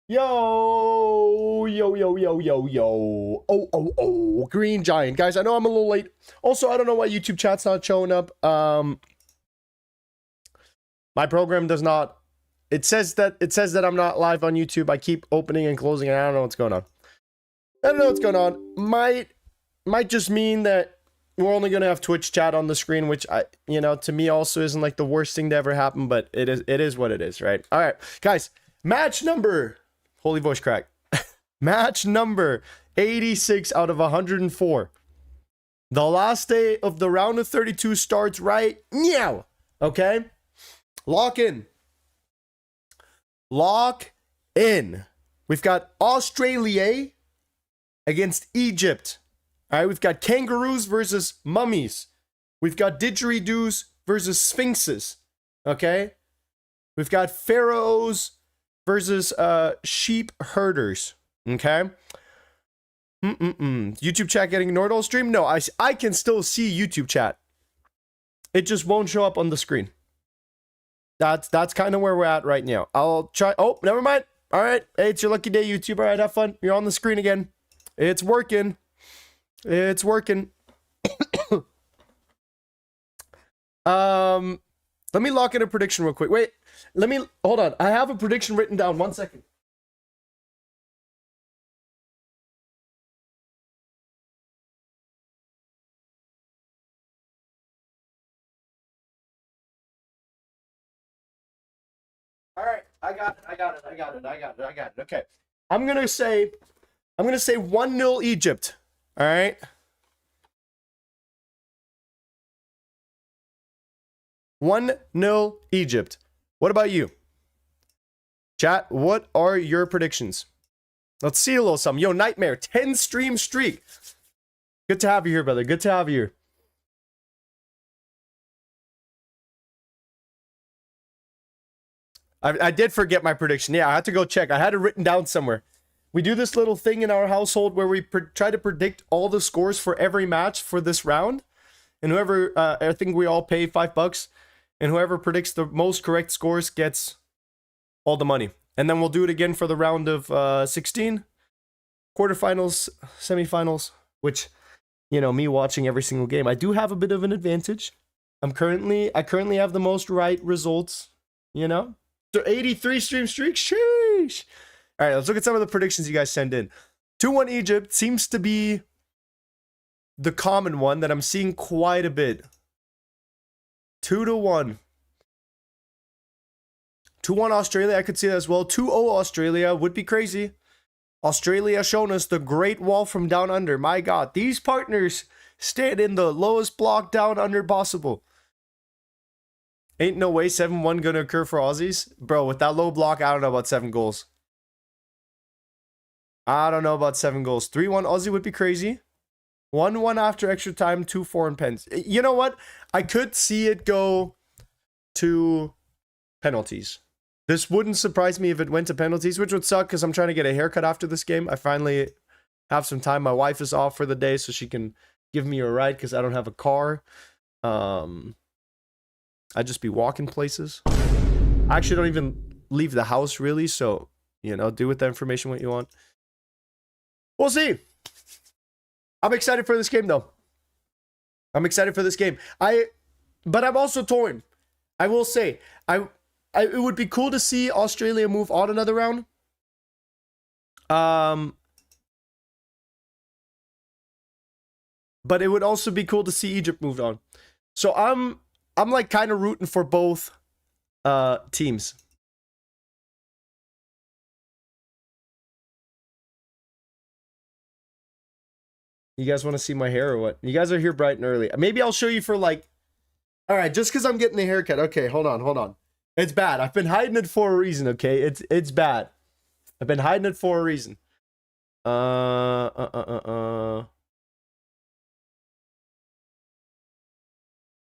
Yo, yo, yo, yo, yo, yo. Oh, Green Giant. Guys, I know I'm a little late. Also, I don't know why YouTube chat's not showing up. My program does not. It says that I'm not live on YouTube. I keep opening and closing, and I don't know what's going on. I don't know what's going on. Might just mean that we're only gonna have Twitch chat on the screen, which to me also isn't like the worst thing to ever happen, but it is what it is, right? All right, guys. Match number, holy voice crack. Match number 86 out of 104. The last day of the round of 32 starts right now. Okay, lock in. Lock in. We've got Australia against Egypt. All right, we've got kangaroos versus mummies. We've got didgeridoos versus sphinxes. Okay, we've got pharaohs versus sheep herders. Okay. YouTube chat getting ignored all stream? No, I can still see YouTube chat. It just won't show up on the screen. That's kind of where we're at right now. I'll try. Oh, never mind. All right. Hey, it's your lucky day, YouTube. All right, have fun. You're on the screen again. It's working. It's working. Let me lock in a prediction real quick. Wait, hold on. I have a prediction written down. 1 second. All right, I got it. Okay. I'm going to say 1-0 Egypt. All right. 1-0 Egypt. What about you? Chat, what are your predictions? Let's see a little something. Yo, Nightmare, 10 stream streak. Good to have you here, brother. Good to have you here. I did forget my prediction. Yeah, I had to go check. I had it written down somewhere. We do this little thing in our household where we try to predict all the scores for every match for this round. And whoever, I think we all pay $5. And whoever predicts the most correct scores gets all the money. And then we'll do it again for the round of 16. Quarterfinals, semifinals. Which, me watching every single game. I do have a bit of an advantage. I currently have the most right results. So 83 stream streak. Sheesh. All right, let's look at some of the predictions you guys send in. 2-1 Egypt seems to be the common one that I'm seeing quite a bit. 2-1. 2-1 Australia, I could see that as well. 2-0 Australia would be crazy. Australia showing us the Great Wall from down under. My God, these partners stand in the lowest block down under possible. Ain't no way 7-1 gonna occur for Aussies. Bro, with that low block, I don't know about 7 goals. I don't know about 7 goals. 3-1 Aussie would be crazy. 1-1 after extra time, 2 foreign pens. You know what? I could see it go to penalties. This wouldn't surprise me if it went to penalties, which would suck because I'm trying to get a haircut after this game. I finally have some time. My wife is off for the day, so she can give me a ride because I don't have a car. I'd just be walking places. I actually don't even leave the house, really, so, do with that information what you want. We'll see. I'm excited for this game, though. I'm excited for this game. But I'm also torn. I will say, it would be cool to see Australia move on another round. But it would also be cool to see Egypt moved on. So I'm like kind of rooting for both teams. You guys want to see my hair or what? You guys are here bright and early. Maybe I'll show you for like... All right, just because I'm getting a haircut. Okay, hold on. It's bad. I've been hiding it for a reason, okay? It's bad. I've been hiding it for a reason. Oh,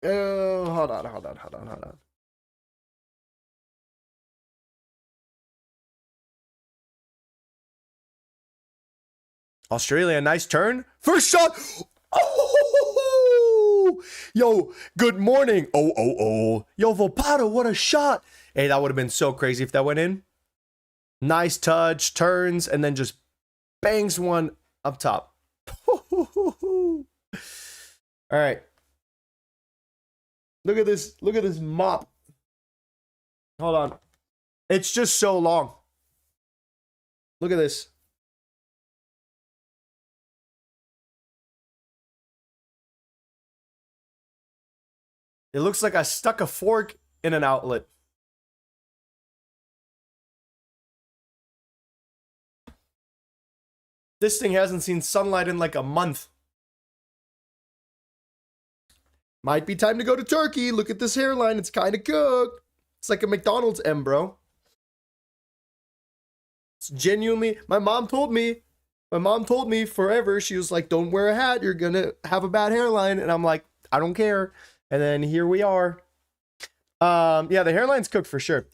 hold on. Australia, nice turn. First shot. Oh, Yo, good morning. Oh, oh, oh. Yo, Volpato, what a shot. Hey, that would have been so crazy if that went in. Nice touch, turns, and then just bangs one up top. All right. Look at this. Look at this mop. Hold on. It's just so long. Look at this. It looks like I stuck a fork in an outlet. This thing hasn't seen sunlight in like a month. Might be time to go to Turkey. Look at this hairline. It's kind of cooked. It's like a McDonald's M, bro. It's genuinely... My mom told me forever. She was like, don't wear a hat. You're going to have a bad hairline. And I'm like, I don't care. And then here we are. Yeah, the hairline's cooked for sure.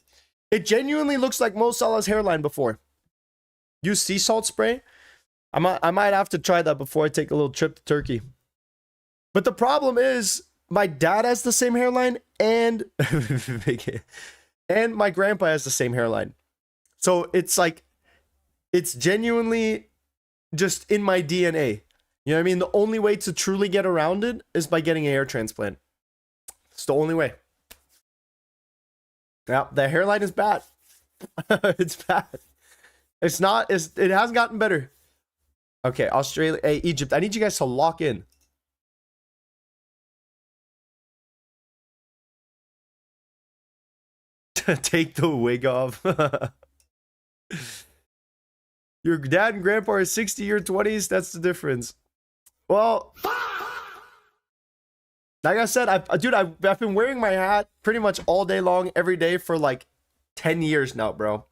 It genuinely looks like Mo Salah's hairline before. Use sea salt spray. I might have to try that before I take a little trip to Turkey. But the problem is, my dad has the same hairline, and and my grandpa has the same hairline. So it's like, it's genuinely just in my DNA. You know what I mean? The only way to truly get around it is by getting a hair transplant. It's the only way. Yeah, the hairline is bad. It's bad. It's not, it hasn't gotten better. Okay, Australia, hey, Egypt, I need you guys to lock in. Take the wig off. Your dad and grandpa are 60 or 20s. That's the difference. Well, like I said, I've been wearing my hat pretty much all day long, every day for like 10 years now, bro.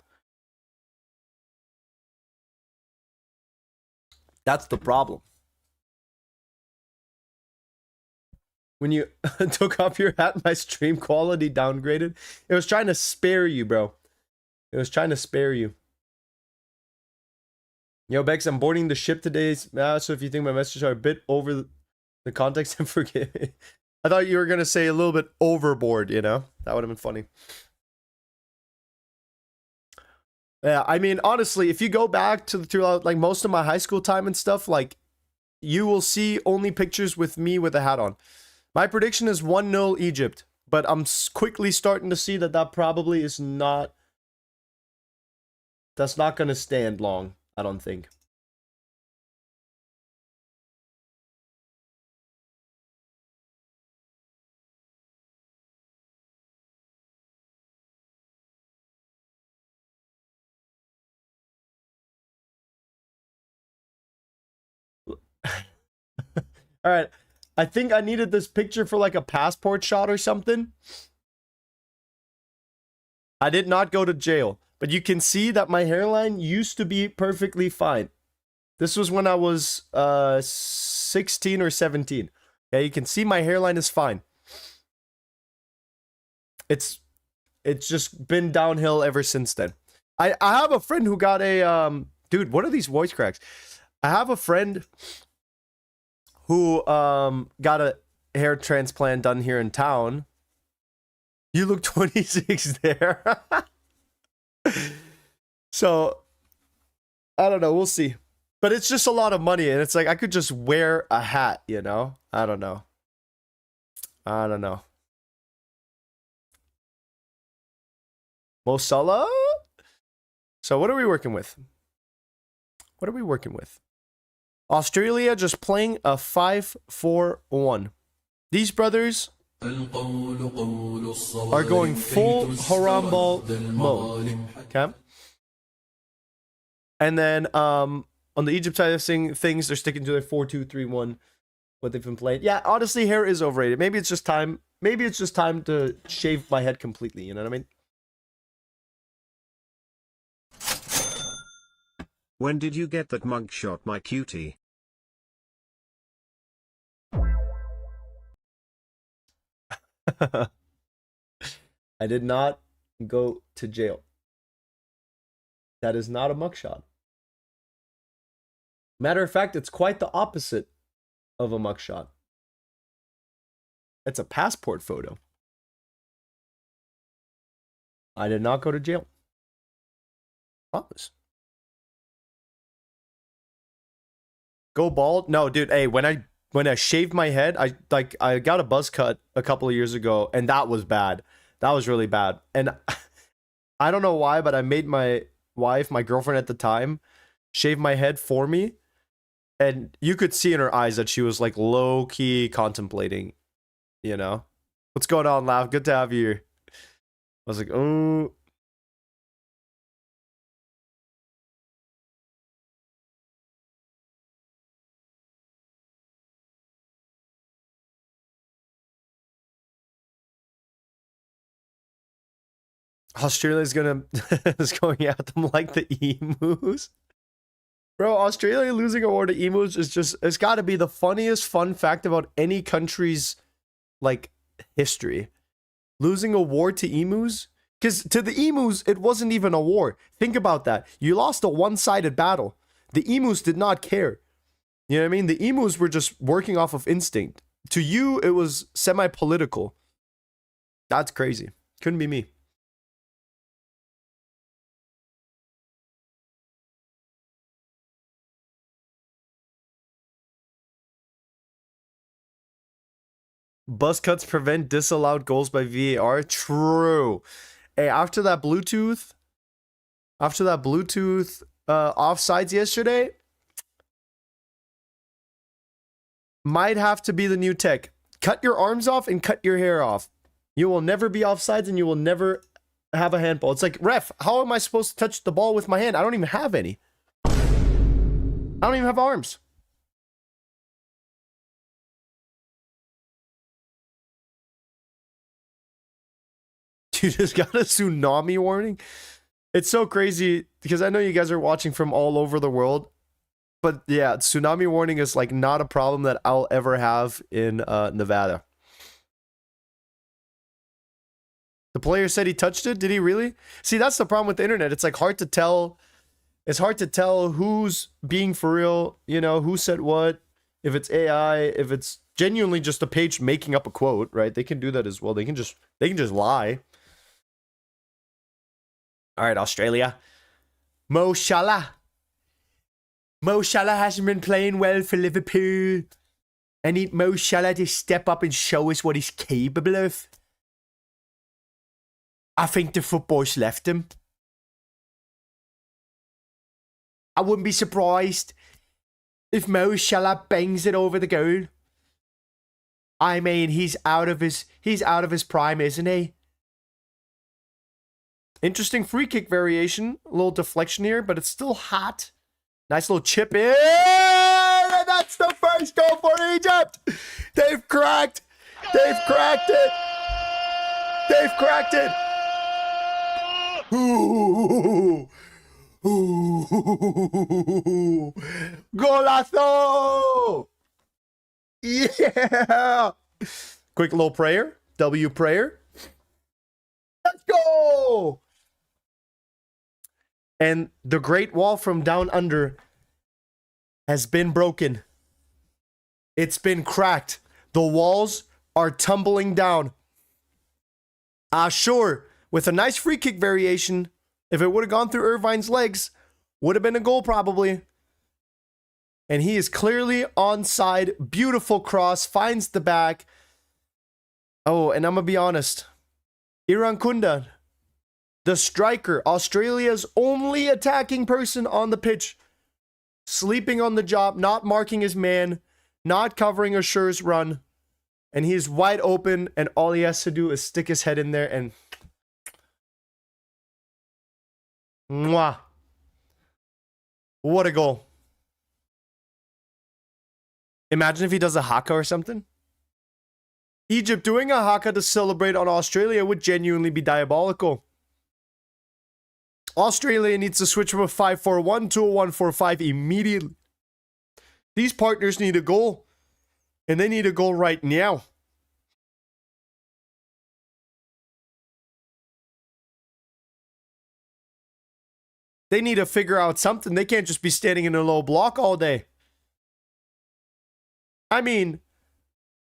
That's the problem. When you took off your hat, my stream quality downgraded. It was trying to spare you, bro. It was trying to spare you. Yo, Bex, I'm boarding the ship today. So if you think my messages are a bit over the context, then forgive me. I thought you were going to say a little bit overboard, you know? That would have been funny. Yeah, I mean, honestly, if you go back to like most of my high school time and stuff, like, you will see only pictures with me with a hat on. My prediction is 1-0 Egypt, but I'm quickly starting to see that probably is not... That's not going to stand long, I don't think. All right. I think I needed this picture for like a passport shot or something. I did not go to jail, but you can see that my hairline used to be perfectly fine. This was when I was 16 or 17. Yeah, you can see my hairline is fine. It's just been downhill ever since then. I have a friend who got a dude, what are these voice cracks? I have a friend who got a hair transplant done here in town. You look 26 there. So, I don't know. We'll see. But it's just a lot of money. And it's like, I could just wear a hat, you know? I don't know. I don't know. Mo Salah? So, what are we working with? What are we working with? Australia just playing a 5-4-1. These brothers are going full harambal mode. Okay. And then on the Egypt side of things, they're sticking to their 4-2-3-1, what they've been playing. Yeah, honestly, hair is overrated. Maybe it's just time. Maybe it's just time to shave my head completely. You know what I mean? When did you get that mugshot, my cutie? I did not go to jail. That is not a mugshot. Matter of fact, it's quite the opposite of a mugshot. It's a passport photo. I did not go to jail. Promise. Go bald? No, dude. Hey, when I shaved my head, I got a buzz cut a couple of years ago, and that was bad. That was really bad. And I don't know why, but I made my wife, my girlfriend at the time, shave my head for me. And you could see in her eyes that she was like low key contemplating, you know? What's going on, Laugh? Good to have you here. I was like, oh. Australia's gonna is going at them like the emus. Bro, Australia losing a war to emus is just, it's gotta be the funniest fun fact about any country's like history. Losing a war to emus? Because to the emus, it wasn't even a war. Think about that. You lost a one-sided battle. The emus did not care. You know what I mean? The emus were just working off of instinct. To you, it was semi-political. That's crazy. Couldn't be me. Buzz cuts prevent disallowed goals by VAR. True. Hey, after that Bluetooth offsides yesterday, might have to be the new tech. Cut your arms off and cut your hair off. You will never be offsides and you will never have a handball. It's like, ref, how am I supposed to touch the ball with my hand? I don't even have any. I don't even have arms. You just got a tsunami warning? It's so crazy because I know you guys are watching from all over the world. But yeah, tsunami warning is like not a problem that I'll ever have in Nevada. The player said he touched it. Did he really? See, that's the problem with the internet. It's like hard to tell. It's hard to tell who's being for real, you know, who said what, if it's AI, if it's genuinely just a page making up a quote, right? They can do that as well. They can just lie. All right, Australia. Mo Salah. Mo Salah hasn't been playing well for Liverpool. I need Mo Salah to step up and show us what he's capable of. I think the football's left him. I wouldn't be surprised if Mo Salah bangs it over the goal. I mean, he's out of his prime, isn't he? Interesting free kick variation. A little deflection here, but it's still hot. Nice little chip in. And that's the first goal for Egypt. They've cracked. They've cracked it. They've cracked it. Ooh. Ooh. Golazo. Yeah. Quick little prayer. W prayer. Let's go. And the Great Wall from down under has been broken. It's been cracked. The walls are tumbling down. Sure, with a nice free kick variation, if it would have gone through Irvine's legs, would have been a goal probably. And he is clearly onside. Beautiful cross, finds the back. Oh, and I'm going to be honest. Iran Kundan, the striker, Australia's only attacking person on the pitch, sleeping on the job, not marking his man, not covering Assur's run, and he's wide open, and all he has to do is stick his head in there and mwah. What a goal. Imagine if he does a haka or something. Egypt doing a haka to celebrate on Australia would genuinely be diabolical. Australia needs to switch from a 5-4-1 to a 1-4-5 immediately. These partners need a goal. And they need a goal right now. They need to figure out something. They can't just be standing in a low block all day. I mean,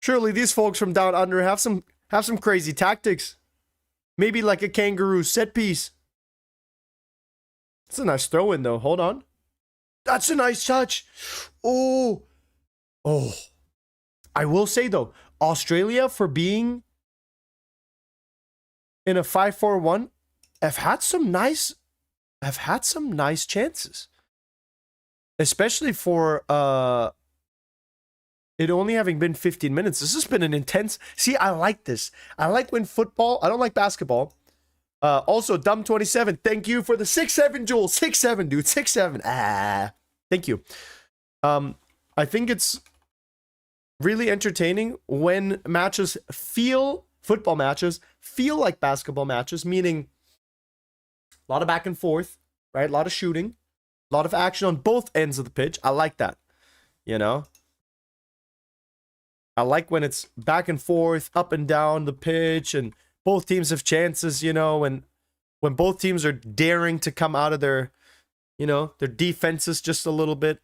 Surely these folks from down under have some crazy tactics. Maybe like a kangaroo set piece. It's a nice throw in though. Hold on. That's a nice touch. Oh. Oh. I will say though, Australia for being in a 5-4-1 have had some nice chances. Especially for it only having been 15 minutes. This has been an intense. See, I like this. I like when football, I don't like basketball. Also, Dumb27, thank you for the 6-7, Joel. 6-7, dude. 6-7. Thank you. I think it's really entertaining when football matches feel like basketball matches, meaning a lot of back and forth, right? A lot of shooting, a lot of action on both ends of the pitch. I like that, you know? I like when it's back and forth, up and down the pitch, and both teams have chances, you know, and when both teams are daring to come out of their, you know, their defenses just a little bit.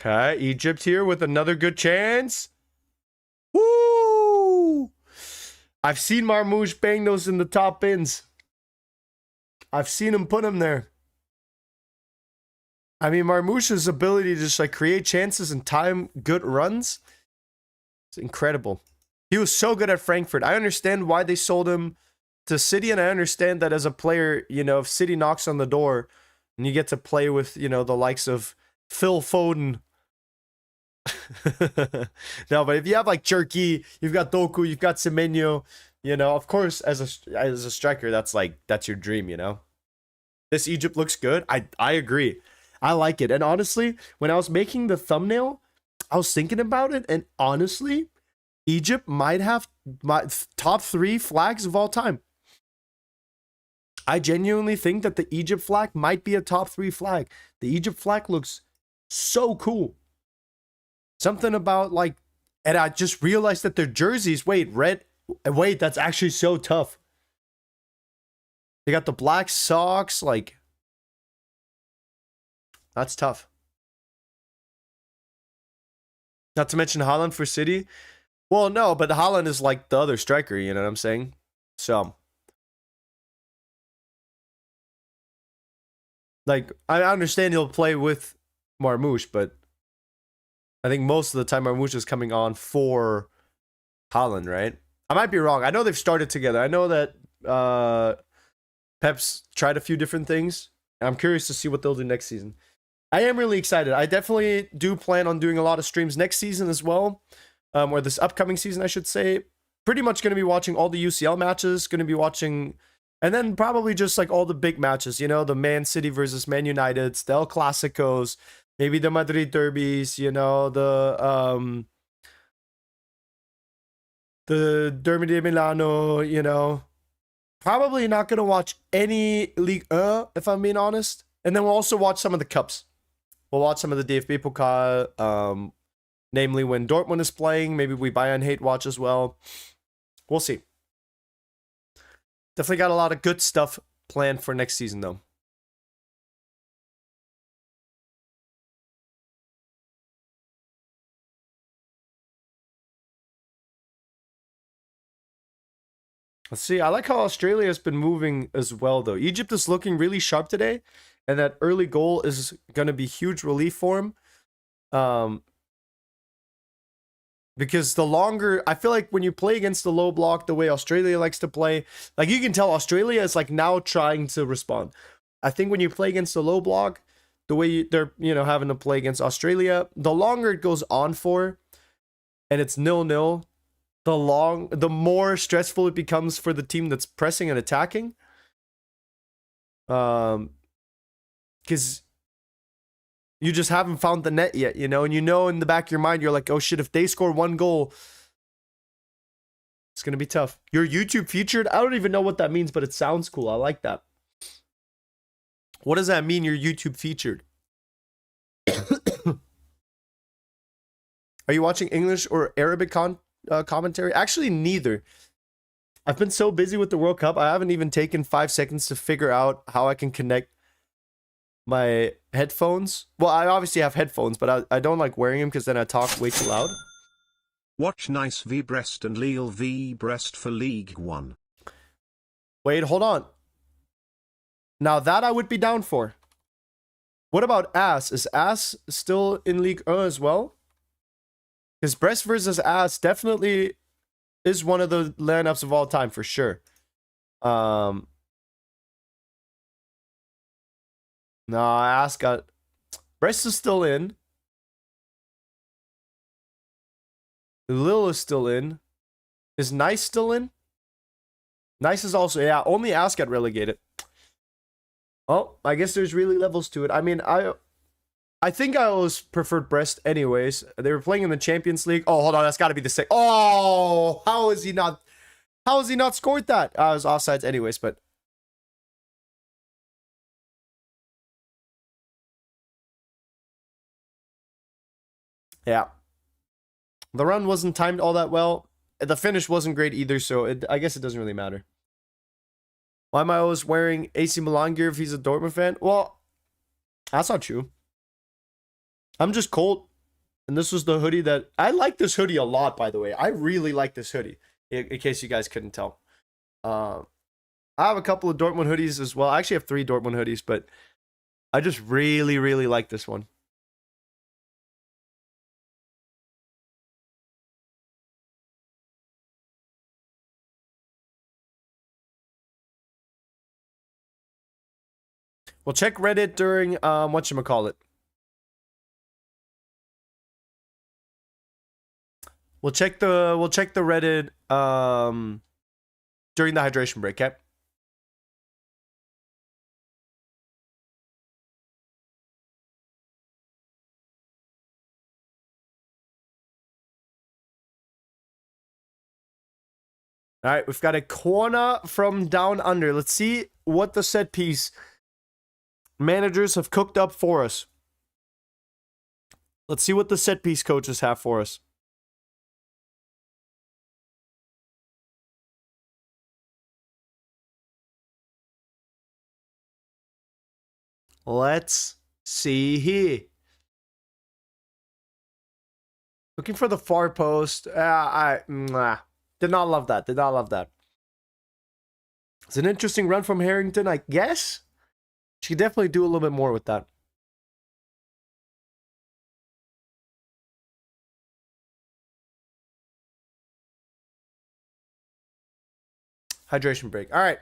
Okay, Egypt here with another good chance. Woo! I've seen Marmouche bang those in the top bins. I've seen him put them there. I mean, Marmouche's ability to just like create chances and time good runs, it's incredible. He was so good at Frankfurt. I understand why they sold him to City, and I understand that as a player, you know, if City knocks on the door and you get to play with, you know, the likes of Phil Foden. No, but if you have like Cherki, you've got Doku, you've got Semenyo, you know, of course, as a striker, that's your dream, you know. This Egypt looks good. I agree. I like it. And honestly, when I was making the thumbnail, I was thinking about it, and honestly, Egypt might have my top 3 flags of all time. I genuinely think that the Egypt flag might be a top 3 flag. The Egypt flag looks so cool. Something about like, and I just realized that their jerseys, wait, that's actually so tough. They got the black socks, like, that's tough. Not to mention Haaland for City. Well, no, but Haaland is like the other striker, you know what I'm saying? So, like, I understand he'll play with Marmouche, but I think most of the time Marmouche is coming on for Haaland, right? I might be wrong. I know they've started together. I know that Pep's tried a few different things. I'm curious to see what they'll do next season. I am really excited. I definitely do plan on doing a lot of streams next season as well, or this upcoming season, I should say. Pretty much going to be watching all the UCL matches, going to be watching, and then probably just like all the big matches, you know, the Man City versus Man United, the El Clasicos, maybe the Madrid derbies, you know, the Derby de Milano, you know. Probably not going to watch any Ligue 1, if I'm being honest. And then we'll also watch some of the cups. We'll watch some of the DFB Pokal, namely when Dortmund is playing. Maybe we buy on hate watch as well. We'll see. Definitely got a lot of good stuff planned for next season, though. Let's see. I like how Australia has been moving as well, though. Egypt is looking really sharp today, and that early goal is going to be huge relief for him. Because the longer, I feel like when you play against the low block, the way Australia likes to play, like you can tell Australia is like now trying to respond. I think when you play against the low block, the way they're, you know, having to play against Australia, the longer it goes on for, and it's 0-0, the more stressful it becomes for the team that's pressing and attacking. Because you just haven't found the net yet, you know, and you know in the back of your mind, you're like, oh shit, if they score one goal, It's gonna be tough. Your YouTube featured? I don't even know what that means, but it sounds cool. I like that. What does that mean, your YouTube featured? Are you watching English or Arabic commentary? Actually, neither. I've been so busy with the World Cup, I haven't even taken 5 seconds to figure out how I can connect my headphones. Well, I obviously have headphones, but I don't like wearing them because then I talk way too loud. Watch Nice v Brest and Lille v Brest for League 1. Wait, hold on. Now that I would be down for. What about Ass? Is Ass still in League 1 as well? Because Brest versus Ass definitely is one of the lineups of all time for sure. No, Ass got... Brest is still in. Lille is still in. Is Nice still in? Nice is also... Yeah, only Ass got relegated. Oh, I guess there's really levels to it. I mean, I think I always preferred Brest anyways. They were playing in the Champions League. Oh, hold on. That's got to be the same. Oh, how has he not scored that? I was offsides anyways, but... Yeah. The run wasn't timed all that well. The finish wasn't great either, so I guess it doesn't really matter. Why am I always wearing AC Milan gear if he's a Dortmund fan? Well, that's not true. I'm just cold. And this was the hoodie that... I like this hoodie a lot, by the way. I really like this hoodie, in case you guys couldn't tell. I have a couple of Dortmund hoodies as well. I actually have 3 Dortmund hoodies, but I just really, really like this one. We'll check Reddit during whatchamacallit. We'll check the Reddit during the hydration break, okay? All right, we've got a corner from down under. Let's see what the set piece managers have cooked up for us. Let's see what the set piece coaches have for us. Let's see here. Looking for the far post. I did not love that. Did not love that. It's an interesting run from Harrington, I guess. She could definitely do a little bit more with that. Hydration break. All right.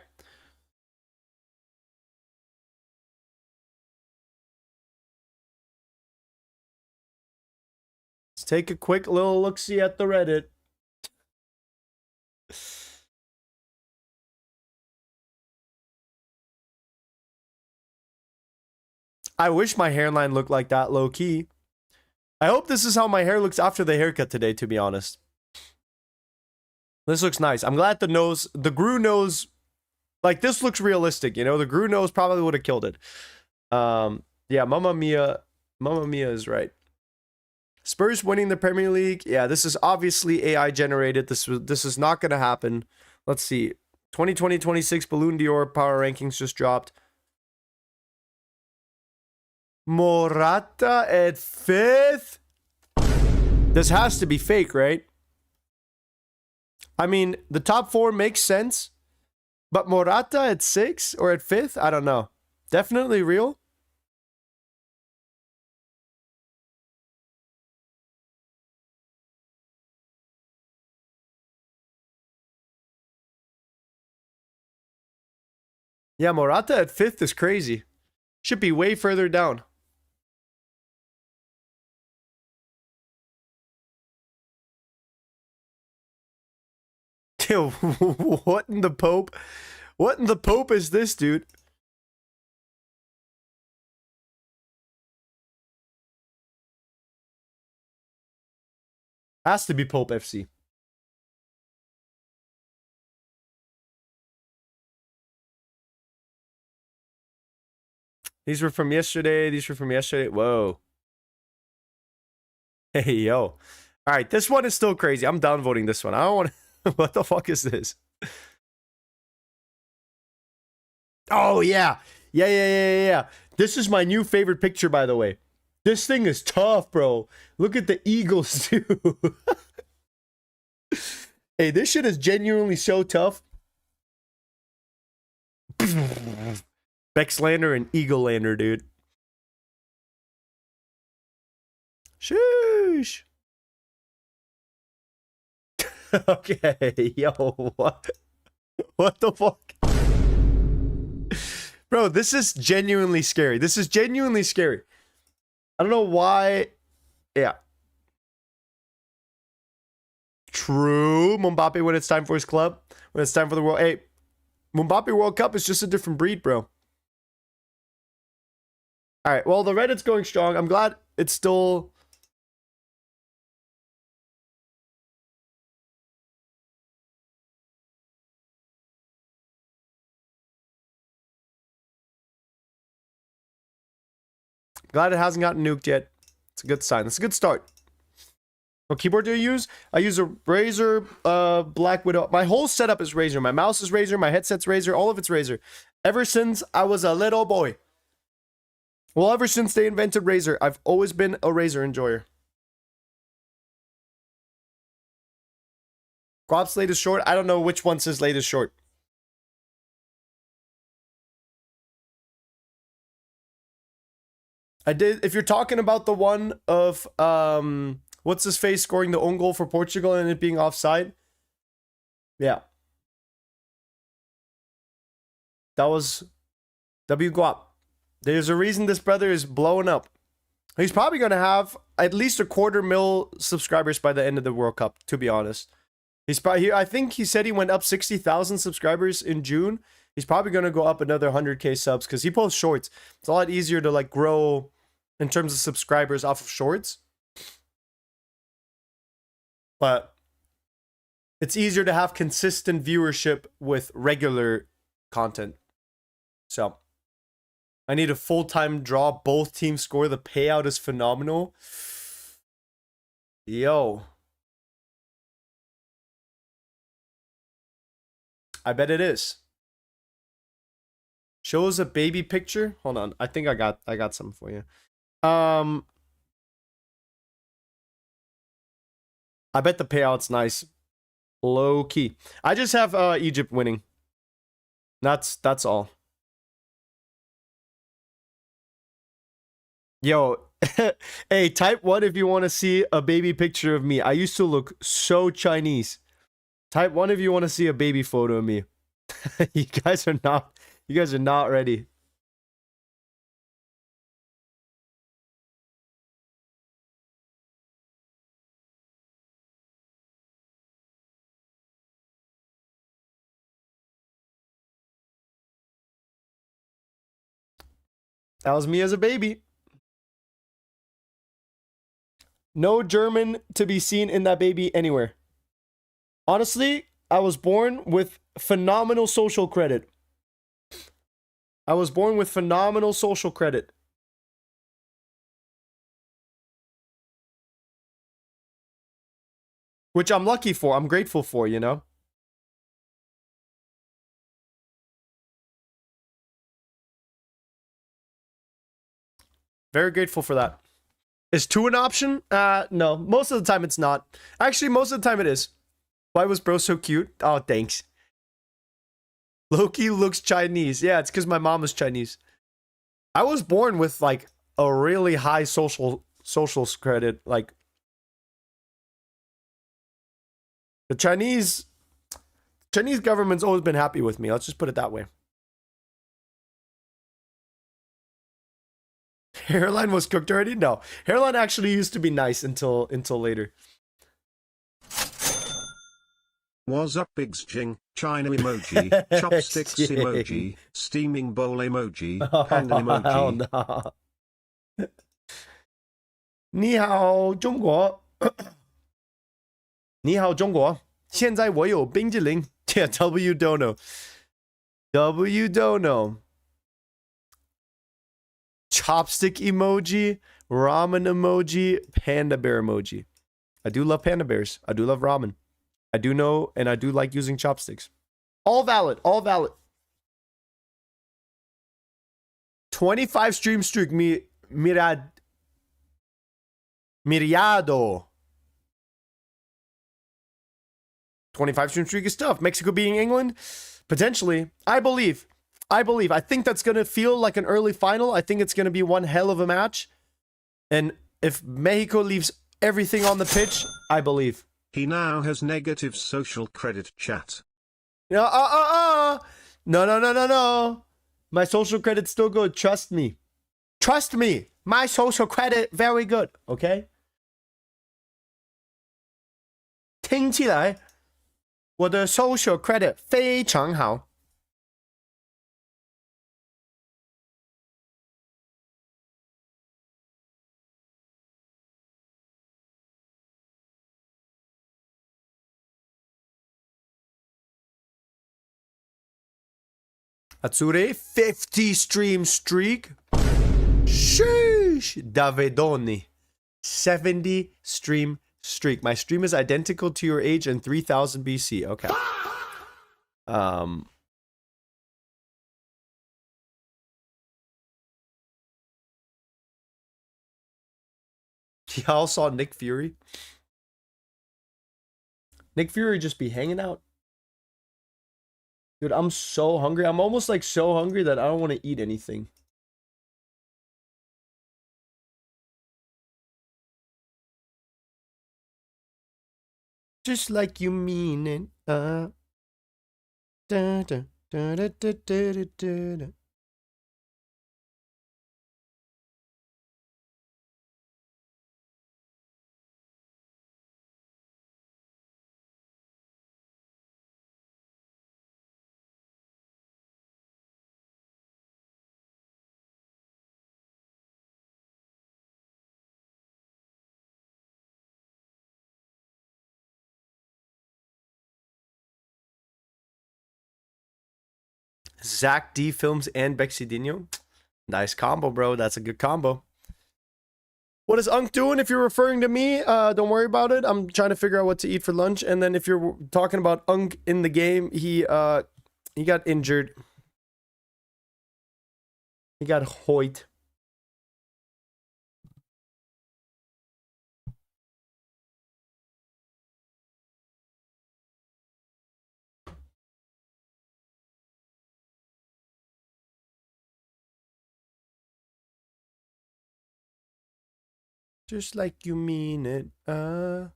Let's take a quick little look-see at the Reddit. I wish my hairline looked like that low-key. I hope this is how my hair looks after the haircut today, to be honest. This looks nice. I'm glad the Gru nose, like this looks realistic, you know? The Gru nose probably would have killed it. Yeah, Mamma Mia is right. Spurs winning the Premier League. Yeah, this is obviously AI generated. This is not going to happen. Let's see. 2020-26 Balloon d'Or power rankings just dropped. Morata at 5th. This has to be fake, right? I mean, the top 4 makes sense. But Morata at 6 or at 5th? I don't know. Definitely real. Yeah, Morata at 5th is crazy. Should be way further down. Yo, what in the Pope? What in the Pope is this, dude? Has to be Pope FC. These were from yesterday. These were from yesterday. Whoa. Hey, yo. All right, this one is still crazy. I'm downvoting this one. I don't want to... What the fuck is this? Oh, yeah. Yeah. This is my new favorite picture, by the way. This thing is tough, bro. Look at the eagles, too. Hey, this shit is genuinely so tough. Bexlander and Eagle-lander, dude. Sheesh. Okay, yo, what? What the fuck? Bro, this is genuinely scary. This is genuinely scary. I don't know why. Yeah. True. Mbappe when it's time for his club. When it's time for the world. Hey, Mbappe World Cup is just a different breed, bro. All right, well, the Reddit's going strong. I'm glad it's still... Glad it hasn't gotten nuked yet. It's a good sign. It's a good start. What keyboard do you use? I use a Razer Black Widow. My whole setup is Razer. My mouse is Razer. My headset's Razer. All of it's Razer. Ever since I was a little boy. Well, ever since they invented Razer, I've always been a Razer enjoyer. Guap's latest short? I don't know which one's his latest short. I did. If you're talking about the one of what's his face scoring the own goal for Portugal and it being offside, yeah, that was W Guap. There's a reason this brother is blowing up. He's probably gonna have at least 250,000 subscribers by the end of the World Cup. To be honest, he's probably. I think he said he went up 60,000 subscribers in June. He's probably gonna go up another 100K subs because he posts shorts. It's a lot easier to like grow in terms of subscribers off of shorts, but it's easier to have consistent viewership with regular content. So I need a full-time draw. Both teams score. The payout is phenomenal. Yo. I bet it is. Shows a baby picture. Hold on. I think I got something for you. I bet the payout's nice. Low key. I just have Egypt winning. That's all. Yo, hey, type 1 if you want to see a baby picture of me. I used to look so Chinese. Type 1 if you want to see a baby photo of me. You guys are not ready. That was me as a baby. No German to be seen in that baby anywhere. Honestly, I was born with phenomenal social credit. Which I'm lucky for. I'm grateful for, you know? Very grateful for that. Is 2 an option? No. Most of the time it's not. Actually, most of the time it is. Why was bro so cute? Oh, thanks. Loki looks Chinese. Yeah, it's because my mom is Chinese. I was born with like a really high social credit. Like the Chinese government's always been happy with me. Let's just put it that way. Hairline was cooked already? No. Hairline actually used to be nice until later. Was up Biggs Jing, China emoji, chopsticks emoji, steaming bowl emoji, panda emoji. Oh, no. 你好，中国。你好，中国。现在我有冰激凌。Yeah, W don't know. W don't know. chopstick emoji, ramen emoji, panda bear emoji. I do love panda bears. I do love ramen. I do know, and I do like using chopsticks. All valid. All valid. 25 stream streak. Miriado. 25 stream streak is tough. Mexico beating England? Potentially. I believe. I think that's going to feel like an early final. I think it's going to be one hell of a match. And if Mexico leaves everything on the pitch, I believe. He now has negative social credit chat. No, No. My social credit's still good. Trust me. Trust me. My social credit, very good. Okay? 听起来我的 social credit 非常好。Azzurre, 50 stream streak. Sheesh. Davidoni, 70 stream streak. My stream is identical to your age and 3000 BC. Okay. Y'all saw Nick Fury? Nick Fury just be hanging out. Dude, I'm so hungry. I'm almost like so hungry that I don't want to eat anything. Just like you mean it. Da, da, da, da, da, da, da, da. Zach D Films and Bexidinho. Nice combo, bro. That's a good combo. What is Unk doing? If you're referring to me, don't worry about it. I'm trying to figure out what to eat for lunch. And then if you're talking about Unk in the game, he got injured. He got hoit. Just like you mean it. Da,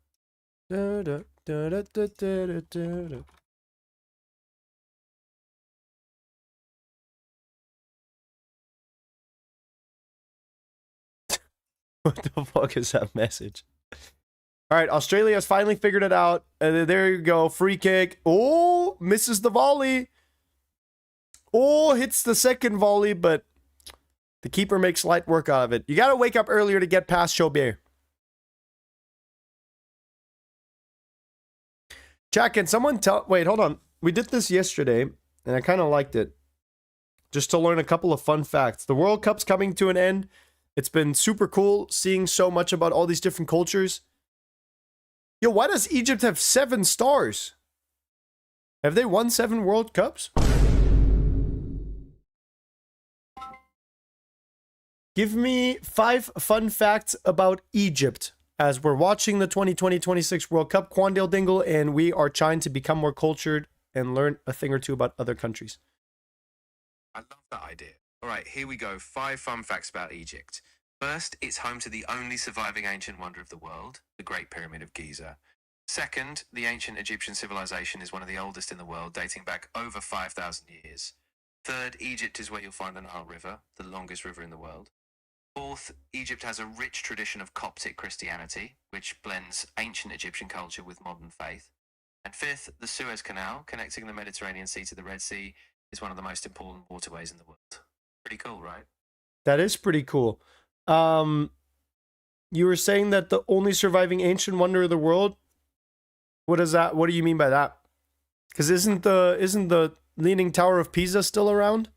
da, da, da, da, da, da, da. What the fuck is that message? All right, Australia has finally figured it out. There you go. Free kick. Oh, misses the volley. Oh, hits the second volley, but the keeper makes light work out of it. You got to wake up earlier to get past Chaubert. Chat, can someone tell... Wait, hold on. We did this yesterday, and I kind of liked it. Just to learn a couple of fun facts. The World Cup's coming to an end. It's been super cool seeing so much about all these different cultures. Yo, why does Egypt have 7 stars? Have they won 7 World Cups? Give me 5 fun facts about Egypt as we're watching the 2020-26 World Cup, Quandale Dingle, and we are trying to become more cultured and learn a thing or two about other countries. I love that idea. All right, here we go. 5 fun facts about Egypt. First, it's home to the only surviving ancient wonder of the world, the Great Pyramid of Giza. Second, the ancient Egyptian civilization is one of the oldest in the world, dating back over 5,000 years. Third, Egypt is where you'll find the Nile River, the longest river in the world. Fourth, Egypt has a rich tradition of Coptic Christianity, which blends ancient Egyptian culture with modern faith. And fifth, the Suez Canal, connecting the Mediterranean Sea to the Red Sea, is one of the most important waterways in the world. Pretty cool, right? That is pretty cool. You were saying that the only surviving ancient wonder of the world. What is that? What do you mean by that? Because isn't the Leaning Tower of Pisa still around?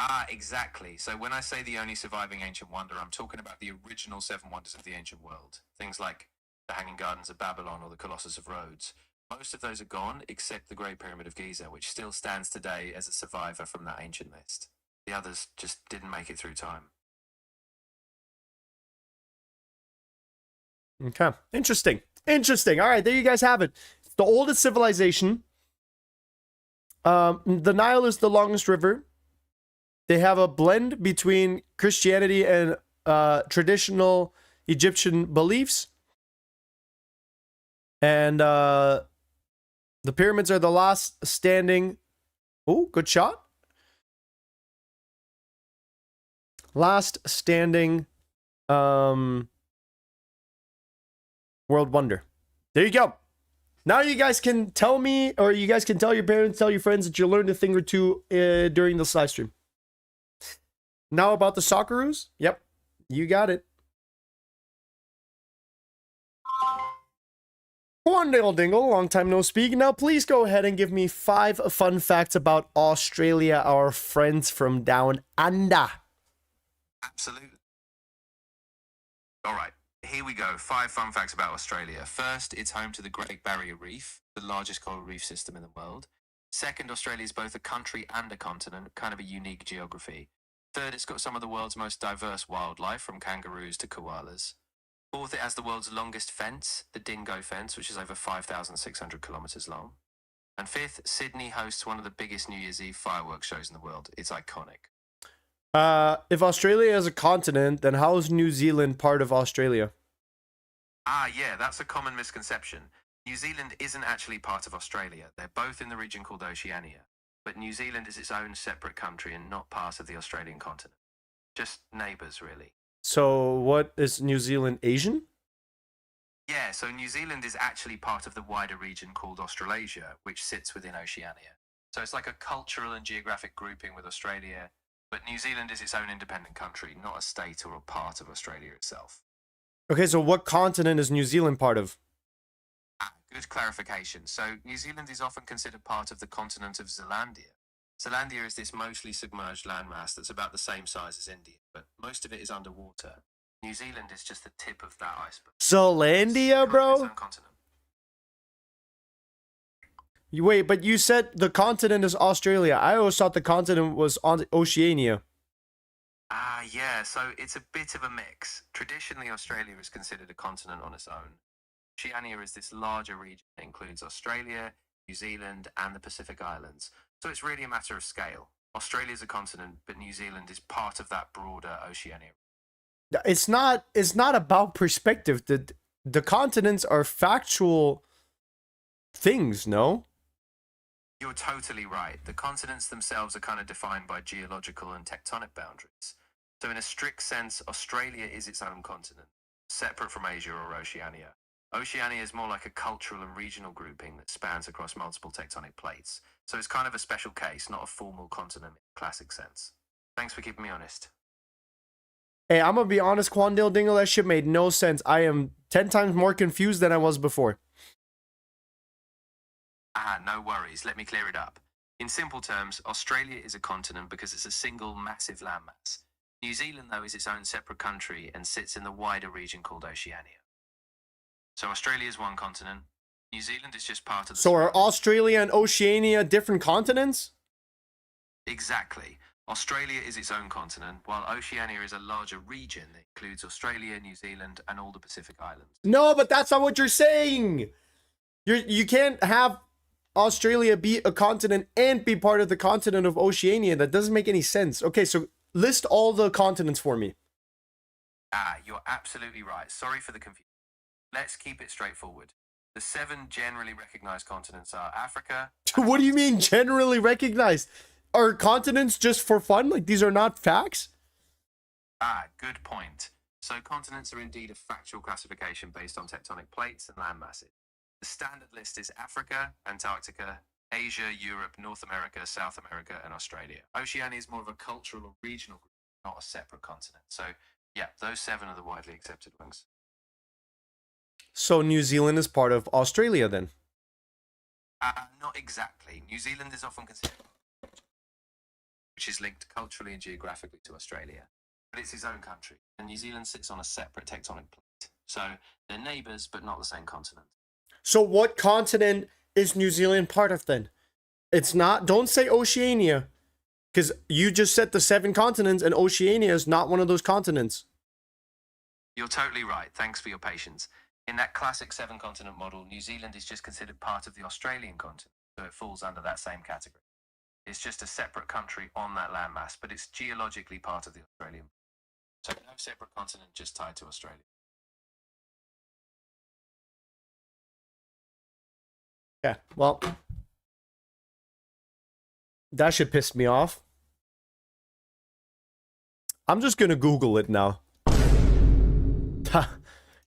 Ah, exactly. So when I say the only surviving ancient wonder, I'm talking about the original seven wonders of the ancient world. Things like the Hanging Gardens of Babylon or the Colossus of Rhodes. Most of those are gone, except the Great Pyramid of Giza, which still stands today as a survivor from that ancient list. The others just didn't make it through time. Okay. Interesting. Interesting. All right, there you guys have it. It's the oldest civilization. The Nile is the longest river. They have a blend between Christianity and traditional Egyptian beliefs. And the pyramids are the last standing. Oh, good shot. Last standing world wonder. There you go. Now you guys can tell me, or you guys can tell your parents, tell your friends that you learned a thing or two during this live stream. Now about the Socceroos? Yep, you got it. One dingle dingle, long time no speak. Now please go ahead and give me 5 fun facts about Australia, our friends from down under. Absolutely. All right, here we go. 5 fun facts about Australia. First, it's home to the Great Barrier Reef, the largest coral reef system in the world. Second, Australia is both a country and a continent, kind of a unique geography. Third, it's got some of the world's most diverse wildlife, from kangaroos to koalas. Fourth, it has the world's longest fence, the Dingo Fence, which is over 5,600 kilometers long. And fifth, Sydney hosts one of the biggest New Year's Eve fireworks shows in the world. It's iconic. If Australia is a continent, then how is New Zealand part of Australia? Ah, yeah, that's a common misconception. New Zealand isn't actually part of Australia. They're both in the region called Oceania. But New Zealand is its own separate country and not part of the Australian continent. Just neighbours, really. So what is New Zealand, Asian? Yeah, so New Zealand is actually part of the wider region called Australasia, which sits within Oceania. So it's like a cultural and geographic grouping with Australia, but New Zealand is its own independent country, not a state or a part of Australia itself. Okay, so what continent is New Zealand part of? Ah, good clarification. So New Zealand is often considered part of the continent of Zealandia. Zealandia is this mostly submerged landmass that's about the same size as India, but most of it is underwater. New Zealand is just the tip of that iceberg. Zealandia, It's kind of its bro? own continent. Wait, but you said the continent is Australia. I always thought the continent was on Oceania. Ah, yeah, so it's a bit of a mix. Traditionally, Australia is considered a continent on its own. Oceania is this larger region that includes Australia, New Zealand, and the Pacific Islands. So it's really a matter of scale. Australia is a continent, but New Zealand is part of that broader Oceania. It's not about perspective. The continents are factual things, no? You're totally right. The continents themselves are kind of defined by geological and tectonic boundaries. So in a strict sense, Australia is its own continent, separate from Asia or Oceania. Oceania is more like a cultural and regional grouping that spans across multiple tectonic plates. So it's kind of a special case, not a formal continent in the classic sense. Thanks for keeping me honest. Hey, I'm gonna be honest, Quandale Dingle, that shit made no sense. I am 10 times more confused than I was before. Ah, no worries. Let me clear it up. In simple terms, Australia is a continent because it's a single massive landmass. New Zealand, though, is its own separate country and sits in the wider region called Oceania. So Australia is one continent. New Zealand is just part of the... So are Australia and Oceania different continents? Exactly. Australia is its own continent, while Oceania is a larger region that includes Australia, New Zealand, and all the Pacific Islands. No, but that's not what you're saying. You can't have Australia be a continent and be part of the continent of Oceania. That doesn't make any sense. Okay, so list all the continents for me. Ah, you're absolutely right. Sorry for the confusion. Let's keep it straightforward. The 7 generally recognized continents are Africa... What do you mean generally recognized? Are continents just for fun? Like, these are not facts? Ah, good point. So continents are indeed a factual classification based on tectonic plates and land masses. The standard list is Africa, Antarctica, Asia, Europe, North America, South America, and Australia. Oceania is more of a cultural or regional group, not a separate continent. So, yeah, those 7 are the widely accepted ones. So New Zealand is part of Australia then? Not exactly. New Zealand is often considered which is linked culturally and geographically to Australia. But it's its own country, and New Zealand sits on a separate tectonic plate. So they're neighbours, but not the same continent. So what continent is New Zealand part of then? It's not, don't say Oceania, because you just said the 7 continents, and Oceania is not one of those continents. You're totally right. Thanks for your patience. In that classic 7-continent model, New Zealand is just considered part of the Australian continent, so it falls under that same category. It's just a separate country on that landmass, but it's geologically part of the Australian. So no separate continent, just tied to Australia. Yeah, well, that shit pissed me off. I'm just gonna Google it now.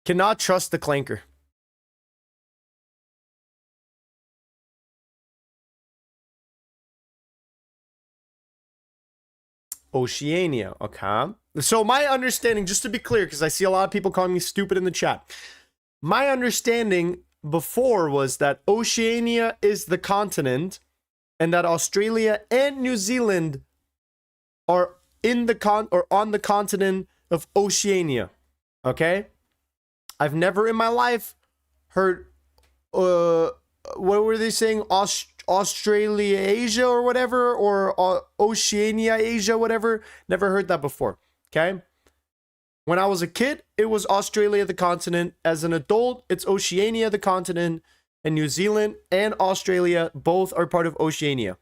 Cannot trust the clanker. Oceania, okay. So my understanding, just to be clear, because I see a lot of people calling me stupid in the chat. My understanding before was that Oceania is the continent and that Australia and New Zealand are in the on the continent of Oceania. Okay? I've never in my life heard what were they saying? Australia Asia or whatever, or Oceania Asia, whatever. Never heard that before. Okay? When I was a kid, it was Australia the continent. As an adult, it's Oceania the continent, and New Zealand and Australia both are part of Oceania.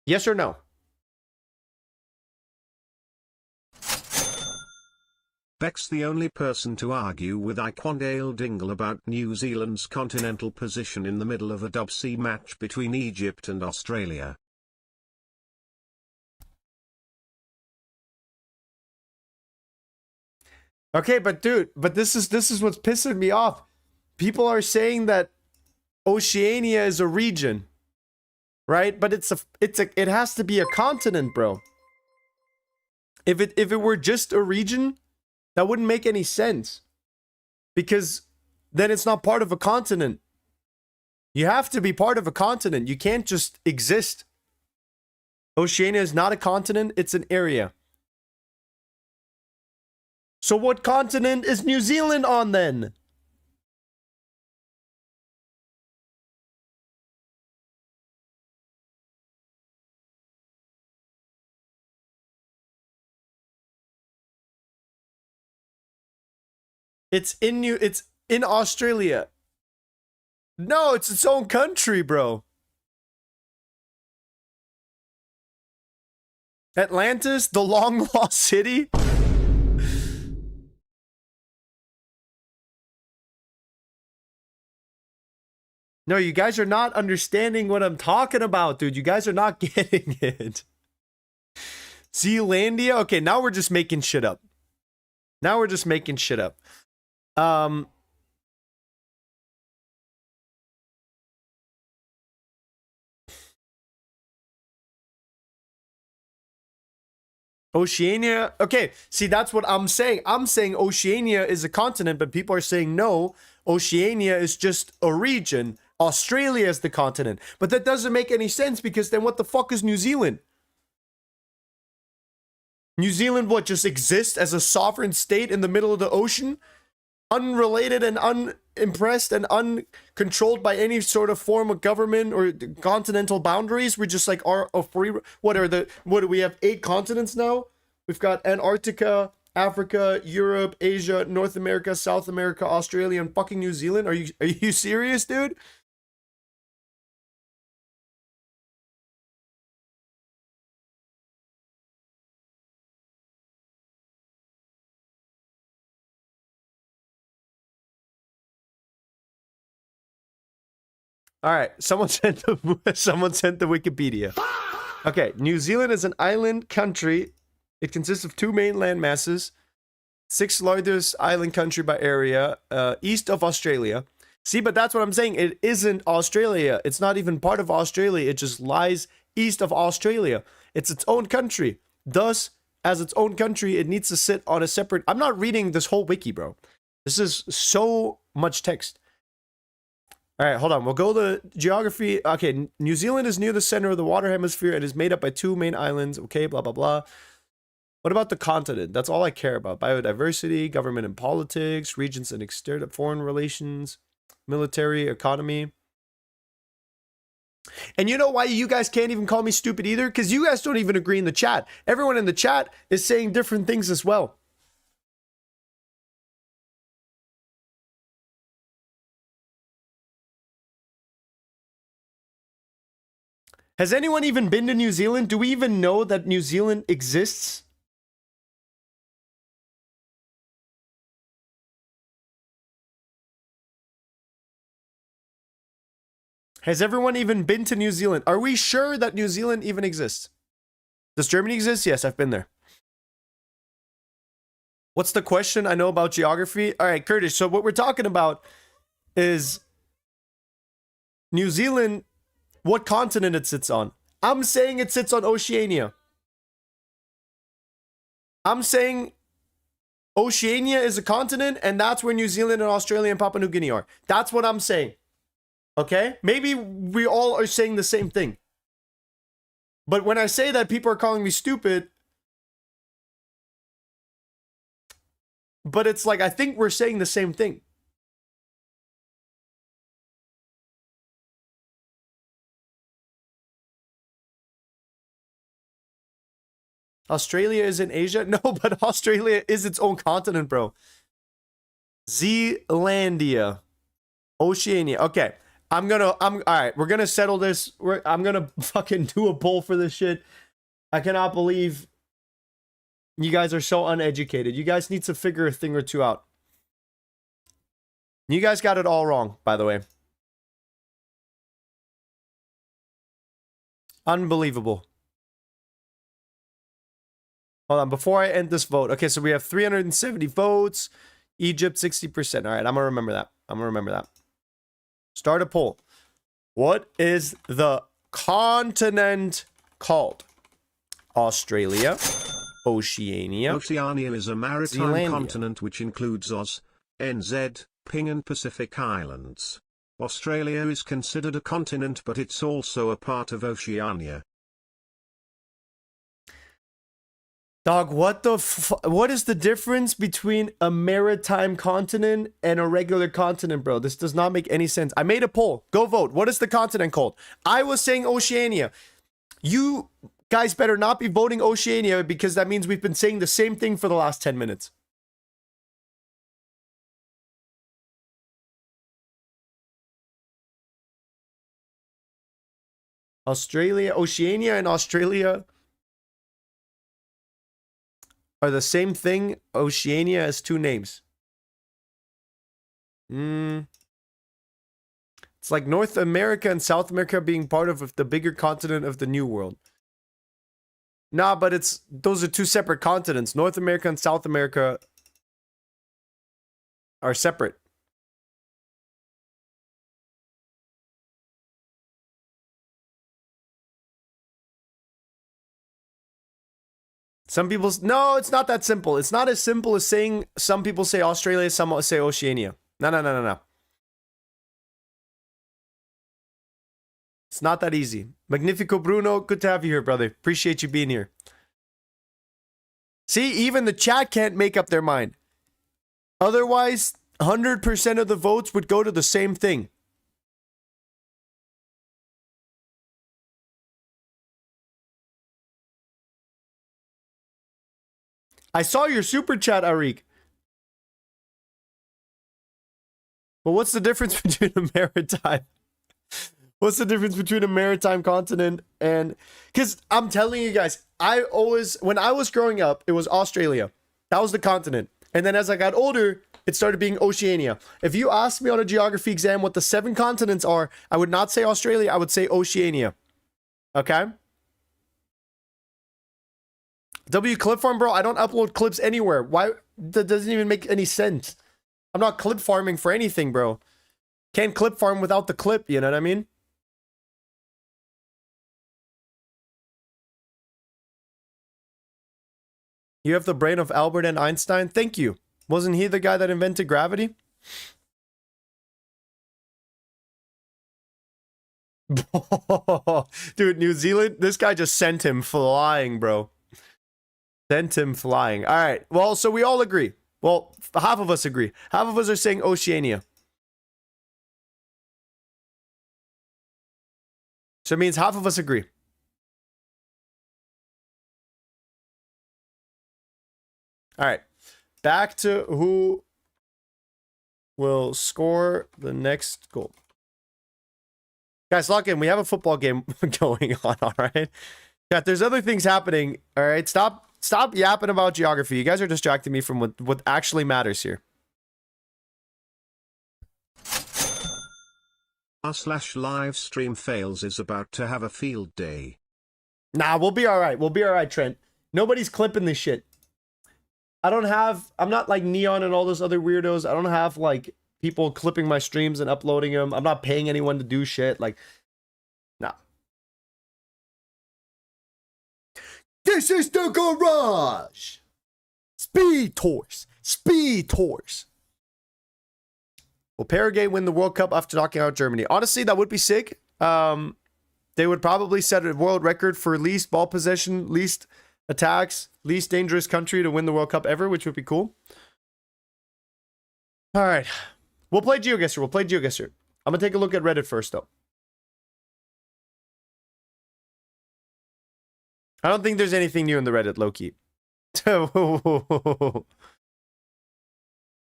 Yes or no? Beck's the only person to argue with Iquandale Dingle about New Zealand's continental position in the middle of a dub C match between Egypt and Australia. Okay, but dude, this is what's pissing me off. People are saying that Oceania is a region, right? But it has to be a continent, bro. If it were just a region, that wouldn't make any sense, because then it's not part of a continent. You have to be part of a continent. You can't just exist. Oceania is not a continent, it's an area. So what continent is New Zealand on then? It's in Australia. No, it's its own country, bro. Atlantis, the long lost city. No, you guys are not understanding what I'm talking about, dude. You guys are not getting it. Zealandia? Okay, now we're just making shit up. Now we're just making shit up. Oceania. Okay, see, that's what I'm saying. I'm saying Oceania is a continent, but people are saying no, Oceania is just a region. Australia is the continent. But that doesn't make any sense, because then what the fuck is New Zealand? New Zealand, what, just exists as a sovereign state in the middle of the ocean? Unrelated and unimpressed and uncontrolled by any sort of form of government or continental boundaries. We're just like a free. What do we have 8 continents now? We've got Antarctica, Africa, Europe, Asia, North America, South America, Australia, and fucking New Zealand. Are you serious, dude? All right, someone sent the Wikipedia. Okay, New Zealand is an island country. It consists of 2 main land masses, 6th largest island country by area, east of Australia. See, but that's what I'm saying. It isn't Australia. It's not even part of Australia. It just lies east of Australia. It's its own country. Thus, as its own country, it needs to sit on a separate... I'm not reading this whole wiki, bro. This is so much text. All right, hold on. We'll go to geography. Okay, New Zealand is near the center of the water hemisphere and is made up by 2 main islands. Okay, blah, blah, blah. What about the continent? That's all I care about. Biodiversity, government and politics, regions and exterior foreign relations, military, economy. And you know why you guys can't even call me stupid either? Because you guys don't even agree in the chat. Everyone in the chat is saying different things as well. Has anyone even been to New Zealand? Do we even know that New Zealand exists? Has everyone even been to New Zealand? Are we sure that New Zealand even exists? Does Germany exist? Yes, I've been there. What's the question I know about geography? All right, Curtis. So what we're talking about is New Zealand, what continent it sits on. I'm saying it sits on Oceania. I'm saying Oceania is a continent, and that's where New Zealand and Australia and Papua New Guinea are. That's what I'm saying. Okay? Maybe we all are saying the same thing. But when I say that, people are calling me stupid. But it's like, I think we're saying the same thing. Australia is in Asia? No, but Australia is its own continent, bro. Zealandia. Oceania. Okay. All right, we're gonna settle this. I'm gonna fucking do a poll for this shit. I cannot believe you guys are so uneducated. You guys need to figure a thing or two out. You guys got it all wrong, by the way. Unbelievable. Hold on, before I end this vote. Okay, so we have 370 votes. Egypt, 60%. All right, I'm gonna remember that. Start a poll. What is the continent called? Australia, Oceania. Oceania is a maritime Zealandia. continent which includes Oz, NZ, Ping and Pacific Islands. Australia is considered a continent, but it's also a part of Oceania. Dog, what is the difference between a maritime continent and a regular continent, bro? This does not make any sense. I made a poll. Go vote. What is the continent called? I was saying Oceania. You guys better not be voting Oceania, because that means we've been saying the same thing for the last 10 minutes. Australia, Oceania and Australia are the same thing. Oceania has 2 names. It's like North America and South America being part of the bigger continent of the New World. Nah, but those are 2 separate continents. North America and South America are separate. No, it's not that simple. It's not as simple as saying some people say Australia, some say Oceania. No. It's not that easy. Magnifico Bruno, good to have you here, brother. Appreciate you being here. See, even the chat can't make up their mind. Otherwise, 100% of the votes would go to the same thing. I saw your super chat, Arik. But what's the difference between a maritime? What's the difference between a maritime continent and... Because I'm telling you guys, when I was growing up, it was Australia. That was the continent. And then as I got older, it started being Oceania. If you asked me on a geography exam what the 7 continents are, I would not say Australia, I would say Oceania. Okay? W clip farm, bro, I don't upload clips anywhere. Why? That doesn't even make any sense. I'm not clip farming for anything, bro. Can't clip farm without the clip, you know what I mean? You have the brain of Albert and Einstein? Thank you. Wasn't he the guy that invented gravity? Dude, New Zealand, this guy just sent him flying, bro. Sent him flying. All right. Well, so we all agree. Well, half of us agree. Half of us are saying Oceania. So it means half of us agree. All right. Back to who will score the next goal. Guys, lock in. We have a football game going on, all right? Yeah, there's other things happening, all right? Stop yapping about geography. You guys are distracting me from what actually matters here. r/live stream fails is about to have a field day. Nah, we'll be all right. We'll be all right, Trent. Nobody's clipping this shit. I'm not like Neon and all those other weirdos. I don't have like people clipping my streams and uploading them. I'm not paying anyone to do shit. Like, nah. This is the garage. Speed tours. Speed tours. Will Paraguay win the World Cup after knocking out Germany? Honestly, that would be sick. They would probably set a world record for least ball possession, least attacks, least dangerous country to win the World Cup ever, which would be cool. All right. We'll play GeoGuessr. I'm going to take a look at Reddit first, though. I don't think there's anything new in the Reddit, low-key.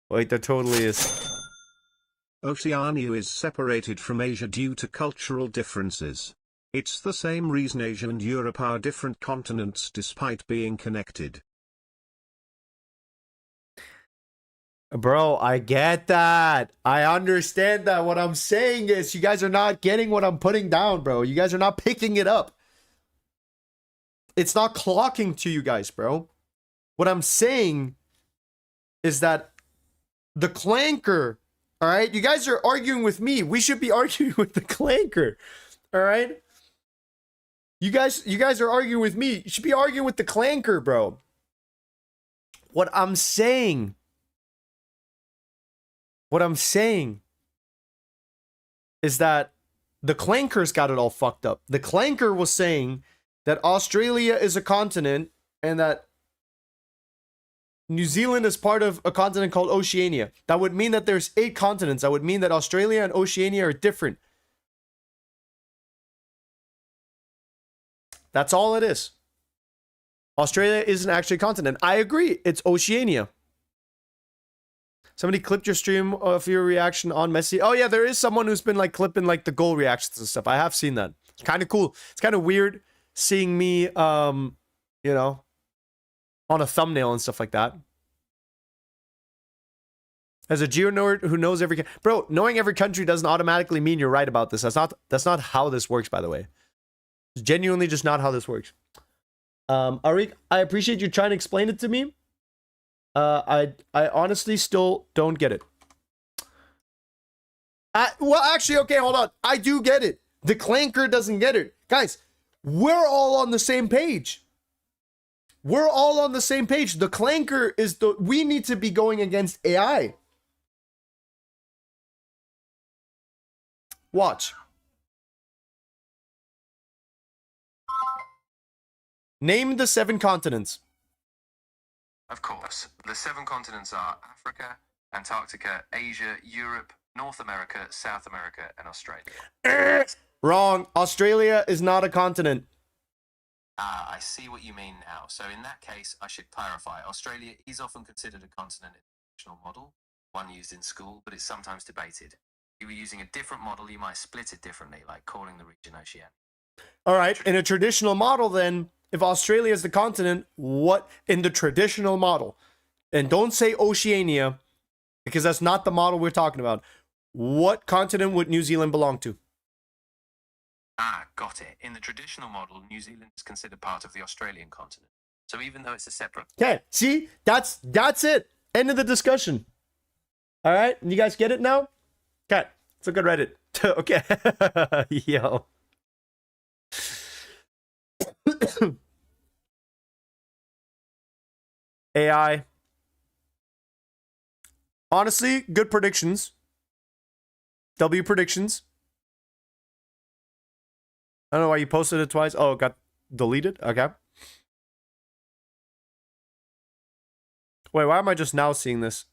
Wait, there totally is. Oceania is separated from Asia due to cultural differences. It's the same reason Asia and Europe are different continents despite being connected. Bro, I get that. I understand that. What I'm saying is you guys are not getting what I'm putting down, bro. You guys are not picking it up. It's not clocking to you guys, bro. What I'm saying is that the clanker, all right? You guys are arguing with me. We should be arguing with the clanker, all right? You guys are arguing with me. You should be arguing with the clanker, bro. What I'm saying is that the clanker's got it all fucked up. The clanker was saying that Australia is a continent and that New Zealand is part of a continent called Oceania. That would mean that there's 8 continents. That would mean that Australia and Oceania are different. That's all it is. Australia isn't actually a continent. I agree. It's Oceania. Somebody clipped your stream of your reaction on Messi. Oh yeah, there is someone who's been like clipping like the goal reactions and stuff. I have seen that. It's kind of cool. It's kind of weird seeing me, you know, on a thumbnail and stuff like that. As a geo nerd who knows every bro, knowing every country doesn't automatically mean you're right about this. That's not how this works, by the way. It's genuinely just not how this works. Arik, I appreciate you trying to explain it to me. I honestly still don't get it. Well, actually, okay, hold on. I do get it. The clanker doesn't get it. Guys, we're all on the same page. We're all on the same page. The clanker is we need to be going against AI. Watch. Name the 7 continents. Of course, the 7 continents are Africa, Antarctica, Asia, Europe, North America, South America, and Australia. Wrong. Australia is not a continent. Ah, I see what you mean now. So in that case, I should clarify. Australia is often considered a continent in the traditional model, one used in school, but it's sometimes debated. If you were using a different model, you might split it differently, like calling the region Oceania. All right. In a traditional model, then, if Australia is the continent, what in the traditional model? And don't say Oceania, because that's not the model we're talking about. What continent would New Zealand belong to? Ah, got it. In the traditional model, New Zealand is considered part of the Australian continent. So even though it's a separate... Okay, see? That's it. End of the discussion. All right? You guys get it now? Okay. Let's look at Reddit. Okay. Yo. AI. Honestly, good predictions. W predictions. I don't know why you posted it twice. Oh, it got deleted? Okay. Wait, why am I just now seeing this?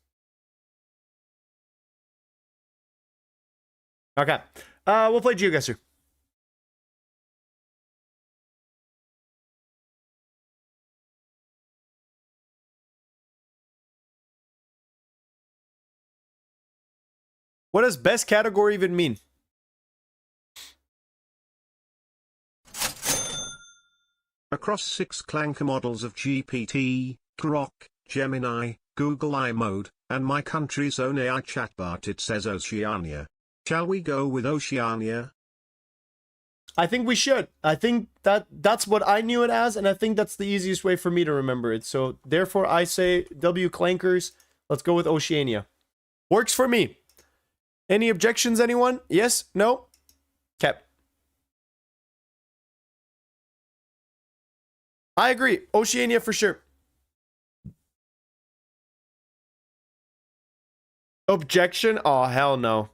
Okay. We'll play GeoGuessr. What does best category even mean? Across 6 Clanker models of GPT, Grok, Gemini, Google I Mode, and my country's own AI chatbot, it says Oceania. Shall we go with Oceania? I think we should. I think that's what I knew it as, and I think that's the easiest way for me to remember it. So therefore I say W Clankers, let's go with Oceania. Works for me. Any objections, anyone? Yes? No? Okay. I agree. Oceania for sure. Objection? Oh, hell no.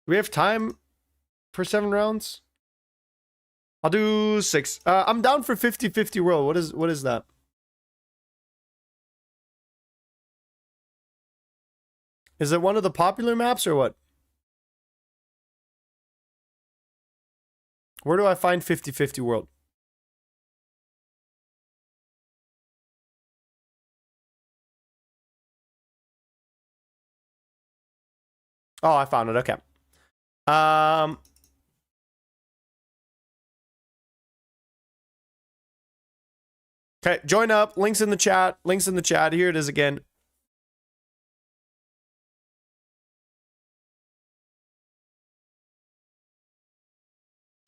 Do we have time for 7 rounds? I'll do 6. I'm down for 50-50 world. What is that? Is it one of the popular maps or what? Where do I find 50-50 world? Oh, I found it. Okay. Okay, join up. Links in the chat. Links in the chat. Here it is again.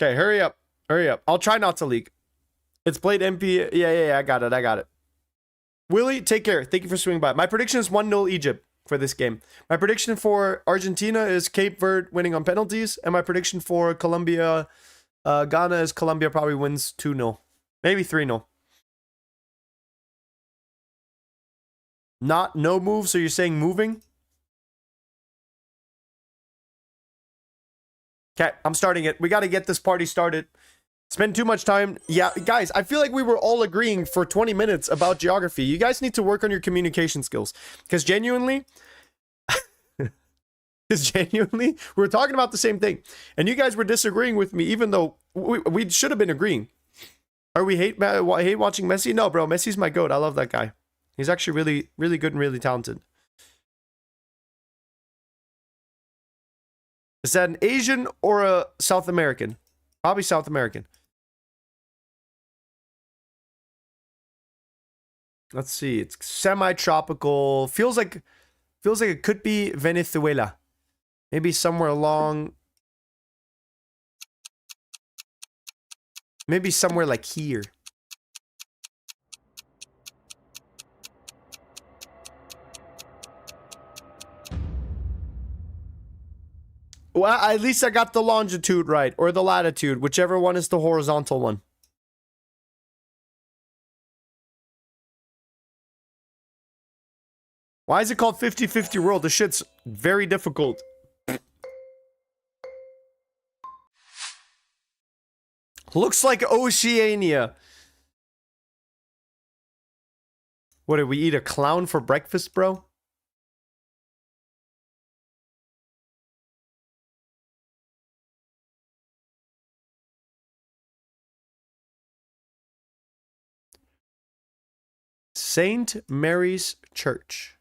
Okay, hurry up. Hurry up. I'll try not to leak. It's played MP. Yeah, I got it. I got it. Willie, take care. Thank you for swinging by. My prediction is 1-0 Egypt for this game. My prediction for Argentina is Cape Verde winning on penalties. And my prediction for Colombia, Ghana is Colombia probably wins 2-0. Maybe 3-0. Not no move, so you're saying moving? Okay, I'm starting it. We got to get this party started. Spend too much time. Yeah, guys, I feel like we were all agreeing for 20 minutes about geography. You guys need to work on your communication skills. Because genuinely, we were talking about the same thing. And you guys were disagreeing with me, even though we should have been agreeing. Are we hate watching Messi? No, bro, Messi's my goat. I love that guy. He's actually really, really good and really talented. Is that an Asian or a South American? Probably South American. Let's see. It's semi-tropical. Feels like it could be Venezuela. Maybe somewhere along. Maybe somewhere like here. Well, at least I got the longitude right, or the latitude, whichever one is the horizontal one. Why is it called 50-50 world? This shit's very difficult. Looks like Oceania. What, did we eat a clown for breakfast, bro? St. Mary's Church.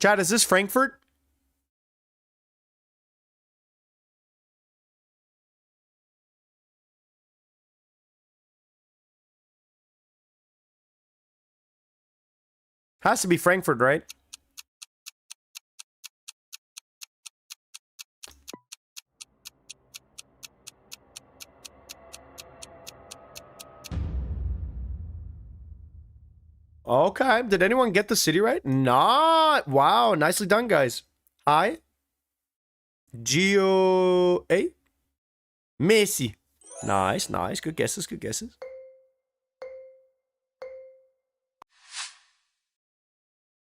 Chad, is this Frankfurt? Has to be Frankfurt, right? Okay. Did anyone get the city right? Not. Wow. Nicely done, guys. Hi. Geo. A. Messi. Nice. Good guesses.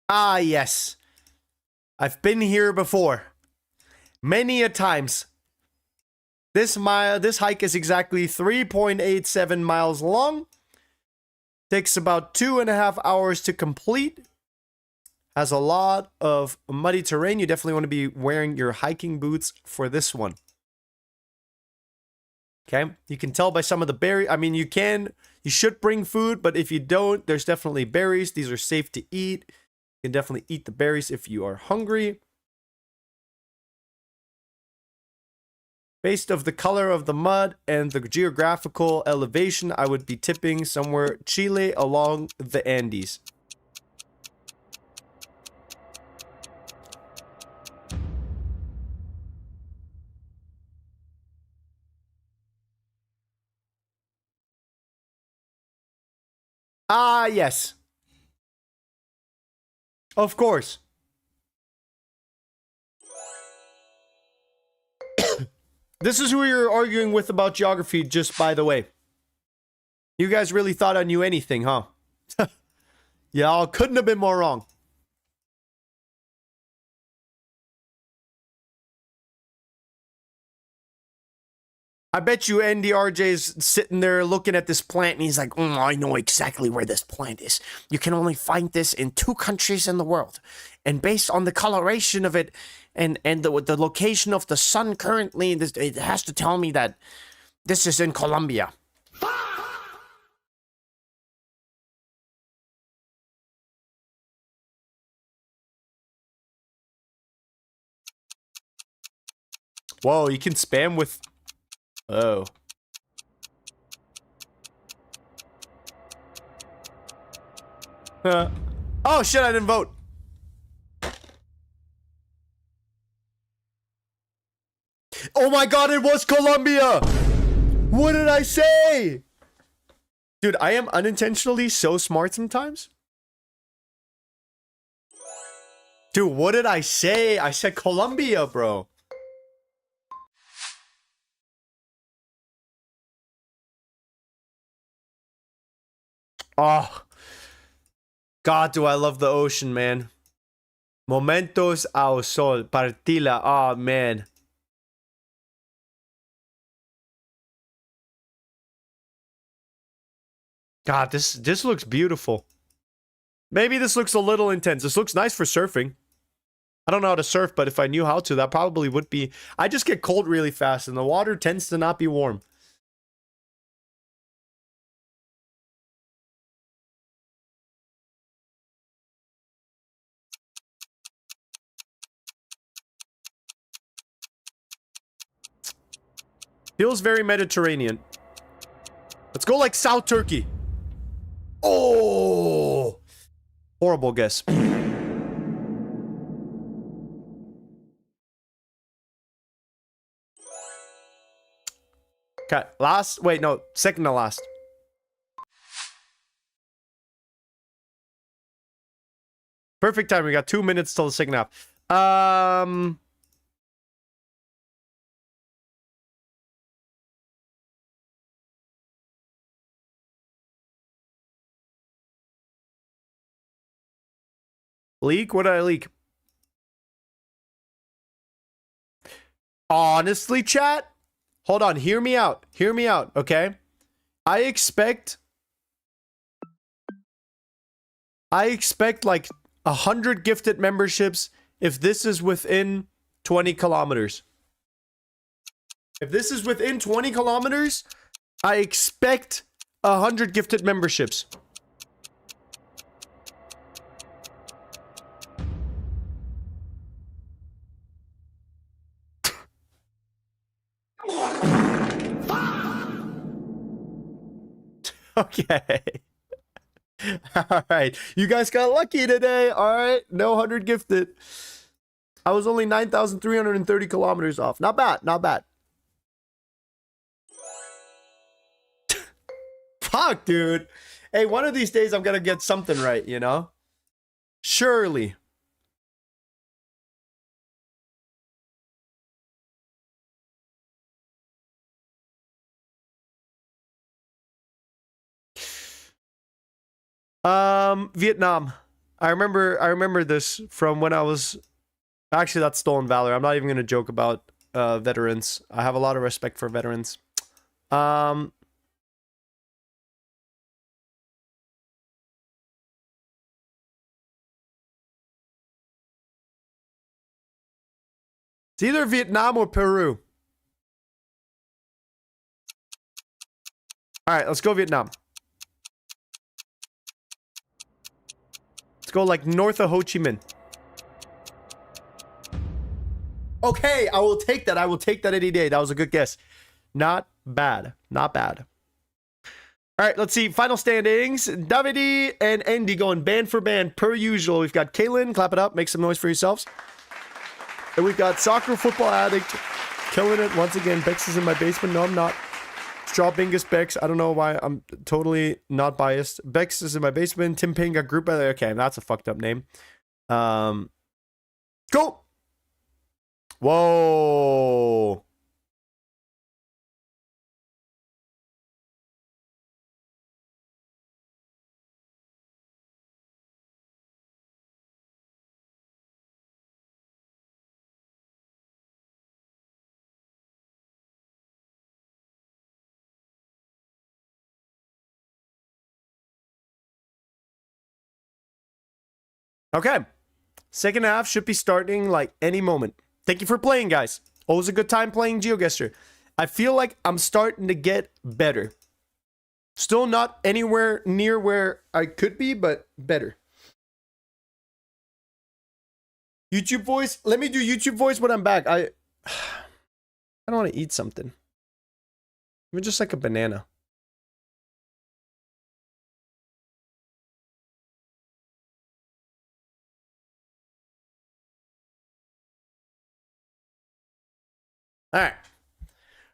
Ah, yes. I've been here before. Many a times. This hike is exactly 3.87 miles long. Takes about 2.5 hours to complete. Has a lot of muddy terrain. You definitely want to be wearing your hiking boots for this one. Okay, you can tell by some of the berries. I mean, you should bring food, but if you don't, there's definitely berries. These are safe to eat. You can definitely eat the berries if you are hungry. Based of the color of the mud and the geographical elevation, I would be tipping somewhere Chile along the Andes. Ah, yes. Of course. This is who you're arguing with about geography, just by the way. You guys really thought I knew anything, huh? Y'all couldn't have been more wrong. I bet you NDRJ's sitting there looking at this plant and he's like, I know exactly where this plant is. You can only find this in 2 countries in the world. And based on the coloration of it and the location of the sun currently, it has to tell me that this is in Colombia. Whoa, you can spam with... Oh. Oh shit, I didn't vote. Oh my god, it was Colombia! What did I say? Dude, I am unintentionally so smart sometimes. Dude, what did I say? I said Colombia, bro. Oh. God, do I love the ocean, man. Momentos ao sol, partila. Oh, man. God, this looks beautiful. Maybe this looks a little intense. This looks nice for surfing. I don't know how to surf, but if I knew how to, that probably would be... I just get cold really fast, and the water tends to not be warm. Feels very Mediterranean. Let's go like South Turkey. Oh! Horrible guess. Okay, last. Wait, no, second to last. Perfect time. We got 2 minutes till the second half. Leak? What did I leak? Honestly, chat? Hold on. Hear me out. Hear me out, okay? I expect like 100 gifted memberships if this is within 20 kilometers. If this is within 20 kilometers, I expect 100 gifted memberships. Okay. All right. You guys got lucky today. All right. No 100 gifted. I was only 9,330 kilometers off. Not bad. Not bad. Fuck, dude. Hey, one of these days I'm going to get something right, you know? Surely. Vietnam. I remember this from when I was Actually, that's stolen valor. I'm not even gonna joke about veterans. I have a lot of respect for veterans. It's either Vietnam or Peru. All right, let's go Vietnam. Let's go like north of Ho Chi Minh. Okay, I will take that. I will take that any day. That was a good guess. Not bad. Not bad. All right, let's see. Final standings. Davide and Andy going band for band per usual. We've got Kaylin. Clap it up. Make some noise for yourselves. And we've got Soccer Football Addict. Killing it once again. Bex is in my basement. No, I'm not. Straw Bingus Bex. I don't know why. I'm totally not biased. Bex is in my basement. Tim Payne got group by there. Okay, that's a fucked up name. Go. Whoa. Okay. Second half should be starting like any moment. Thank you for playing, guys. Always a good time playing GeoGuessr. I feel like I'm starting to get better. Still not anywhere near where I could be, but better. YouTube voice. Let me do YouTube voice when I'm back. I don't want to eat something. Even just like a banana. All right.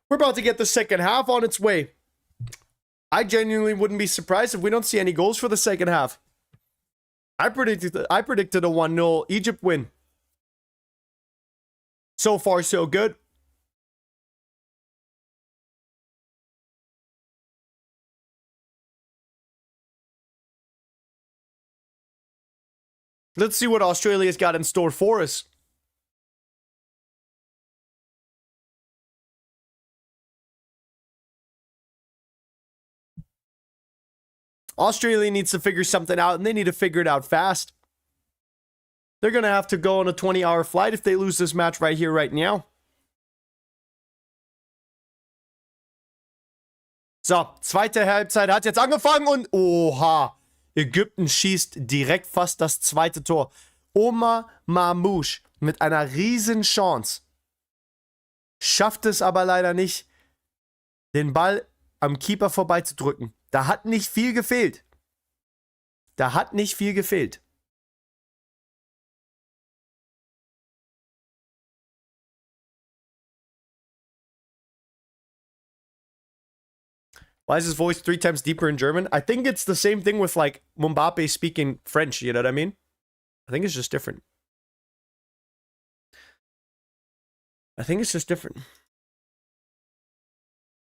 We're about to get the second half on its way. I genuinely wouldn't be surprised if we don't see any goals for the second half. I predicted a 1-0 Egypt win. So far, so good. Let's see what Australia's got in store for us. Australia needs to figure something out, and they need to figure it out fast. They're going to have to go on a 20-hour flight if they lose this match right here, right now. So, zweite Halbzeit hat jetzt angefangen und oha, Ägypten schießt direkt fast das zweite Tor. Omar Mamouche mit einer riesen Chance. Schafft es aber leider nicht, den Ball am Keeper vorbeizudrücken. Da hat nicht viel gefehlt. Da hat nicht viel gefehlt. Why is his voice 3 times deeper in German? I think it's the same thing with like Mbappe speaking French, you know what I mean? I think it's just different. I think it's just different.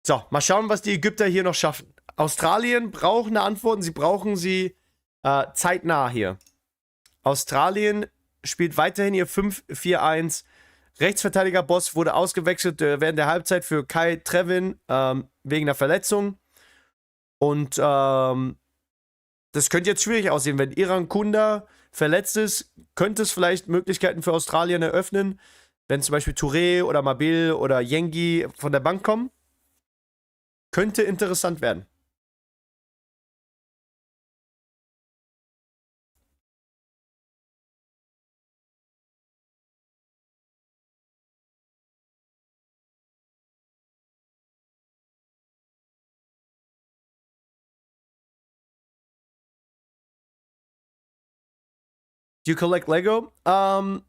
So, mal schauen, was die Ägypter hier noch schaffen. Australien braucht eine Antwort und sie brauchen sie zeitnah hier. Australien spielt weiterhin ihr 5-4-1. Rechtsverteidiger Boss wurde ausgewechselt während der Halbzeit für Kai Trevin wegen der Verletzung. Und das könnte jetzt schwierig aussehen. Wenn Iran Kunda verletzt ist, könnte es vielleicht Möglichkeiten für Australien eröffnen. Wenn zum Beispiel Touré oder Mabil oder Yengi von der Bank kommen. Könnte interessant werden. Do you collect Lego? I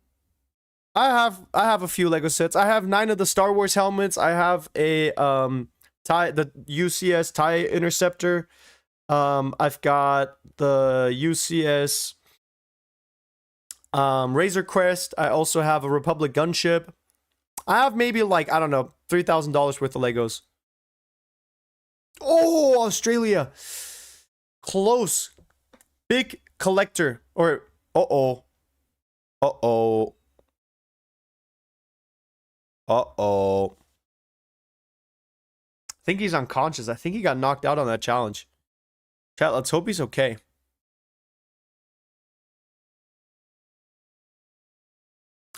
have a few Lego sets. I have 9 of the Star Wars helmets. I have a the UCS TIE Interceptor. I've got the UCS Razor Crest. I also have a Republic gunship. I have maybe like, I don't know, $3,000 worth of Legos. Oh, Australia. Close. Big collector. Or, uh-oh. Uh-oh. Uh-oh. I think he's unconscious. I think he got knocked out on that challenge. Chat, let's hope he's okay.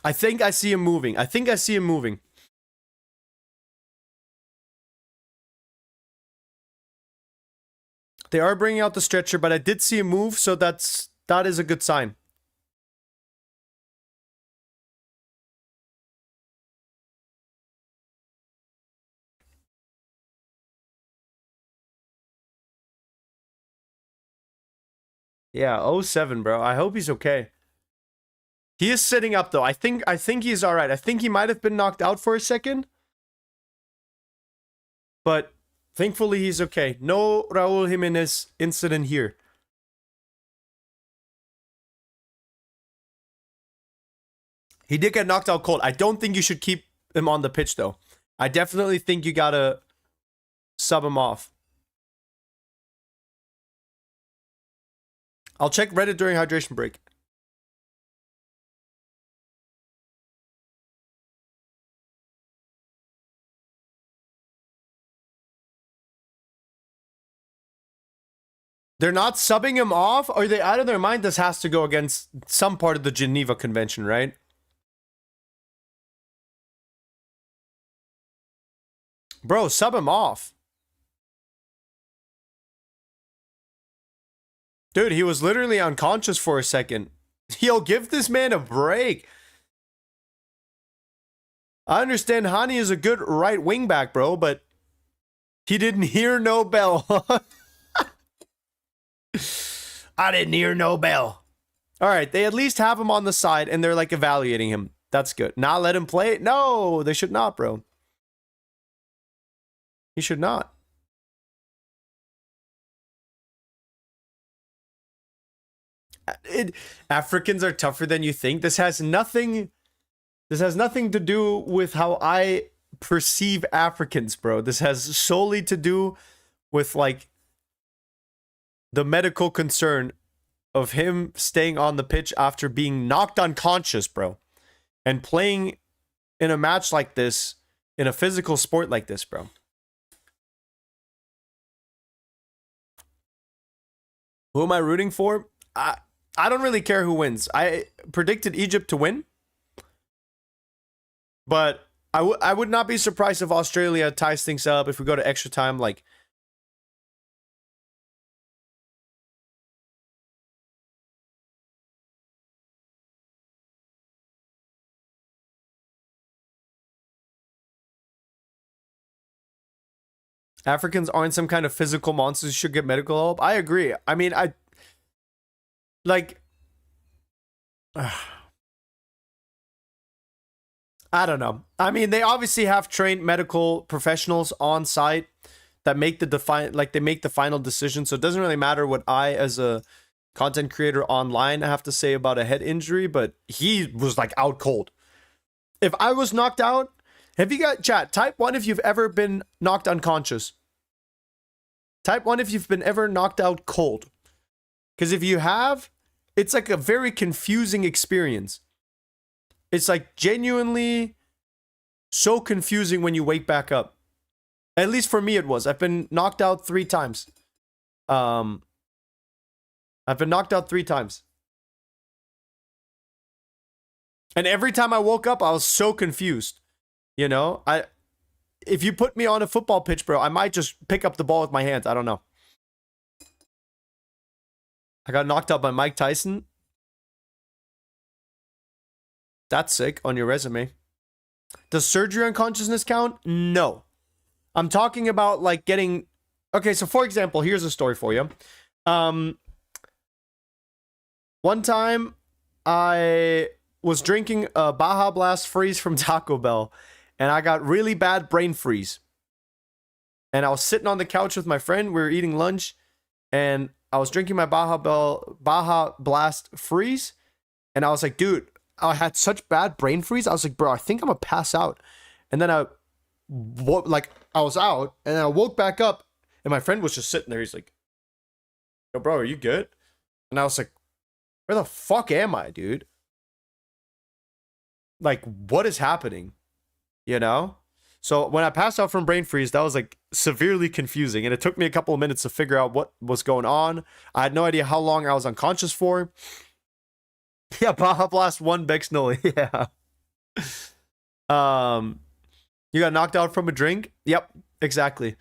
I think I see him moving. I think I see him moving. They are bringing out the stretcher, but I did see him move, so that is a good sign. Yeah, 07, bro. I hope he's okay. He is sitting up though. I think he's all right. I think he might have been knocked out for a second. But thankfully he's okay. No Raul Jimenez incident here. He did get knocked out cold. I don't think you should keep him on the pitch though. I definitely think you gotta sub him off. I'll check Reddit during hydration break. They're not subbing him off? Are they out of their mind? This has to go against some part of the Geneva Convention, right? Bro, sub him off. Dude, he was literally unconscious for a second. Yo, give this man a break. I understand Hani is a good right wing back, bro, but he didn't hear no bell. I didn't hear no bell. All right, they at least have him on the side and they're like evaluating him. That's good. Not let him play? No, they should not, bro. He should not. Africans are tougher than you think. This has nothing to do with how I perceive Africans, bro. This has solely to do with like the medical concern of him staying on the pitch after being knocked unconscious, bro. And playing in a match like this, in a physical sport like this, bro. Who am I rooting for? I don't really care who wins. I predicted Egypt to win. But I would not be surprised if Australia ties things up, if we go to extra time. Like, Africans aren't some kind of physical monsters, should get medical help. I agree. I mean, I don't know. I mean, they obviously have trained medical professionals on site that make the final decision. So it doesn't really matter what I, as a content creator online, have to say about a head injury, but he was like out cold. If I was knocked out, have you got chat? Type 1 if you've ever been knocked unconscious. Type 1 if you've been ever knocked out cold. Because if you have, it's like a very confusing experience. It's like genuinely so confusing when you wake back up. At least for me it was. I've been knocked out 3 times. I've been knocked out 3 times. And every time I woke up, I was so confused. You know? If you put me on a football pitch, bro, I might just pick up the ball with my hands. I don't know. I got knocked out by Mike Tyson. That's sick on your resume. Does surgery on consciousness count? No. I'm talking about like getting... Okay, so for example, here's a story for you. One time, I was drinking a Baja Blast freeze from Taco Bell, and I got really bad brain freeze. And I was sitting on the couch with my friend. We were eating lunch, and I was drinking my Baja Blast freeze, and I was like, dude, I had such bad brain freeze. I was like, bro, I think I'm gonna pass out. And then I was out, and then I woke back up, and my friend was just sitting there. He's like, yo, bro, are you good? And I was like, where the fuck am I, dude? Like, what is happening? you know? So when I passed out from brain freeze, that was like severely confusing. And it took me a couple of minutes to figure out what was going on. I had no idea how long I was unconscious for. Yeah, Baja Blast 1 Bexnell. Yeah. You got knocked out from a drink? Yep, exactly.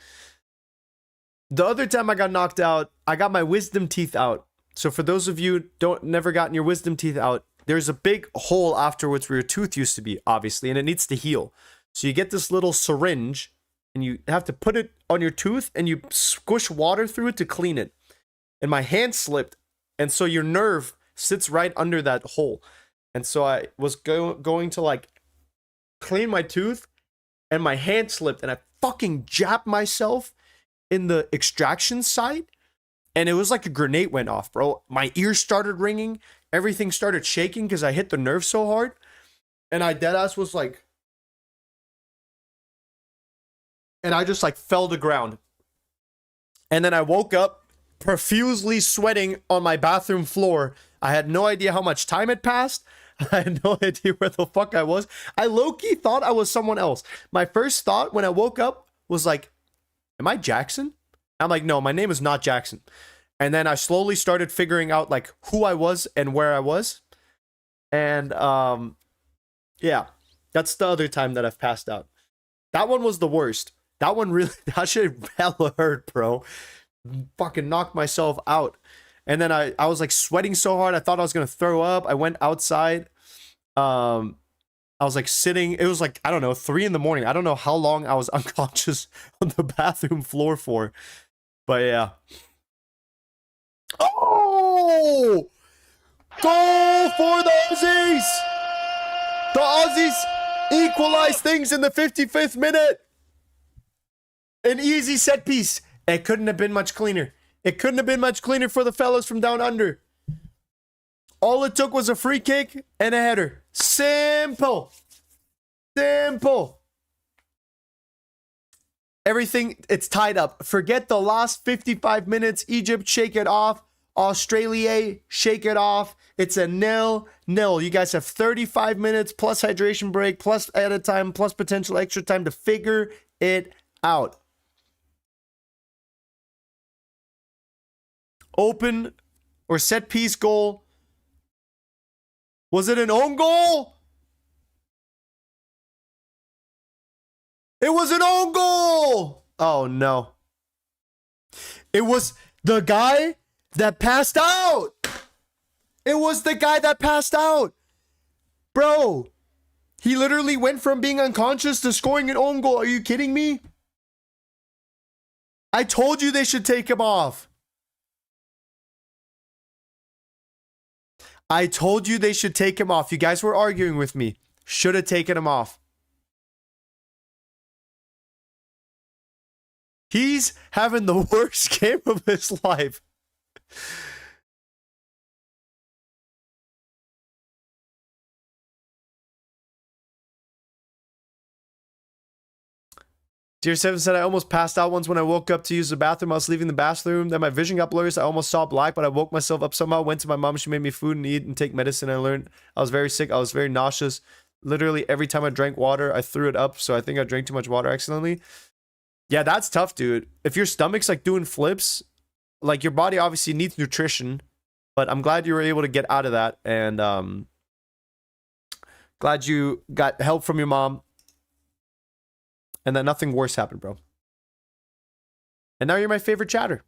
The other time I got knocked out, I got my wisdom teeth out. So for those of you don't never gotten your wisdom teeth out, there's a big hole afterwards where your tooth used to be, obviously, and it needs to heal. So you get this little syringe and you have to put it on your tooth and you squish water through it to clean it. And my hand slipped, and so your nerve sits right under that hole. And so I was going to like clean my tooth, and my hand slipped, and I fucking jabbed myself in the extraction site, and it was like a grenade went off, bro. My ears started ringing, everything started shaking because I hit the nerve so hard, and I deadass was like, and I just like fell to ground. And then I woke up profusely sweating on my bathroom floor. I had no idea how much time had passed. I had no idea where the fuck I was. I low-key thought I was someone else. My first thought when I woke up was like, am I Jackson? I'm like, no, my name is not Jackson. And then I slowly started figuring out like who I was and where I was. And yeah, that's the other time that I've passed out. That one was the worst. That one really, that shit hella hurt, bro. Fucking knocked myself out. And then I was like sweating so hard, I thought I was gonna throw up. I went outside. I was like sitting, it was like, I don't know, 3 in the morning. I don't know how long I was unconscious on the bathroom floor for. But yeah. Oh! Goal for the Aussies! The Aussies equalize things in the 55th minute. An easy set piece. It couldn't have been much cleaner. It couldn't have been much cleaner for the fellas from down under. All it took was a free kick and a header. Simple. Simple. Everything, it's tied up. Forget the last 55 minutes. Egypt, shake it off. Australia, shake it off. It's a 0-0. You guys have 35 minutes plus hydration break, plus added time, plus potential extra time to figure it out. Open or set piece goal. Was it an own goal? It was an own goal. Oh no. It was the guy that passed out. It was the guy that passed out. Bro, he literally went from being unconscious to scoring an own goal. Are you kidding me? I told you they should take him off. I told you they should take him off. You guys were arguing with me. Should have taken him off. He's having the worst game of his life. Dear Seven said, I almost passed out once when I woke up to use the bathroom. I was leaving the bathroom. Then my vision got blurry. So I almost saw black, but I woke myself up somehow. Went to my mom. She made me food and eat and take medicine. I learned I was very sick. I was very nauseous. Literally every time I drank water, I threw it up. So I think I drank too much water accidentally. Yeah, that's tough, dude. If your stomach's like doing flips, like your body obviously needs nutrition. But I'm glad you were able to get out of that. And glad you got help from your mom. And that nothing worse happened, bro. And now you're my favorite chatter.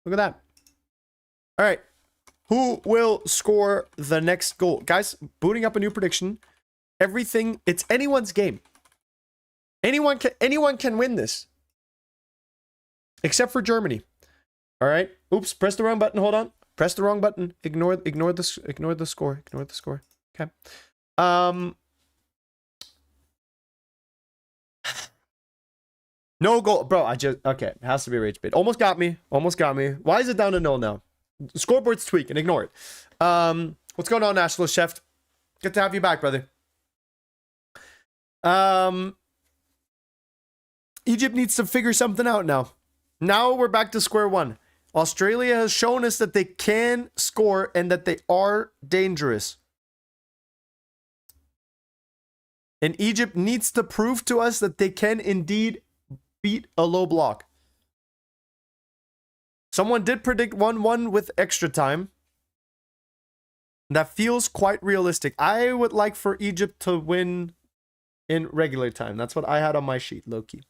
Look at that. All right. Who will score the next goal? Guys, booting up a new prediction. Everything, it's anyone's game. Anyone can win this. Except for Germany. All right. Oops, press the wrong button. Hold on. Press the wrong button. Ignore the score. Ignore the score. Okay. No goal. Bro, okay. It has to be a rage bait. Almost got me. Why is it down to 0 now? The scoreboard's tweaking. Ignore it. What's going on, Nationalist Chef? Good to have you back, brother. Egypt needs to figure something out now. Now we're back to square one. Australia has shown us that they can score and that they are dangerous. And Egypt needs to prove to us that they can indeed beat a low block. Someone did predict 1-1 with extra time. That feels quite realistic. I would like for Egypt to win in regular time. That's what I had on my sheet, low-key.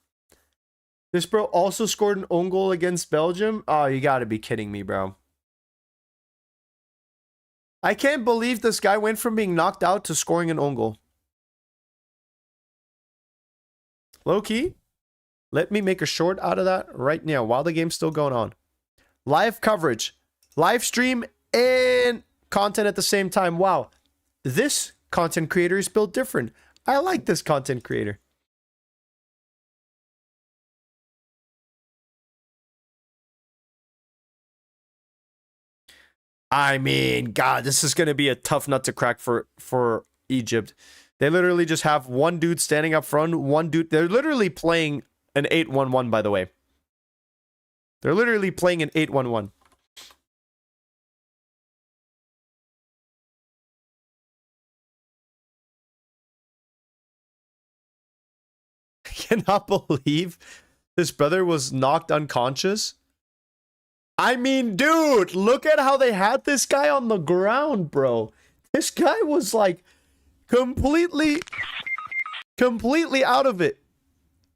This bro also scored an own goal against Belgium. Oh, you gotta be kidding me, bro. I can't believe this guy went from being knocked out to scoring an own goal. Low-key, let me make a short out of that right now while the game's still going on. Live coverage, live stream, and content at the same time. Wow, this content creator is built different. I like this content creator. I mean, God, this is going to be a tough nut to crack for Egypt. They literally just have one dude standing up front, one dude. They're literally playing an 8-1-1, by the way. They're literally playing an 8-1-1. I cannot believe this brother was knocked unconscious. I mean, dude, look at how they had this guy on the ground, bro. This guy was like completely out of it.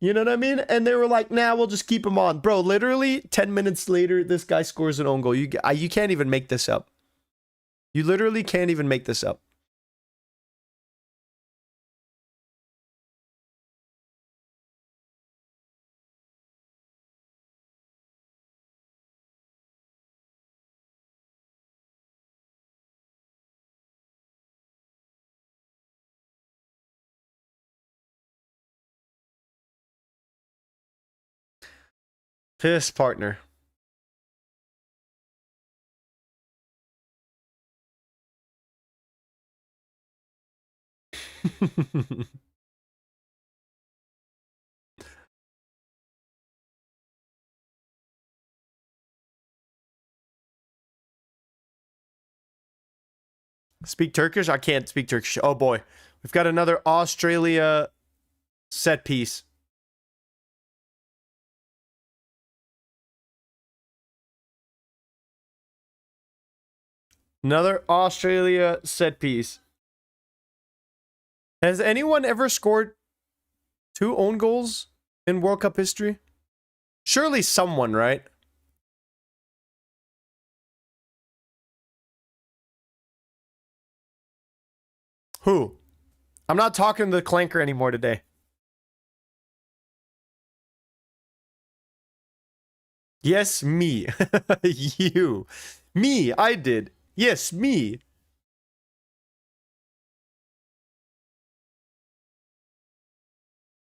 You know what I mean? And they were like, nah, we'll just keep him on. Bro, literally 10 minutes later, this guy scores an own goal. You can't even make this up. You literally can't even make this up. Piss partner. Speak Turkish? I can't speak Turkish. Oh boy. We've got another Australia set piece. Another Australia set piece. Has anyone ever scored 2 own goals in World Cup history? Surely someone, right? Who? I'm not talking to the clanker anymore today. Yes, me. You. Me, I did. Yes, me.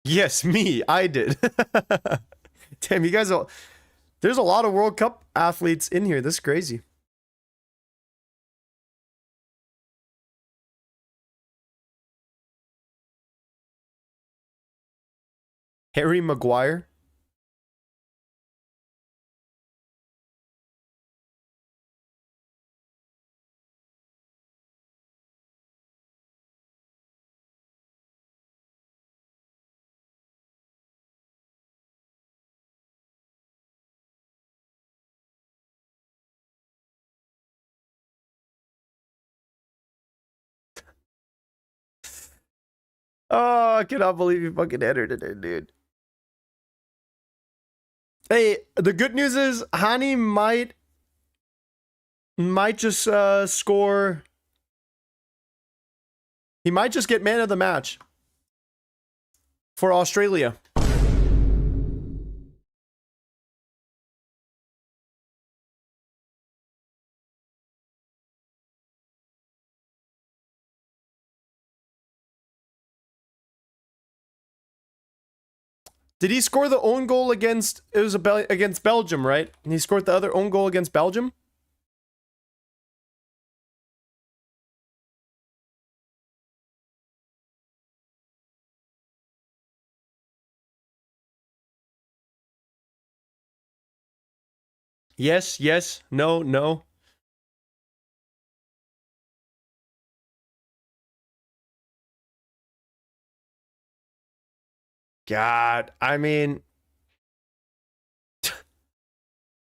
Yes, me, I did. Damn, you guys all... There's a lot of World Cup athletes in here. This is crazy. Harry Maguire. Oh, I cannot believe you fucking entered it in, dude. Hey, the good news is Hani might just score. He might just get man of the match for Australia. Did he score the own goal against... It was against Belgium, right? And he scored the other own goal against Belgium? Yes, yes, no, no. God, I mean,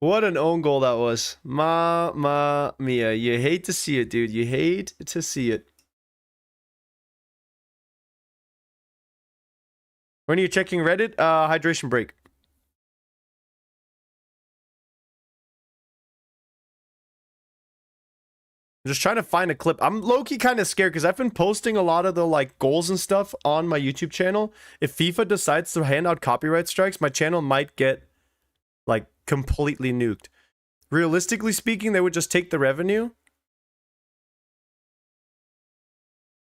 what an own goal that was. Mamma mia. You hate to see it, dude. You hate to see it. When are you checking Reddit? Hydration break. I'm just trying to find a clip. I'm low-key kind of scared because I've been posting a lot of the like goals and stuff on my YouTube channel. If FIFA decides to hand out copyright strikes, my channel might get like completely nuked. Realistically speaking, they would just take the revenue.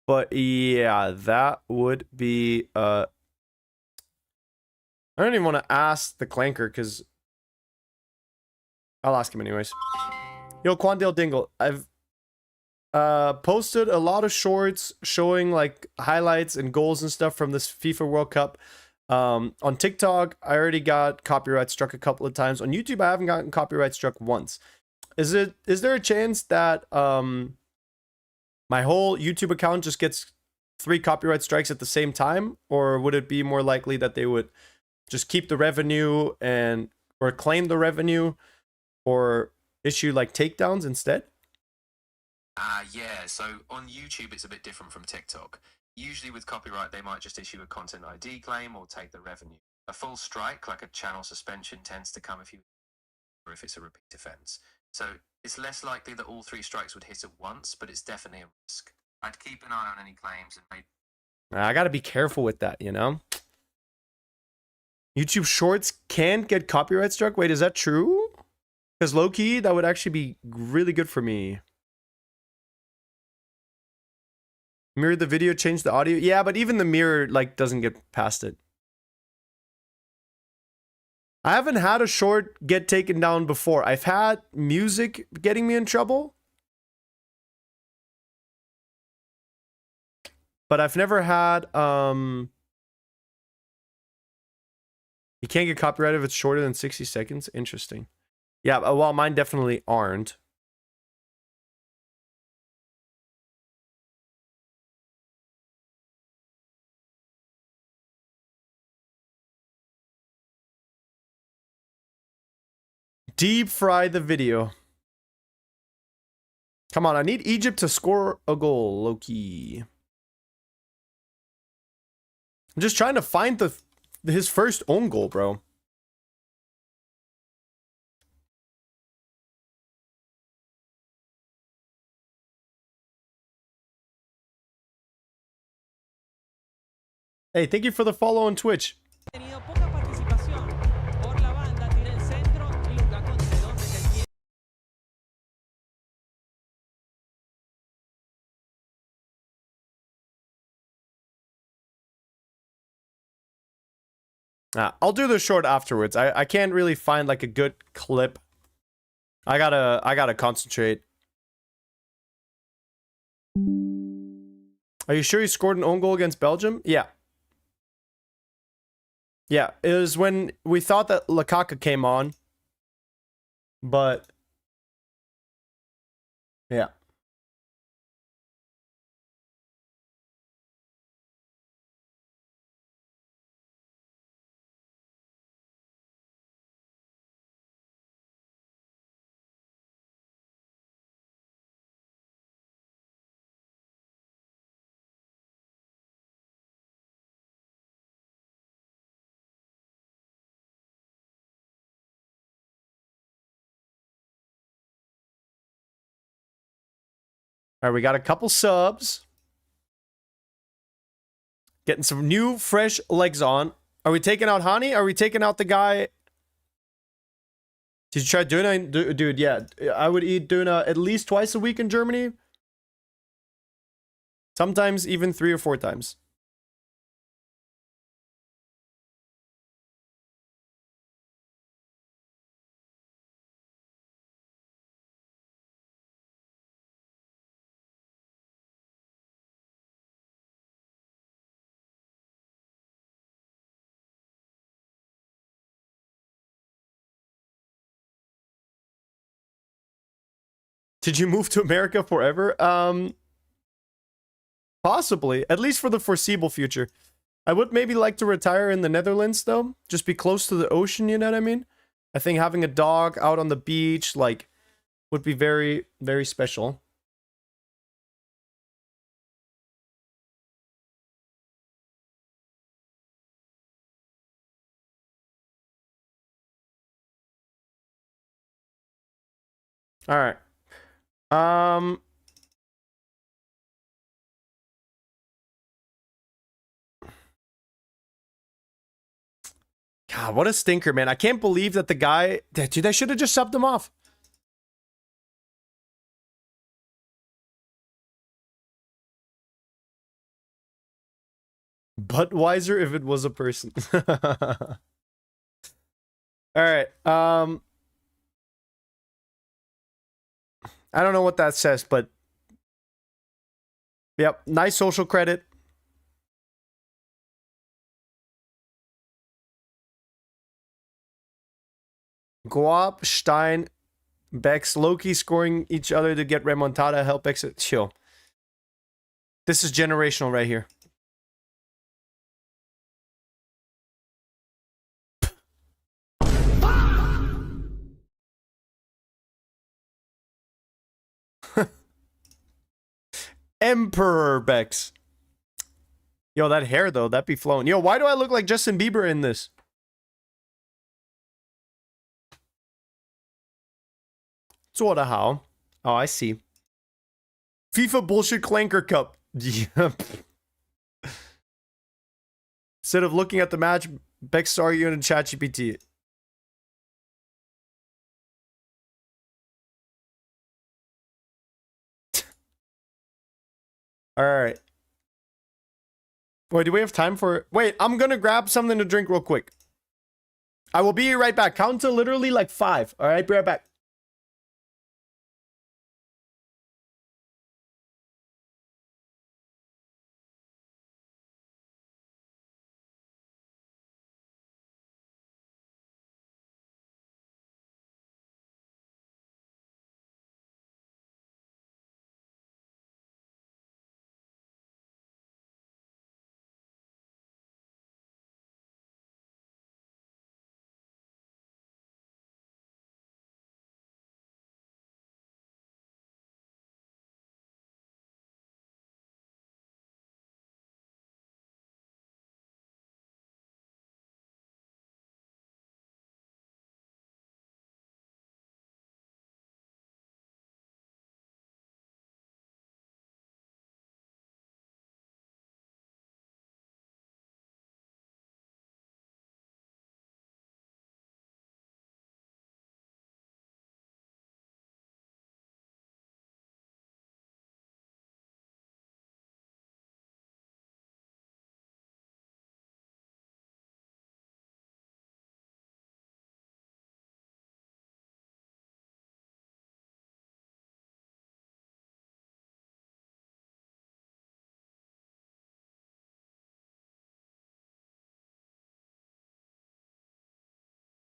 But yeah, that would be I don't even want to ask the clanker because I'll ask him anyways. Yo, Quandale Dingle, I've posted a lot of shorts showing like highlights and goals and stuff from this FIFA World Cup. On TikTok, I already got copyright struck a couple of times. On YouTube, I haven't gotten copyright struck once. Is there a chance that my whole YouTube account just gets 3 copyright strikes at the same time, or would it be more likely that they would just keep the revenue and or claim the revenue or issue like takedowns instead? Yeah, so on YouTube it's a bit different from TikTok. Usually with copyright they might just issue a content ID claim or take the revenue. A full strike, like a channel suspension, tends to come if it's a repeat offence. So it's less likely that all 3 strikes would hit at once, but it's definitely a risk. I'd keep an eye on any claims and maybe... I gotta be careful with that, you know? YouTube Shorts can't get copyright struck? Wait, is that true? Because low-key, that would actually be really good for me. Mirror the video, change the audio. Yeah, but even the mirror like doesn't get past it. I haven't had a short get taken down before. I've had music getting me in trouble. But I've never had you can't get copyrighted if it's shorter than 60 seconds. Interesting. Yeah, well, mine definitely aren't. Deep fry the video. Come on, I need Egypt to score a goal, low-key. I'm just trying to find his first own goal, bro. Hey, thank you for the follow on Twitch. I'll do the short afterwards. I can't really find like a good clip. I gotta concentrate. Are you sure you scored an own goal against Belgium? Yeah. Yeah, it was when we thought that Lukaku came on. But yeah. All right, we got a couple subs. Getting some new, fresh legs on. Are we taking out Hani? Are we taking out the guy? Did you try Döner? Dude, yeah. I would eat Döner at least twice a week in Germany. Sometimes even 3 or 4 times. Did you move to America forever? Possibly. At least for the foreseeable future. I would maybe like to retire in the Netherlands though. Just be close to the ocean, you know what I mean? I think having a dog out on the beach, like, would be very, very special. All right. Um, God, what a stinker, man. I can't believe that the guy, dude, I should have just subbed him off. Budweiser if it was a person. All right. I don't know what that says, but yep, nice social credit. Guap, Stein, Bex, Loki scoring each other to get remontada, help exit. Chill. This is generational right here. Emperor Bex. Yo, that hair though, that be flowing. Yo, why do I look like Justin Bieber in this? Sorta how. Oh, I see. FIFA bullshit clanker cup. Yep. Instead of looking at the match, Bex arguing in ChatGPT. All right. Boy, do we have time for... Wait, I'm gonna grab something to drink real quick. I will be right back. Count to literally like 5. All right, be right back.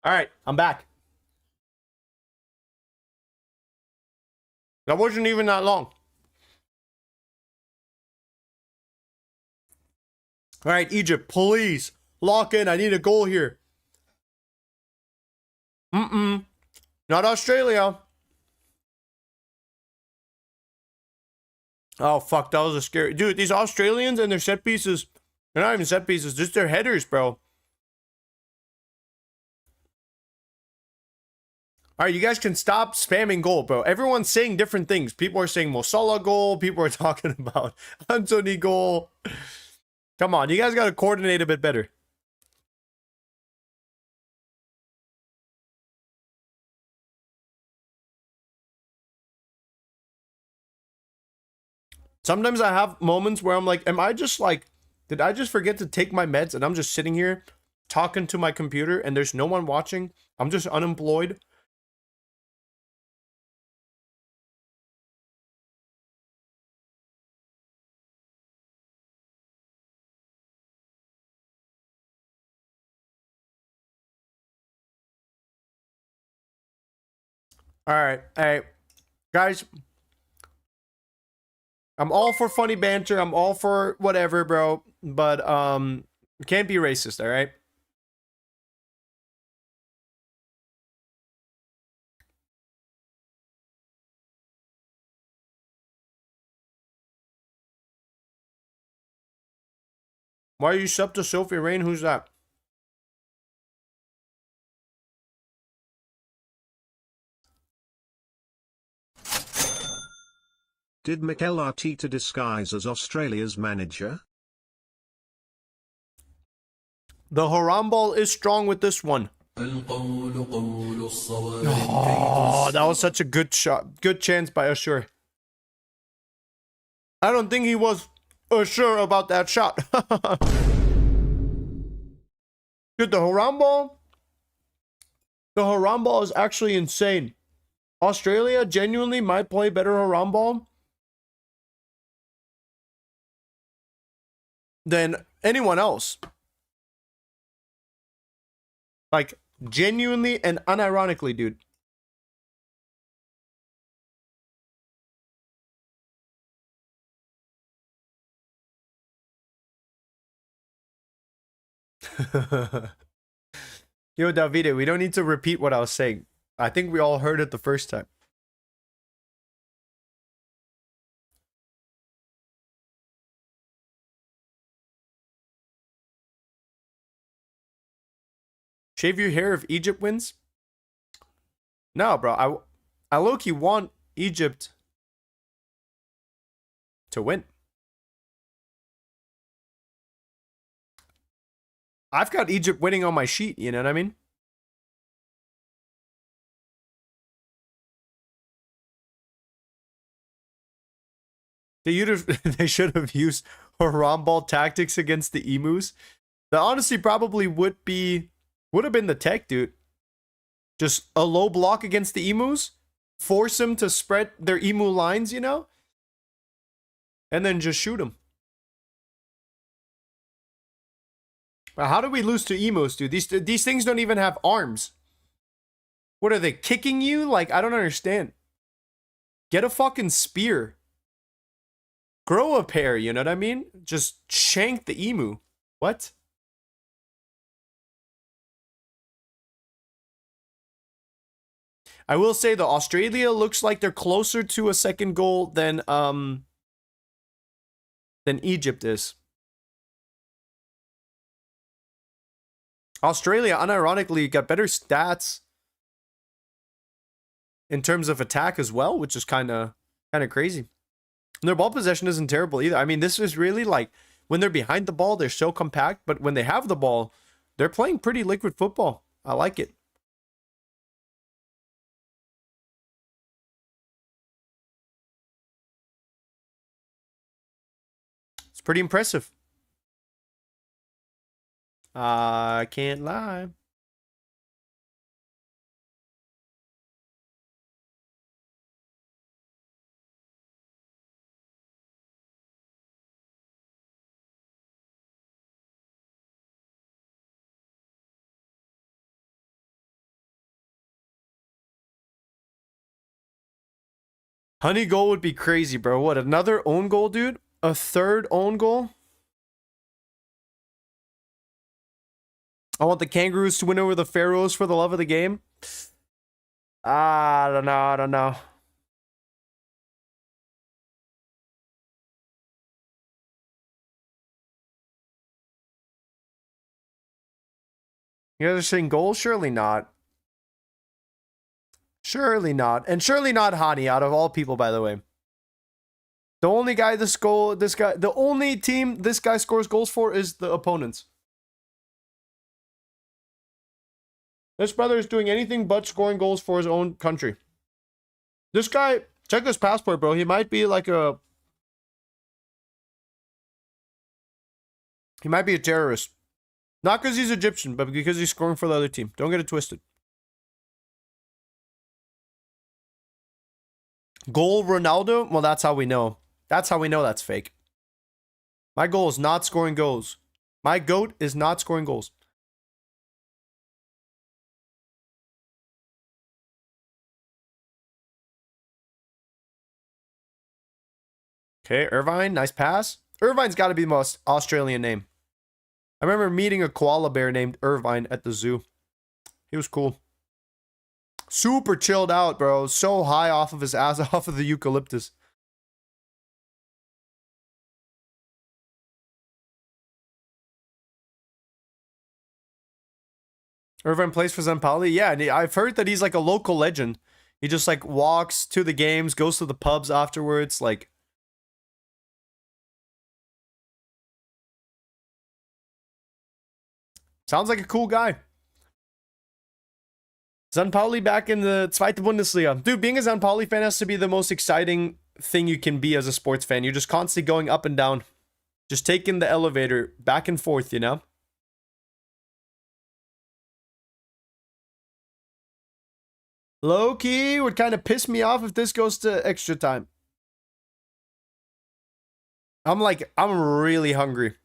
All right, I'm back. That wasn't even that long. All right, Egypt, please lock in. I need a goal here. Not Australia. Oh, fuck, that was a scary... Dude, these Australians and their set pieces, they're not even set pieces, just their headers, bro. All right, you guys can stop spamming goal, bro. Everyone's saying different things. People are saying Mo Salah goal. People are talking about Anthony goal. Come on, you guys got to coordinate a bit better. Sometimes I have moments where I'm like, am I just like, did I just forget to take my meds and I'm just sitting here talking to my computer and there's no one watching? I'm just unemployed. All right, guys, I'm all for funny banter. I'm all for whatever, bro. But You can't be racist, all right? Why are you sub to Sophie Rain? Who's that? Did Mikel Arteta disguise as Australia's manager? The Haram ball is strong with this one. Oh, that was such a good shot. Good chance by Ashur. I don't think he was sure about that shot. Dude, the Haram ball. The Haram ball is actually insane. Australia genuinely might play better Haram ball than anyone else. Like, genuinely and unironically, dude. Yo, Davide, we don't need to repeat what I was saying. I think we all heard it the first time. Shave your hair if Egypt wins? No, bro. I low-key want Egypt to win. I've got Egypt winning on my sheet, you know what I mean? They should have used Haram ball tactics against the emus. That honestly probably would have been the tech, dude. Just a low block against the emus, force them to spread their emu lines, you know? And then just shoot them. How do we lose to emus, dude? These things don't even have arms. What are they, kicking you? Like, I don't understand. Get a fucking spear. Grow a pair, you know what I mean? Just shank the emu. What? I will say though, Australia looks like they're closer to a second goal than Egypt is. Australia, unironically, got better stats in terms of attack as well, which is kind of crazy. And their ball possession isn't terrible either. I mean, this is really like when they're behind the ball, they're so compact, but when they have the ball, they're playing pretty liquid football. I like it. It's pretty impressive. I can't lie. Honey goal would be crazy, bro. What, another own goal, dude? A third own goal? I want the Kangaroos to win over the Pharaohs for the love of the game. I don't know. I don't know. You guys are saying goals? Surely not. Surely not. And surely not Hani, out of all people, by the way. The only guy the only team this guy scores goals for is the opponents. This brother is doing anything but scoring goals for his own country. This guy, check his passport, bro. He might be like a... He might be a terrorist. Not because he's Egyptian, but because he's scoring for the other team. Don't get it twisted. Goal Ronaldo? Well, that's how we know. That's how we know that's fake. My goal is not scoring goals. My GOAT is not scoring goals. Okay, Irvine, nice pass. Irvine's got to be the most Australian name. I remember meeting a koala bear named Irvine at the zoo. He was cool. Super chilled out, bro. So high off of his ass, off of the eucalyptus. Irvine plays for Zampali? Yeah, and I've heard that he's like a local legend. He just like walks to the games, goes to the pubs afterwards, like... Sounds like a cool guy. St. Pauli back in the Zweite Bundesliga. Dude, being a St. Pauli fan has to be the most exciting thing you can be as a sports fan. You're just constantly going up and down. Just taking the elevator back and forth, you know? Low-key would kind of piss me off if this goes to extra time. I'm really hungry.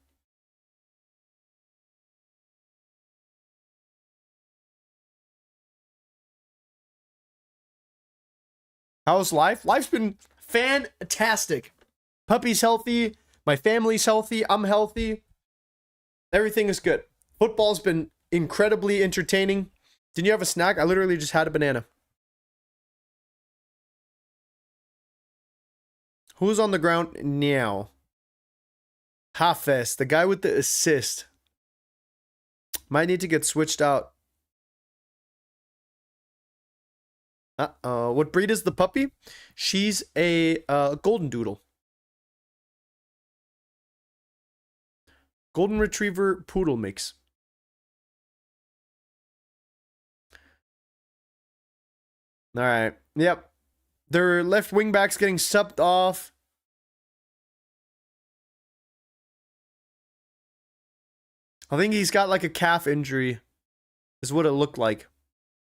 How's life? Life's been fantastic. Puppy's healthy. My family's healthy. I'm healthy. Everything is good. Football's been incredibly entertaining. Didn't you have a snack? I literally just had a banana. Who's on the ground now? Hafez, the guy with the assist. Might need to get switched out. Uh-oh. What breed is the puppy? She's a golden doodle. Golden retriever poodle mix. All right. Yep. Their left wing back's getting subbed off. I think he's got like a calf injury, is what it looked like.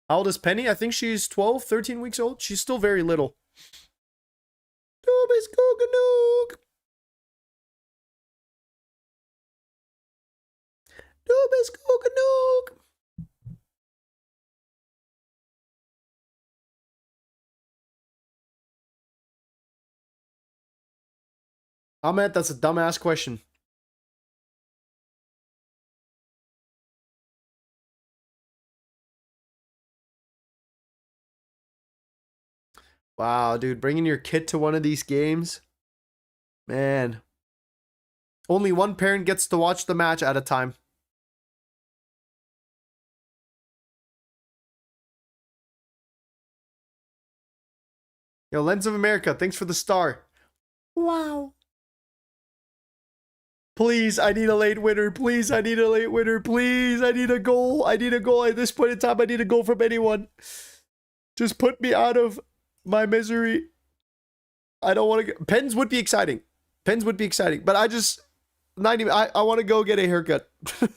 How old is Penny? I think she's 12, 13 weeks old. She's still very little. Doobis Googanoog. Doobis Googanoog. Ahmed, that's a dumbass question. Wow, dude, bringing your kid to one of these games? Man. Only one parent gets to watch the match at a time. Yo, Lens of America, thanks for the star. Wow. Please, I need a late winner. Please, I need a late winner. Please, I need a goal. I need a goal. At this point in time, I need a goal from anyone. Just put me out of my misery. I don't want to get... Pens would be exciting. Pens would be exciting. But I just... Not even... I want to go get a haircut. If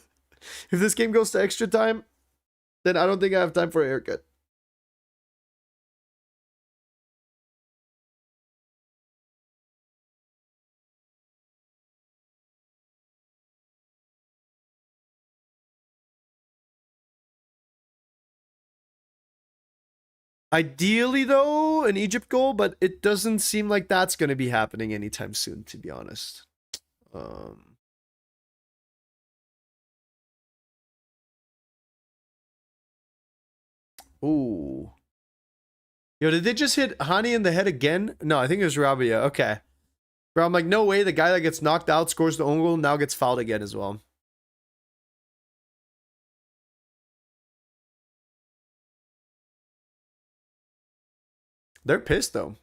this game goes to extra time, then I don't think I have time for a haircut. Ideally, though, an Egypt goal, but it doesn't seem like that's going to be happening anytime soon, to be honest. Ooh. Yo, did they just hit Hani in the head again? No, I think it was Rabia. Okay. Bro, I'm like, no way. The guy that gets knocked out, scores the own goal, now gets fouled again as well. They're pissed, though.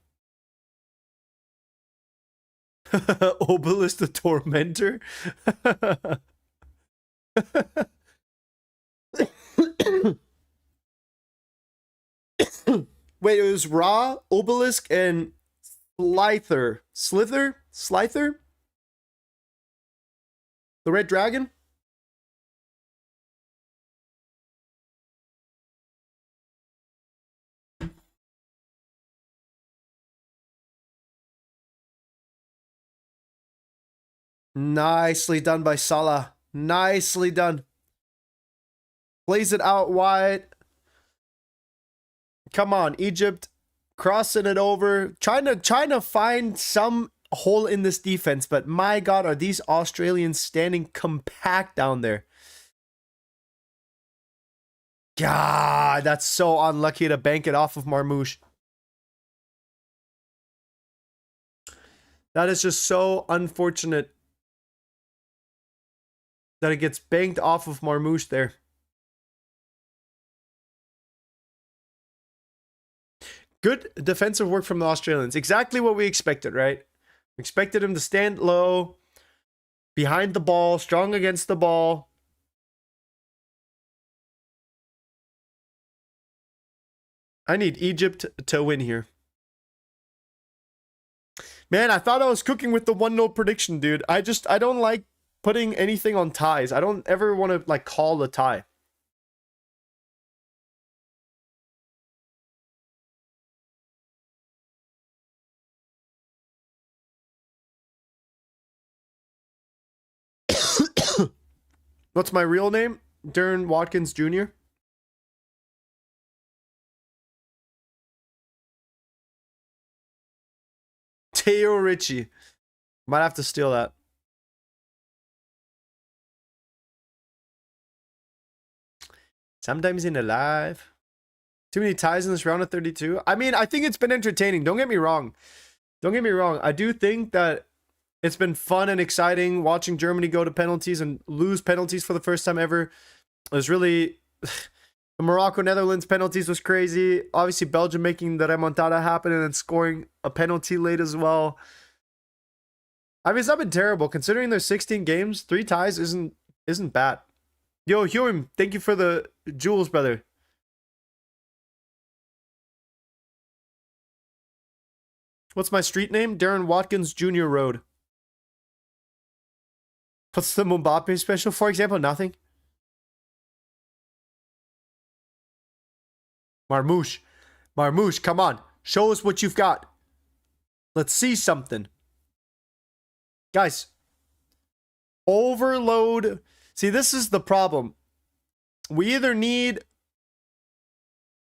Obelisk the Tormentor? Wait, it was Ra, Obelisk, and Slither. Slither? The Red Dragon? Nicely done by Salah. Nicely done. Plays it out wide. Come on, Egypt. Crossing it over. Trying to find some hole in this defense, but my God, are these Australians standing compact down there. God, that's so unlucky to bank it off of Marmouche. That is just so unfortunate that it gets banked off of Marmouche there. Good defensive work from the Australians. Exactly what we expected, right? Expected him to stand low, behind the ball, strong against the ball. I need Egypt to win here. Man, I thought I was cooking with the 1-0 prediction, dude. I don't like putting anything on ties. I don't ever want to like call the tie. What's my real name? Darren Watkins Jr. Teo Richie. Might have to steal that. Sometimes in a life. Too many ties in this round of 32. I mean, I think it's been entertaining. Don't get me wrong. Don't get me wrong. I do think that it's been fun and exciting watching Germany go to penalties and lose penalties for the first time ever. It was really... The Morocco-Netherlands penalties was crazy. Obviously, Belgium making the remontada happen and then scoring a penalty late as well. I mean, it's not been terrible. Considering there's 16 games, 3 ties isn't bad. Yo, Hume, thank you for the jewels, brother. What's my street name? Darren Watkins Jr. Road. What's the Mbappe special, for example? Nothing. Marmouche. Marmouche, come on. Show us what you've got. Let's see something. Guys. Overload. See, this is the problem. We either need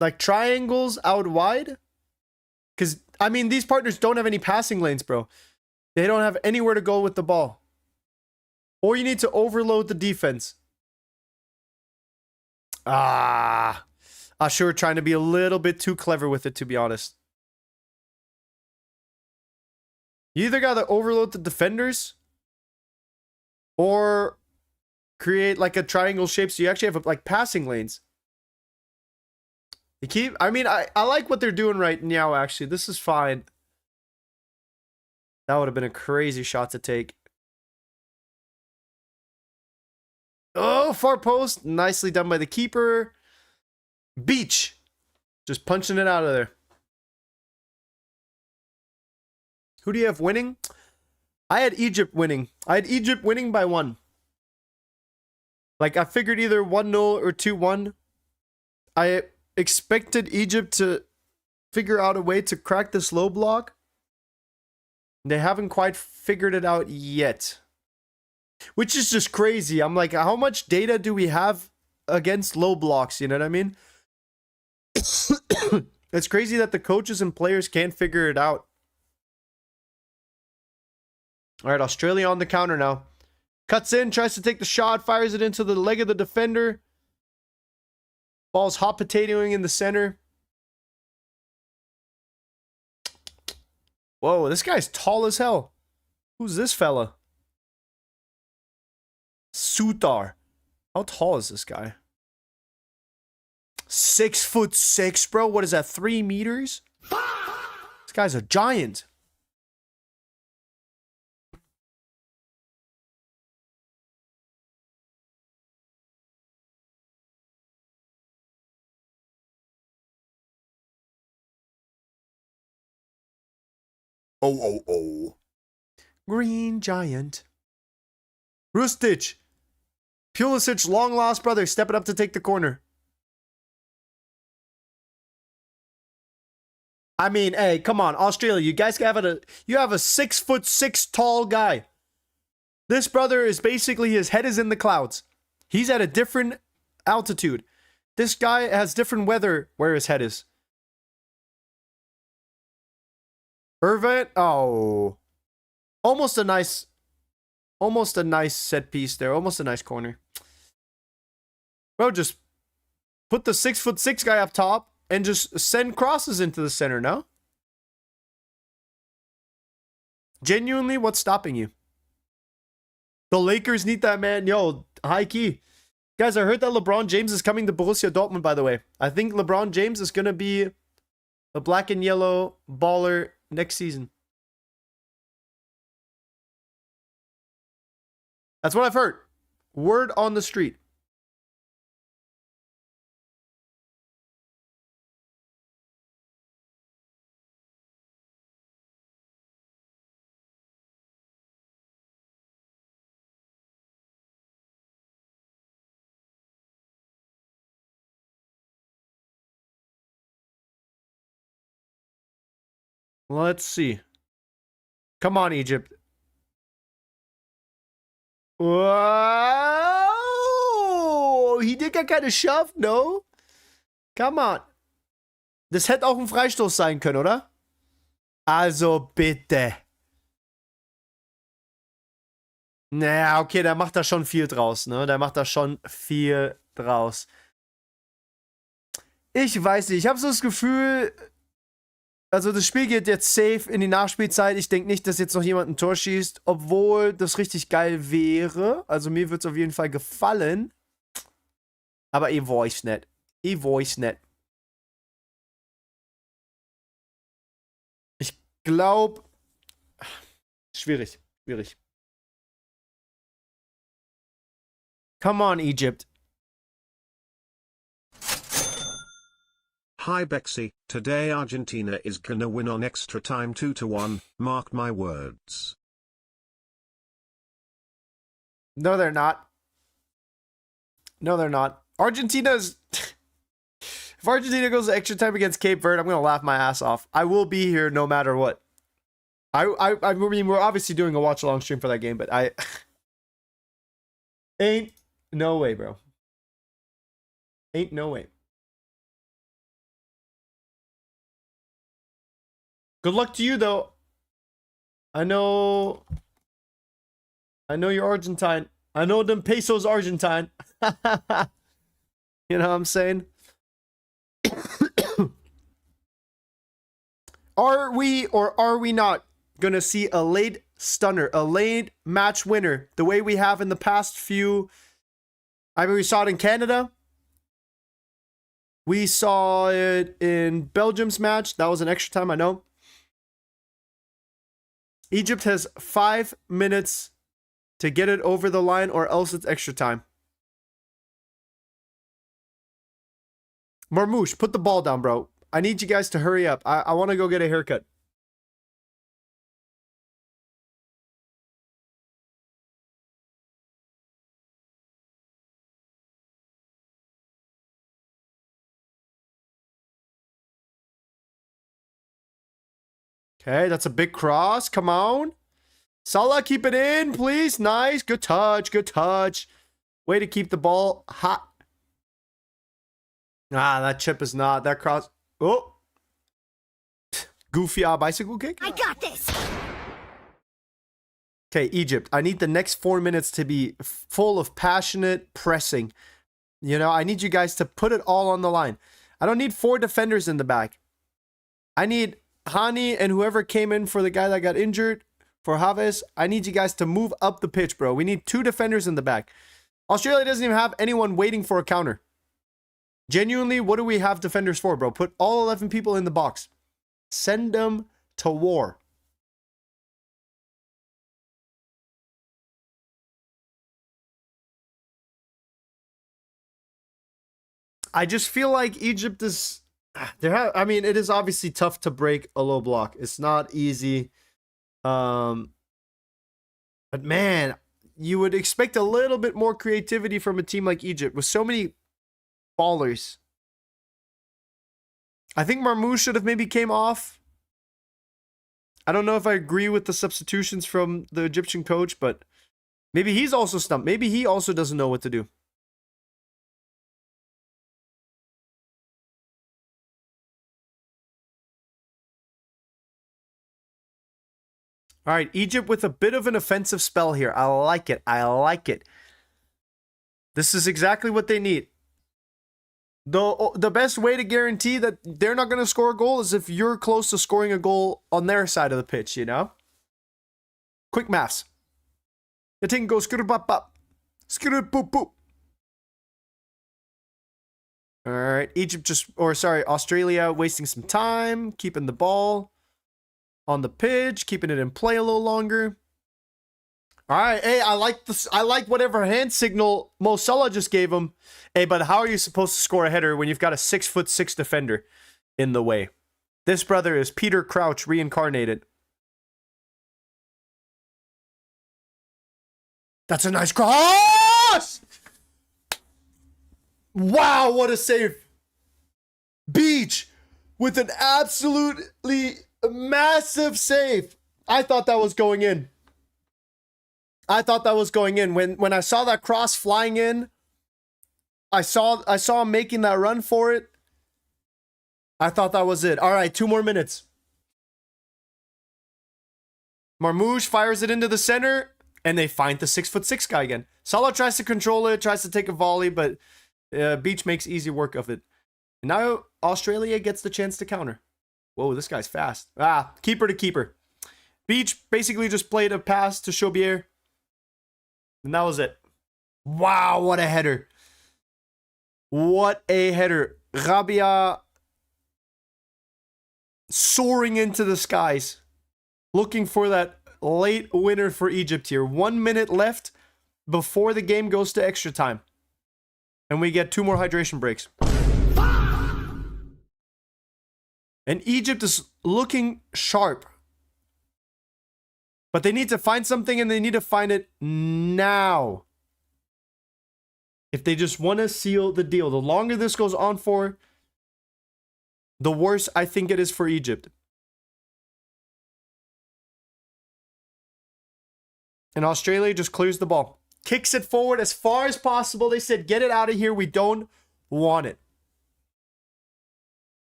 like triangles out wide. Because, I mean, these partners don't have any passing lanes, bro. They don't have anywhere to go with the ball. Or you need to overload the defense. Ashur trying to be a little bit too clever with it, to be honest. You either got to overload the defenders or create like a triangle shape so you actually have like passing lanes. I mean, I like what they're doing right now, actually. This is fine. That would have been a crazy shot to take. Oh, far post. Nicely done by the keeper. Beach. Just punching it out of there. Who do you have winning? I had Egypt winning. I had Egypt winning by 1. Like, I figured either 1-0 or 2-1. I expected Egypt to figure out a way to crack this low block. They haven't quite figured it out yet. Which is just crazy. I'm like, how much data do we have against low blocks? You know what I mean? It's crazy that the coaches and players can't figure it out. All right, Australia on the counter now. Cuts in, tries to take the shot, fires it into the leg of the defender. Ball's hot potatoing in the center. Whoa, this guy's tall as hell. Who's this fella? Sutar. How tall is this guy? 6'6", bro. What is that? 3 meters? This guy's a giant. Oh. Green giant. Rustic. Pulisic, long lost brother, stepping up to take the corner. I mean, hey, come on, Australia. You guys have a 6'6" tall guy. This brother is basically, his head is in the clouds. He's at a different altitude. This guy has different weather where his head is. Irvin, oh. Almost a nice set piece there. Almost a nice corner. Bro, just put the 6'6" guy up top and just send crosses into the center, no? Genuinely, what's stopping you? The Lakers need that man. Yo, high key. Guys, I heard that LeBron James is coming to Borussia Dortmund, by the way. I think LeBron James is going to be a black and yellow baller next season. That's what I've heard. Word on the street. Let's see. Come on, Egypt. Whoa! He did gar keine Shove, no? Come on. Das hätte auch ein Freistoß sein können, oder? Also bitte. Naja, okay, der macht da schon viel draus, ne? Der macht da schon viel draus. Ich weiß nicht, ich habe so das Gefühl, also das Spiel geht jetzt safe in die Nachspielzeit. Ich denke nicht, dass jetzt noch jemand ein Tor schießt, obwohl das richtig geil wäre. Also mir wird es auf jeden Fall gefallen. Aber ich weiß nicht. Ich weiß nicht. Ich glaube, schwierig. Come on, Egypt. Hi Bexy, today Argentina is gonna win on extra time 2-1, mark my words. No, they're not. No, they're not. Argentina's... If Argentina goes to extra time against Cape Verde, I'm going to laugh my ass off. I will be here no matter what. I mean, we're obviously doing a watch-along stream for that game, but I... Ain't no way, bro. Ain't no way. Good luck to you, though. I know you're Argentine. I know them pesos Argentine. You know what I'm saying? Are we or are we not gonna see a late stunner, a late match winner, the way we have in the past few? I mean, we saw it in Canada. We saw it in Belgium's match. That was an extra time, I know. Egypt has 5 minutes to get it over the line, or else it's extra time. Marmouche, put the ball down, bro. I need you guys to hurry up. I want to go get a haircut. Okay, that's a big cross. Come on. Salah, keep it in, please. Nice. Good touch. Good touch. Way to keep the ball hot. Ah, that chip is not. That cross. Oh. Goofy bicycle kick. I got this. Okay, Egypt. I need the next 4 minutes to be full of passionate pressing. You know, I need you guys to put it all on the line. I don't need 4 defenders in the back. I need Hani and whoever came in for the guy that got injured, for Haves. I need you guys to move up the pitch, bro. We need 2 defenders in the back. Australia doesn't even have anyone waiting for a counter. Genuinely, what do we have defenders for, bro? Put all 11 people in the box. Send them to war. I just feel like Egypt is... I mean, it is obviously tough to break a low block. It's not easy. But man, you would expect a little bit more creativity from a team like Egypt with so many ballers. I think Marmouche should have maybe came off. I don't know if I agree with the substitutions from the Egyptian coach, but maybe he's also stumped. Maybe he also doesn't know what to do. All right, Egypt with a bit of an offensive spell here. I like it. I like it. This is exactly what they need. The best way to guarantee that they're not going to score a goal is if you're close to scoring a goal on their side of the pitch, you know? Quick maths. The thing goes skr-bop-bop. Skr-boop-boop. All right, Australia wasting some time, keeping the ball on the pitch, keeping it in play a little longer. All right, hey, I like this. I like whatever hand signal Mo Salah just gave him. Hey, but how are you supposed to score a header when you've got a 6'6" defender in the way? This brother is Peter Crouch reincarnated. That's a nice cross! Wow, what a save. Beach with an absolutely massive save. I thought that was going in. When I saw that cross flying in, I saw him making that run for it. I thought that was it. All right, 2 more minutes. Marmoush fires it into the center, and they find the 6'6" guy again. Salah tries to control it, tries to take a volley, but Beach makes easy work of it. And now Australia gets the chance to counter. Whoa, this guy's fast. Keeper to keeper. Beach basically just played a pass to Chaubier. And that was it. Wow, what a header. What a header. Rabia soaring into the skies. Looking for that late winner for Egypt here. 1 minute left before the game goes to extra time. And we get 2 more hydration breaks. And Egypt is looking sharp. But they need to find something, and they need to find it now. If they just want to seal the deal. The longer this goes on for, the worse I think it is for Egypt. And Australia just clears the ball. Kicks it forward as far as possible. They said, get it out of here. We don't want it.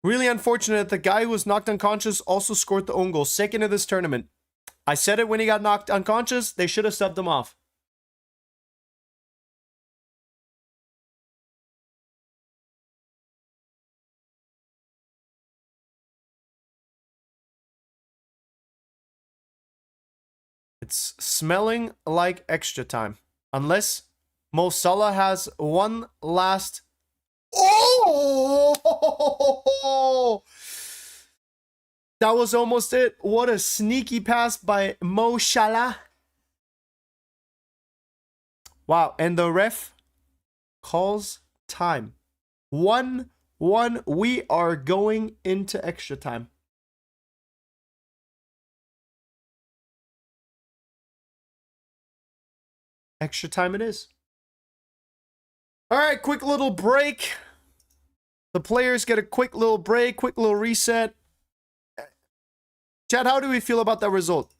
Really unfortunate that the guy who was knocked unconscious also scored the own goal. Second of this tournament. I said it when he got knocked unconscious. They should have subbed him off. It's smelling like extra time. Unless Mo Salah has one last... Oh! That was almost it. What a sneaky pass by Mo Salah. Wow, and the ref calls time. 1-1. We are going into extra time. Extra time it is. All right, quick little break. The players get a quick little break, quick little reset. Chad, how do we feel about that result?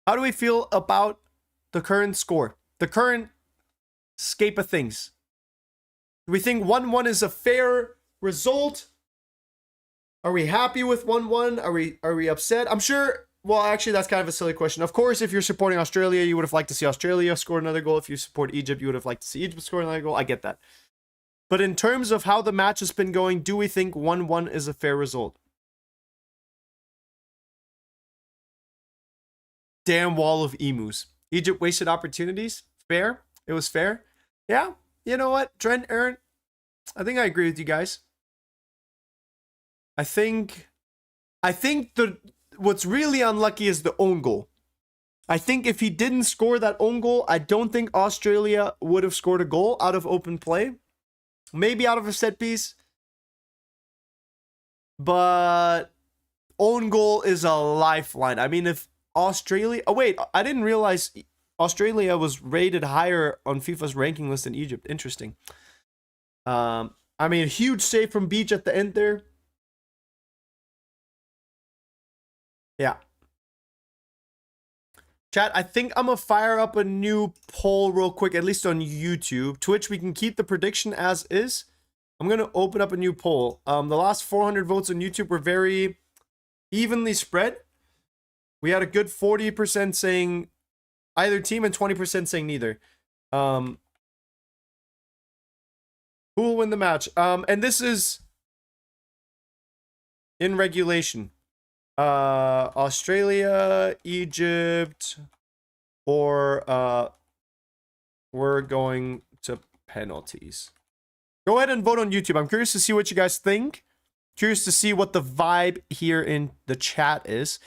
How do we feel about the current score? The current scape of things? Do we think 1-1 is a fair result? Are we happy with 1-1? Are we upset? I'm sure... Well, actually, that's kind of a silly question. Of course, if you're supporting Australia, you would have liked to see Australia score another goal. If you support Egypt, you would have liked to see Egypt score another goal. I get that. But in terms of how the match has been going, do we think 1-1 is a fair result? Damn wall of emus. Egypt wasted opportunities. Fair. It was fair. Yeah. You know what? Trent, Aaron, I think I agree with you guys. I think what's really unlucky is the own goal. I think if he didn't score that own goal, I don't think Australia would have scored a goal out of open play. Maybe out of a set piece. But own goal is a lifeline. I mean, if Australia... Oh, wait. I didn't realize Australia was rated higher on FIFA's ranking list than Egypt. Interesting. I mean, a huge save from Beach at the end there. Yeah. Chat, I think I'm going to fire up a new poll real quick, at least on YouTube. Twitch, we can keep the prediction as is. I'm going to open up a new poll. The last 400 votes on YouTube were very evenly spread. We had a good 40% saying either team and 20% saying neither. Who will win the match? And this is in regulation. Australia, Egypt, or we're going to penalties. Go ahead and vote on YouTube. I'm curious to see what you guys think. Curious to see what the vibe here in the chat is.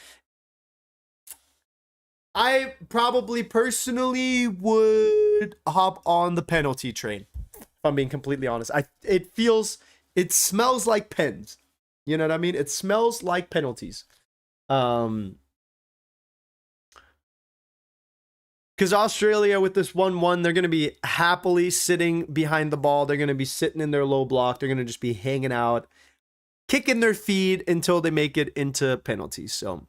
I probably personally would hop on the penalty train, if I'm being completely honest. It smells like pens. You know what I mean? It smells like penalties. Because Australia with this 1-1, they're going to be happily sitting behind the ball. They're going to be sitting in their low block. They're going to just be hanging out, kicking their feet until they make it into penalties. So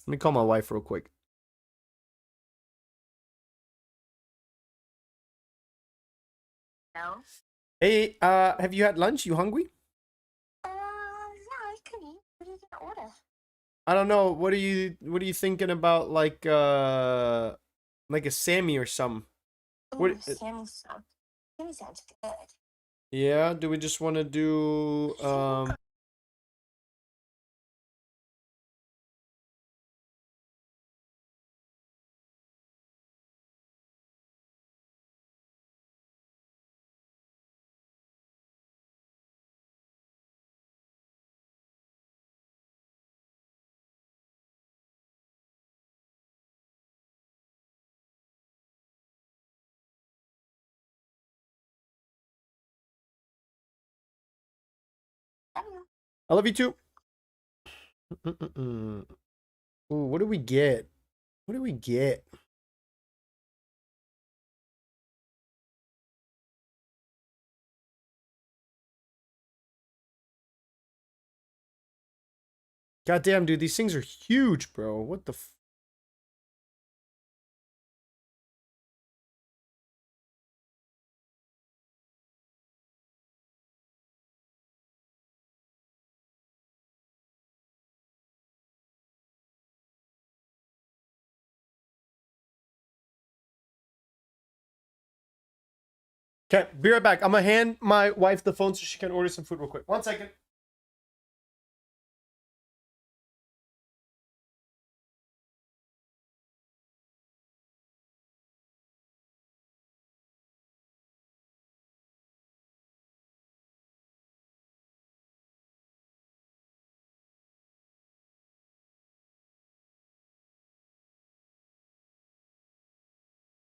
let me call my wife real quick. No. Hey, have you had lunch? You hungry? Yeah, I can eat. What are you gonna order? I don't know. What are you thinking about, like a Sammy or something? Ooh, Sammy sounds good. Yeah, do we just want to do I love you too. Ooh, what do we get? What do we get? God damn, dude, these things are huge, bro. What the f— Okay, be right back. I'm gonna hand my wife the phone so she can order some food real quick. 1 second.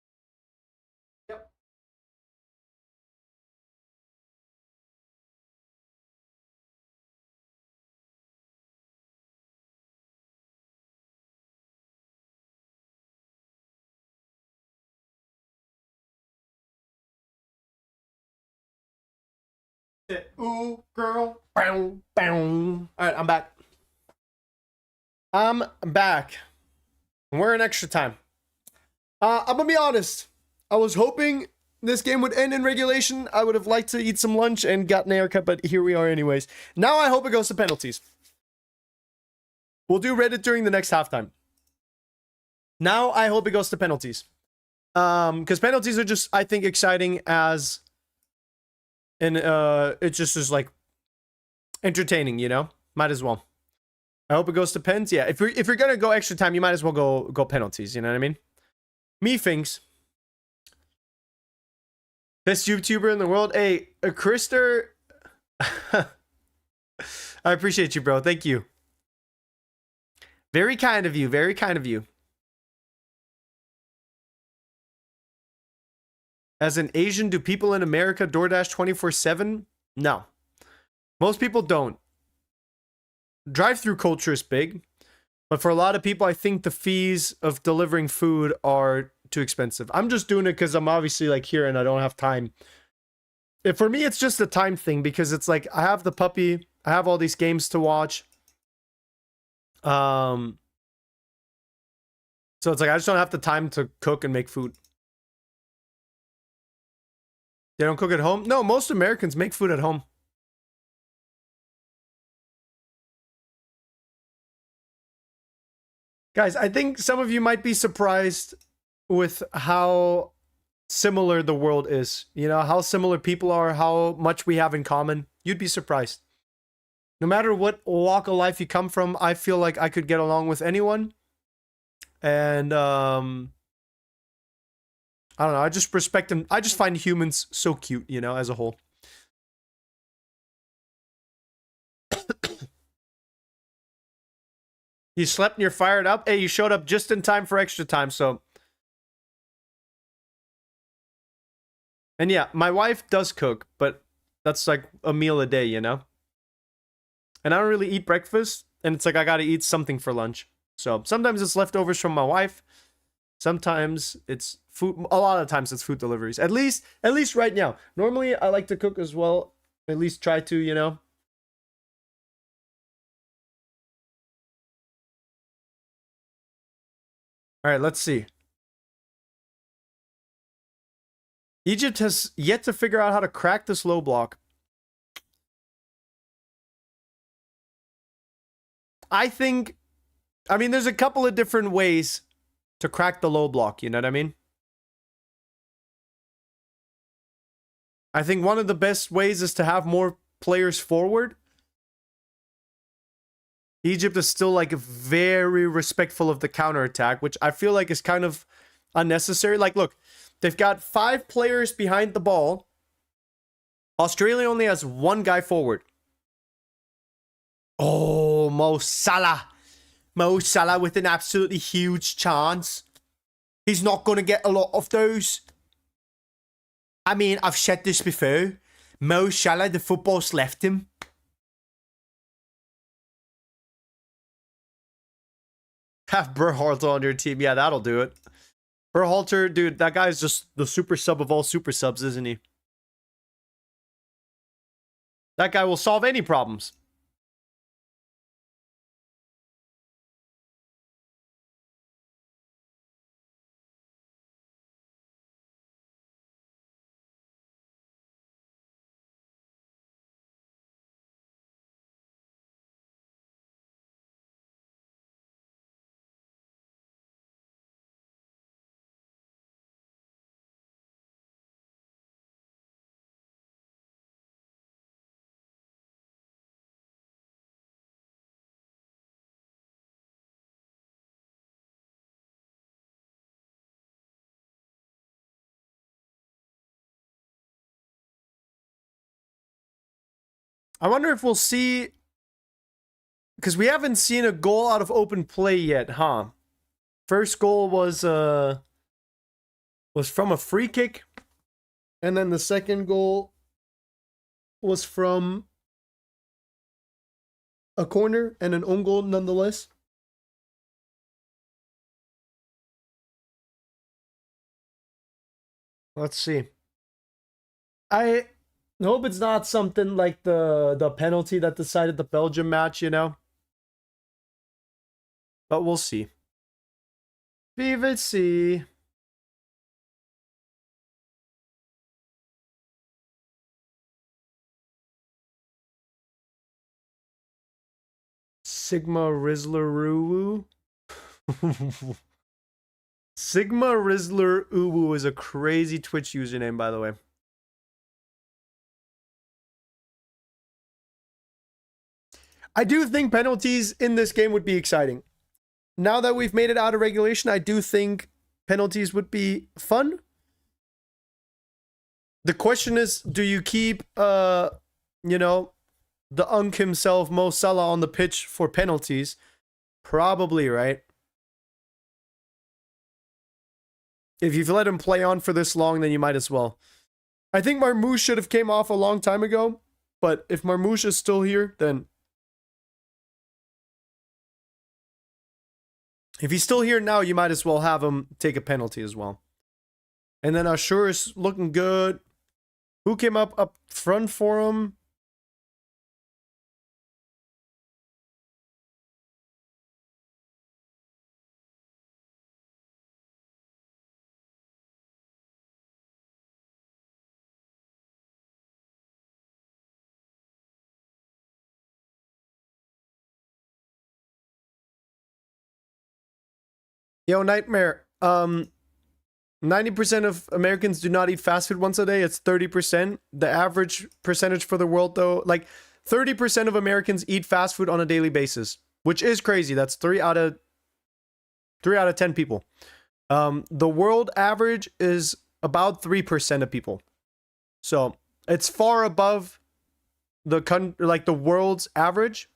Yep. Ooh, girl. Bow, bow. All right, I'm back. I'm back. We're in extra time. I'm gonna be honest. I was hoping this game would end in regulation. I would have liked to eat some lunch and gotten a haircut, but here we are anyways. Now I hope it goes to penalties. We'll do Reddit during the next halftime. Now I hope it goes to penalties. Because penalties are just, I think, exciting as, and it just is like entertaining, you know? Might as well. I hope it goes to pens. Yeah, if you're gonna go extra time, you might as well go penalties. You know what I mean? Me thinks. Best YouTuber in the world. Hey, Krister. I appreciate you, bro. Thank you. Very kind of you. Very kind of you. As an Asian, do people in America DoorDash 24/7? No. Most people don't. Drive-through culture is big. But for a lot of people, I think the fees of delivering food are too expensive. I'm just doing it because I'm obviously like here and I don't have time. For me, it's just a time thing because it's like I have the puppy. I have all these games to watch. So it's like I just don't have the time to cook and make food. They don't cook at home? No, most Americans make food at home. Guys, I think some of you might be surprised with how similar the world is. You know, how similar people are, how much we have in common. You'd be surprised. No matter what walk of life you come from, I feel like I could get along with anyone. And I don't know, I just respect them. I just find humans so cute, you know, as a whole. You slept and you're fired up. Hey, you showed up just in time for extra time, so. And yeah, my wife does cook, but that's like a meal a day, you know? And I don't really eat breakfast, and it's like I gotta eat something for lunch. So sometimes it's leftovers from my wife. Sometimes it's food. A lot of times it's food deliveries. At least right now. Normally I like to cook as well. At least try to, you know. All right, let's see. Egypt has yet to figure out how to crack this low block. I mean, there's a couple of different ways to crack the low block, you know what I mean? I think one of the best ways is to have more players forward. Egypt is still like very respectful of the counterattack, which I feel like is kind of unnecessary. Like, look, they've got 5 players behind the ball. Australia only has 1 guy forward. Oh, Mo Salah. Mo Salah with an absolutely huge chance. He's not going to get a lot of those. I mean, I've said this before. Mo Salah, the football's left him. Have Berhalter on your team. Yeah, that'll do it. Berhalter, dude, that guy's just the super sub of all super subs, isn't he? That guy will solve any problems. I wonder if we'll see, because we haven't seen a goal out of open play yet, huh? First goal was from a free kick, and then the second goal was from a corner and an own goal nonetheless. Let's see. I hope it's not something like the penalty that decided the Belgium match, you know? But we'll see. We will see. Sigma Rizzler Uwu. Sigma Rizzler Uwu is a crazy Twitch username, by the way. I do think penalties in this game would be exciting. Now that we've made it out of regulation, I do think penalties would be fun. The question is, do you keep, you know, the Unk himself, Mo Salah, on the pitch for penalties? Probably, right? If you've let him play on for this long, then you might as well. I think Marmouche should have came off a long time ago, but if Marmouche is still here, then... If he's still here now, you might as well have him take a penalty as well. And then Ashur is looking good. Who came up front for him? Yo, Nightmare. 90% of Americans do not eat fast food once a day. It's 30%. The average percentage for the world, though, like 30% of Americans eat fast food on a daily basis, which is crazy. That's 3 out of 10 people. The world average is about 3% of people. So it's far above the world's average,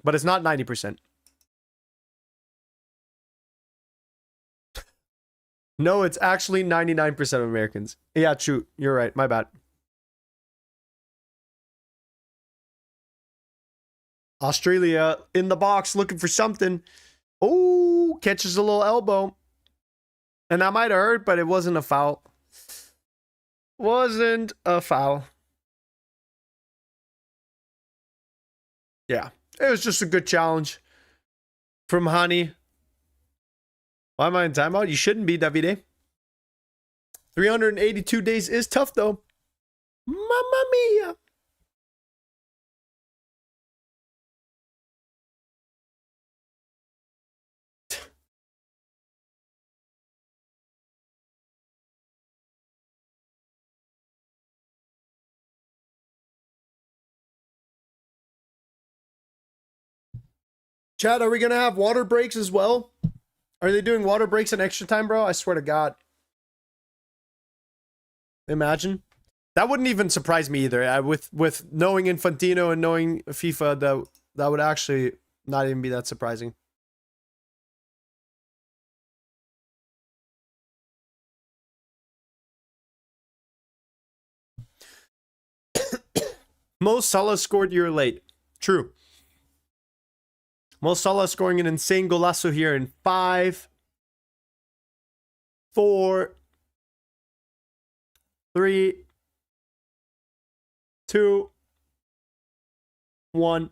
but it's not 90%. No, it's actually 99% of Americans. Yeah, true. You're right. My bad. Australia in the box looking for something. Oh, catches a little elbow. And that might have hurt, but it wasn't a foul. Wasn't a foul. Yeah. It was just a good challenge from Hani. Why am I in timeout? You shouldn't be, Davide. 382 days is tough, though. Mamma mia. Chad, are we going to have water breaks as well? Are they doing water breaks in extra time, bro? I swear to God. Imagine. That wouldn't even surprise me either. With knowing Infantino and knowing FIFA, that would actually not even be that surprising. Mo Salah scored year late. True. Mo Salah scoring an insane golazo here in 5, 4, 3, 2, 1.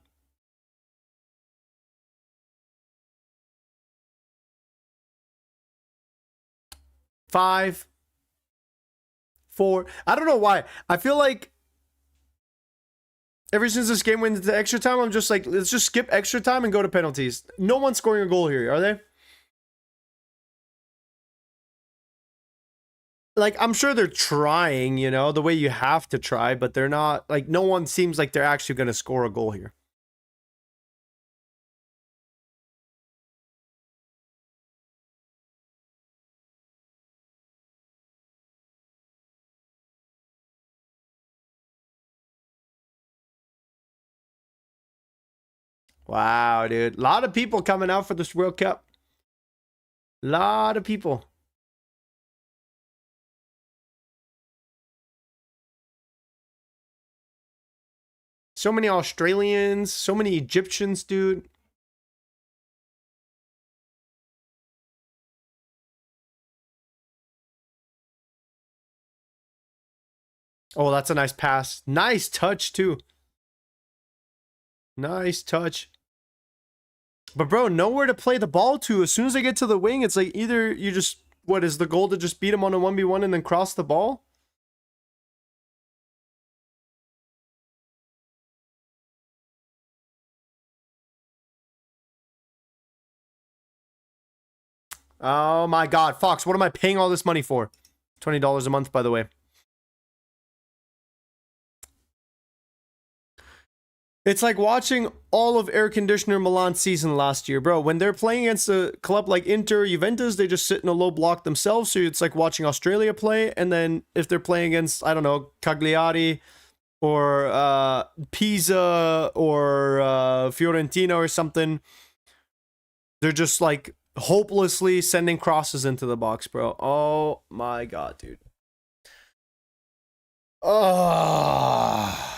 Five, 4. I don't know why. I feel like ever since this game went into extra time, I'm just like, let's just skip extra time and go to penalties. No one's scoring a goal here, are they? Like, I'm sure they're trying, you know, the way you have to try, but they're not, like, no one seems like they're actually going to score a goal here. Wow, dude. A lot of people coming out for this World Cup. A lot of people. So many Australians, so many Egyptians, dude. Oh, that's a nice pass. Nice touch, too. Nice touch. But, bro, nowhere to play the ball to. As soon as they get to the wing, it's like either you just... What, is the goal to just beat him on a 1v1 and then cross the ball? Oh my God, Fox, what am I paying all this money for? $20 a month, by the way. It's like watching all of Air Conditioner Milan's season last year, bro. When they're playing against a club like Inter, Juventus, they just sit in a low block themselves. So it's like watching Australia play. And then if they're playing against, I don't know, Cagliari or Pisa or Fiorentina or something, they're just like hopelessly sending crosses into the box, bro. Oh my God, dude. Oh.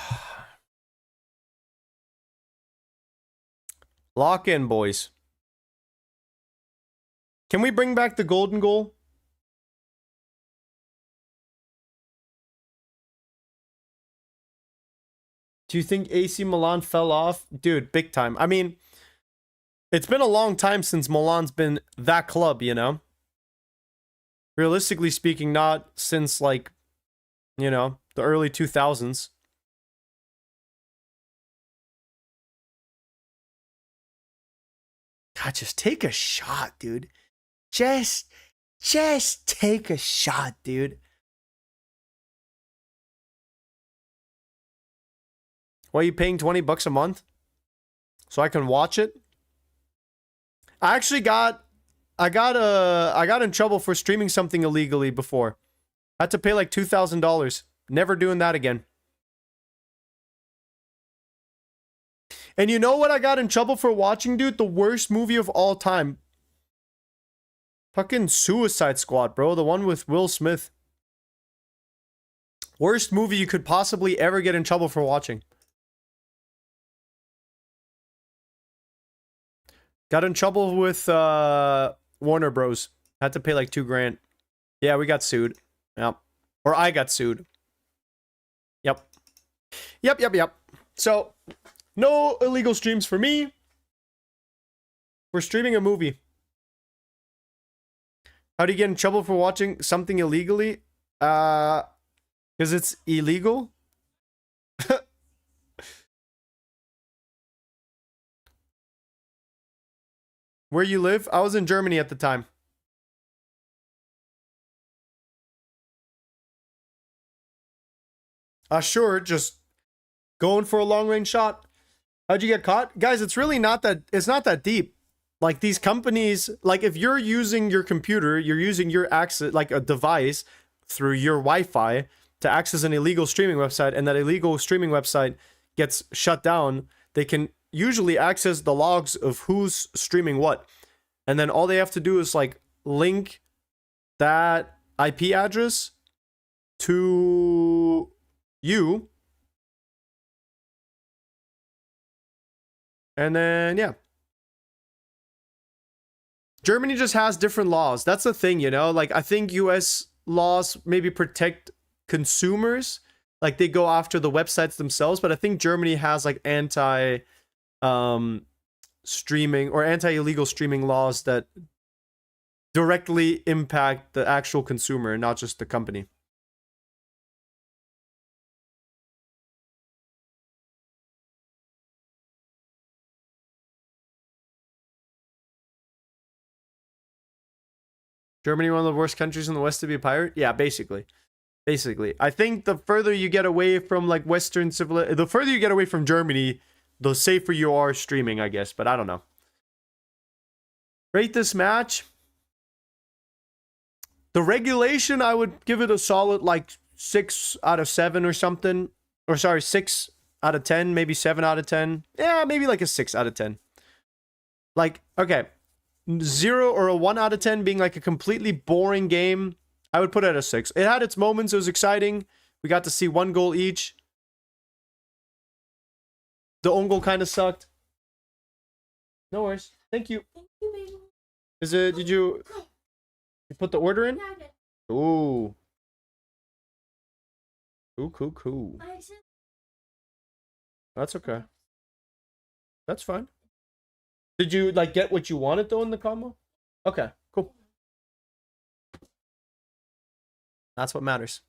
Lock in, boys. Can we bring back the golden goal? Do you think AC Milan fell off? Dude, big time. I mean, it's been a long time since Milan's been that club, you know? Realistically speaking, not since, like, you know, the early 2000s. God, just take a shot, dude. Just take a shot, dude. Why are you paying 20 bucks a month? So I can watch it? I actually got in trouble for streaming something illegally before. I had to pay like $2,000. Never doing that again. And you know what I got in trouble for watching, dude? The worst movie of all time. Fucking Suicide Squad, bro. The one with Will Smith. Worst movie you could possibly ever get in trouble for watching. Got in trouble with Warner Bros. Had to pay like $2 grand. Yeah, we got sued. Yep. Or I got sued. Yep. Yep. So, no illegal streams for me. We're streaming a movie. How do you get in trouble for watching something illegally? Because it's illegal. Where you live? I was in Germany at the time. Sure, just going for a long range shot. How'd you get caught? Guys, it's really not that, it's not that deep. Like these companies, like if you're using your computer, you're using your access, like a device through your Wi-Fi to access an illegal streaming website, and that illegal streaming website gets shut down, they can usually access the logs of who's streaming what. And then all they have to do is like link that IP address to you. And then, yeah. Germany just has different laws. That's the thing, you know? Like, I think US laws maybe protect consumers. Like, they go after the websites themselves. But I think Germany has, like, streaming or anti-illegal streaming laws that directly impact the actual consumer, not just the company. Germany, one of the worst countries in the West to be a pirate? Yeah, basically. Basically. I think the further you get away from like Western civilization, the further you get away from Germany, the safer you are streaming, I guess. But I don't know. Rate this match. The regulation, I would give it a solid like 6 out of 7 or something. Or sorry, 6 out of 10, maybe 7 out of 10. Yeah, maybe like a 6 out of 10. Like, okay. 0 or a 1 out of 10 being like a completely boring game, I would put it at a 6. It had its moments. It was exciting. We got to see 1 goal each. The own goal kind of sucked. No worries. Thank you. Thank you, baby. Is it, did you put the order in? Yeah, I did. Ooh. Ooh, cool. I accept. That's okay. That's fine. Did you like get what you wanted though in the combo? Okay, cool. That's what matters.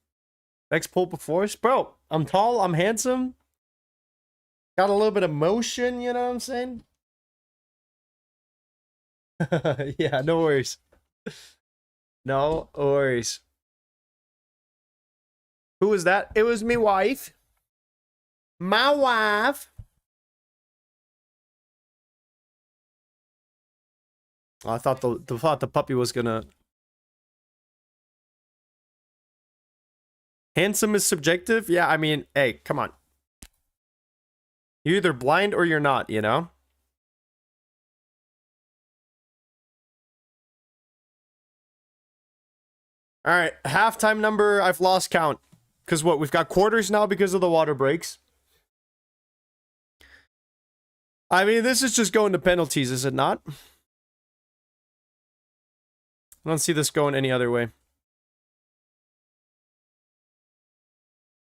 Next pull before us. Bro, I'm tall, I'm handsome. Got a little bit of motion, you know what I'm saying? Yeah, no worries. No worries. Who was that? It was me wife. My wife. Oh, I thought the puppy was gonna. Handsome is subjective? Yeah, I mean, hey, come on. You're either blind or you're not, you know? Alright, halftime number, I've lost count. Because what, we've got quarters now because of the water breaks. I mean, this is just going to penalties, is it not? I don't see this going any other way.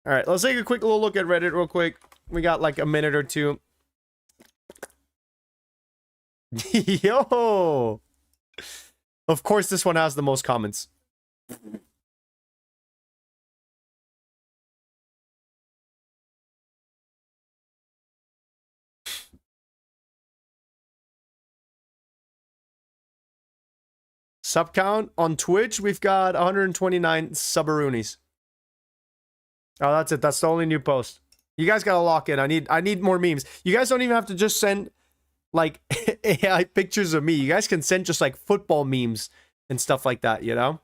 Alright, let's take a quick little look at Reddit real quick. We got like a minute or two. Yo! Of course, this one has the most comments. Sub count on Twitch, we've got 129 subaroonies. Oh, that's it. That's the only new post. You guys gotta lock in. I need more memes. You guys don't even have to just send like AI pictures of me. You guys can send just like football memes and stuff like that, you know?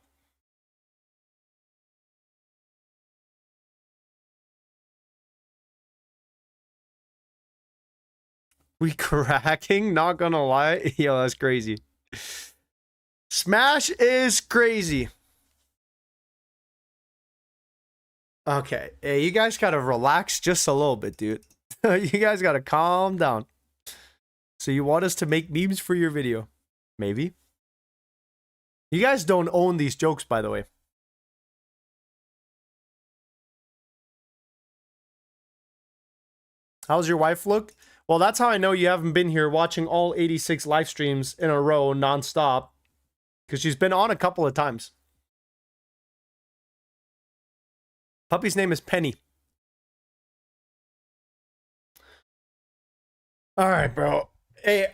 We cracking, not gonna lie. Yo, that's crazy. Smash is crazy. Okay, hey, you guys gotta relax just a little bit, dude. You guys gotta calm down. So you want us to make memes for your video? Maybe. You guys don't own these jokes, by the way. How's your wife look? Well, that's how I know you haven't been here watching all 86 live streams in a row nonstop. Because she's been on a couple of times. Puppy's name is Penny. All right, bro. Hey,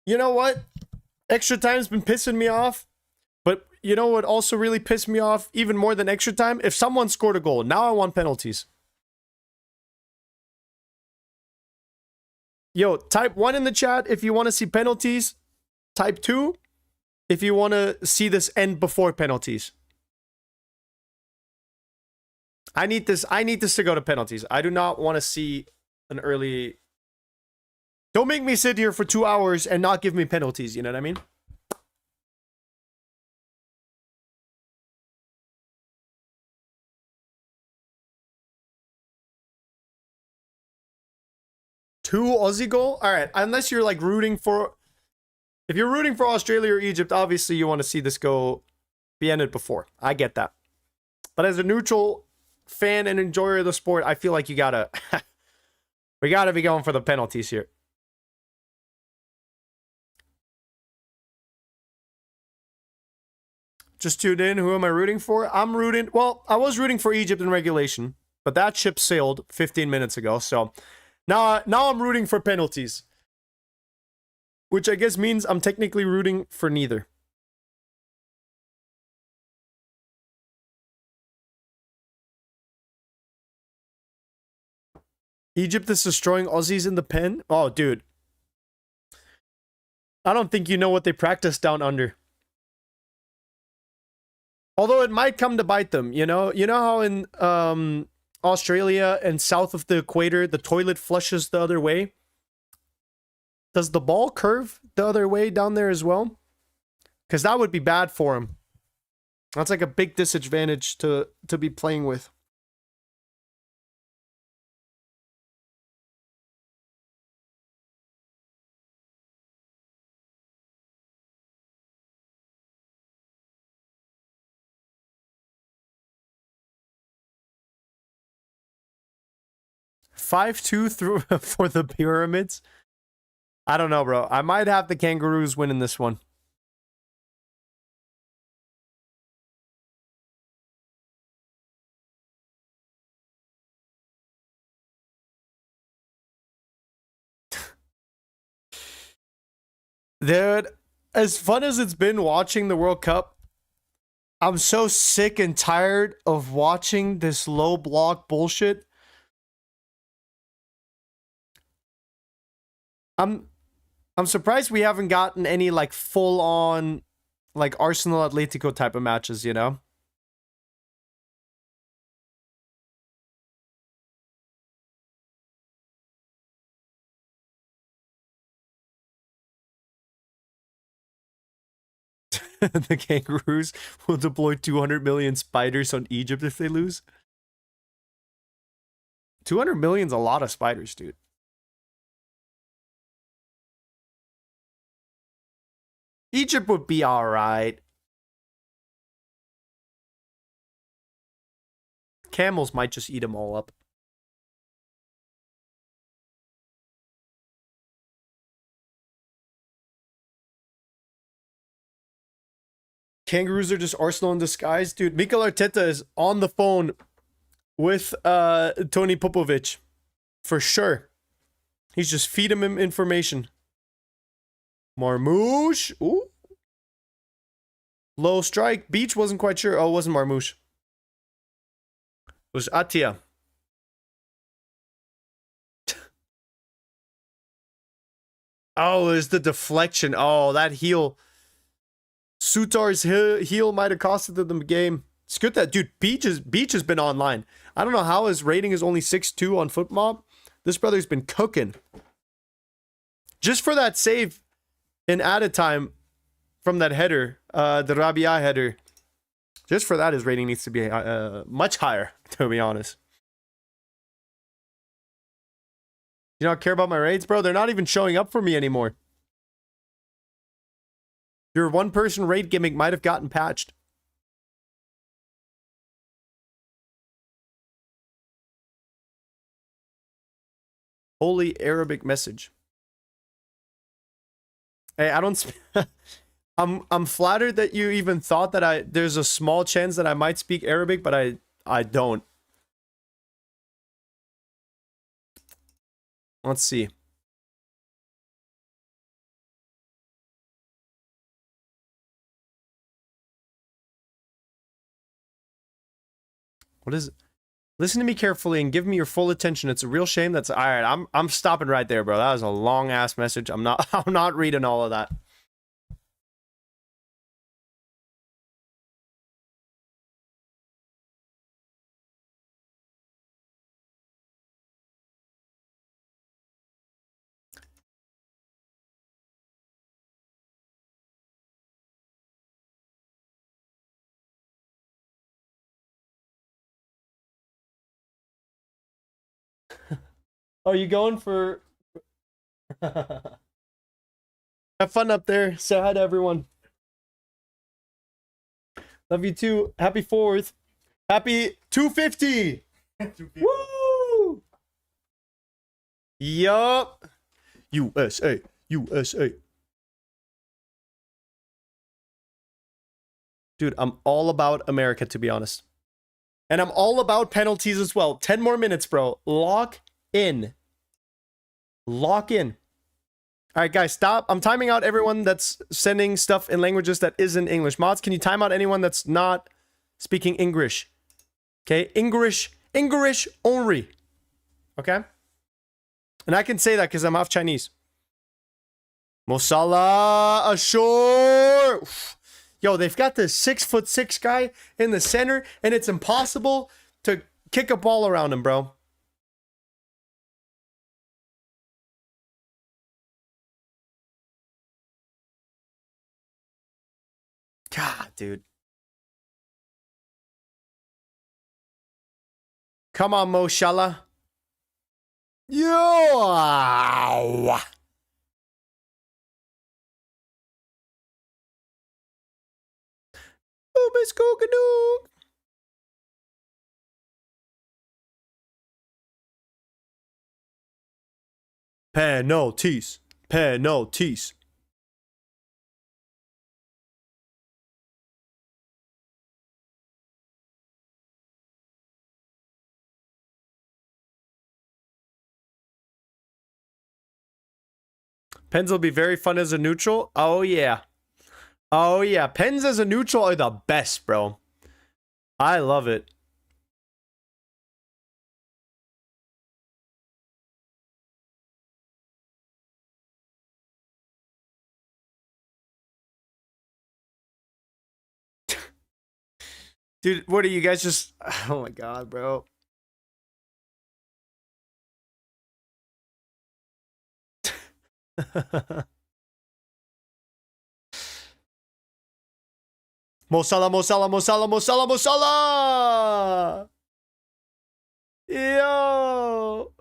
you know what? Extra time's been pissing me off. But you know what also really pissed me off even more than extra time? If someone scored a goal. Now I want penalties. Yo, type 1 in the chat if you want to see penalties. Type 2 if you want to see this end before penalties. I need this to go to penalties. I do not want to see an early... Don't make me sit here for 2 hours and not give me penalties, you know what I mean? Two Aussie goal? Alright, unless you're like rooting for... If you're rooting for Australia or Egypt, obviously you want to see this go be ended before. I get that. But as a neutral fan and enjoyer of the sport, I feel like you gotta... we gotta be going for the penalties here. Just tuned in. Who am I rooting for? I'm rooting... Well, I was rooting for Egypt in regulation. But that ship sailed 15 minutes ago, so... Now I'm rooting for penalties. Which I guess means I'm technically rooting for neither. Egypt is destroying Aussies in the pen? Oh, dude. I don't think you know what they practice down under. Although it might come to bite them, you know? You know how in Australia and south of the equator, the toilet flushes the other way? Does the ball curve the other way down there as well? Because that would be bad for him. That's like a big disadvantage to be playing with. (5-2) through for the pyramids. I don't know, bro. I might have the Kangaroos winning this one. Dude, as fun as it's been watching the World Cup, I'm so sick and tired of watching this low block bullshit. I'm surprised we haven't gotten any like full on like Arsenal Atletico type of matches, you know? The Kangaroos will deploy 200 million spiders on Egypt if they lose. 200 million's a lot of spiders, dude. Egypt would be alright. Camels might just eat them all up. Kangaroos are just Arsenal in disguise. Dude, Mikel Arteta is on the phone with Tony Popovic. For sure. He's just feeding him information. Marmouche. Ooh. Low strike. Beach wasn't quite sure. Oh, it wasn't Marmouche. It was Atia. Oh, it was the deflection. Oh, that heel. Sutar's heel might have costed them the game. It's good that, dude, Beach has been online. I don't know how his rating is only 6'2 on FootMob. This brother's been cooking. Just for that save in added time from that header, the Rabia header. Just for that, his rating needs to be much higher, to be honest. You not care about my raids, bro? They're not even showing up for me anymore. Your one-person raid gimmick might have gotten patched. Holy Arabic message. Hey, I don't. I'm flattered that you even thought that there's a small chance that I might speak Arabic, but I don't. Let's see. What is it? Listen to me carefully and give me your full attention. It's a real shame. That's all right. I'm stopping right there, bro. That was a long ass message. I'm not reading all of that. Oh, you going for have fun up there. Say hi to everyone. Love you too. Happy 4th. Happy 250. 250. Woo! Yup. USA. USA. Dude, I'm all about America, to be honest. And I'm all about penalties as well. 10 more minutes, bro. Lock in. Lock in. All right, guys, stop. I'm timing out everyone that's sending stuff in languages that isn't English. Mods, can you time out anyone that's not speaking English? Okay, English only. Okay? And I can say that because I'm half Chinese. Mosala ashore. Yo, they've got this 6'6" guy in the center, and it's impossible to kick a ball around him, bro. God, dude. Come on, Mo Salah. Yo! Oh, Miss Coconut. Penalties. Penalties. Pens will be very fun as a neutral. Oh, yeah. Oh, yeah. Pens as a neutral are the best, bro. I love it. Dude, what are you guys just... Oh, my God, bro. Mo Salah, Mo Salah, Mo Salah, Mo Salah, Mo Salah! Yo!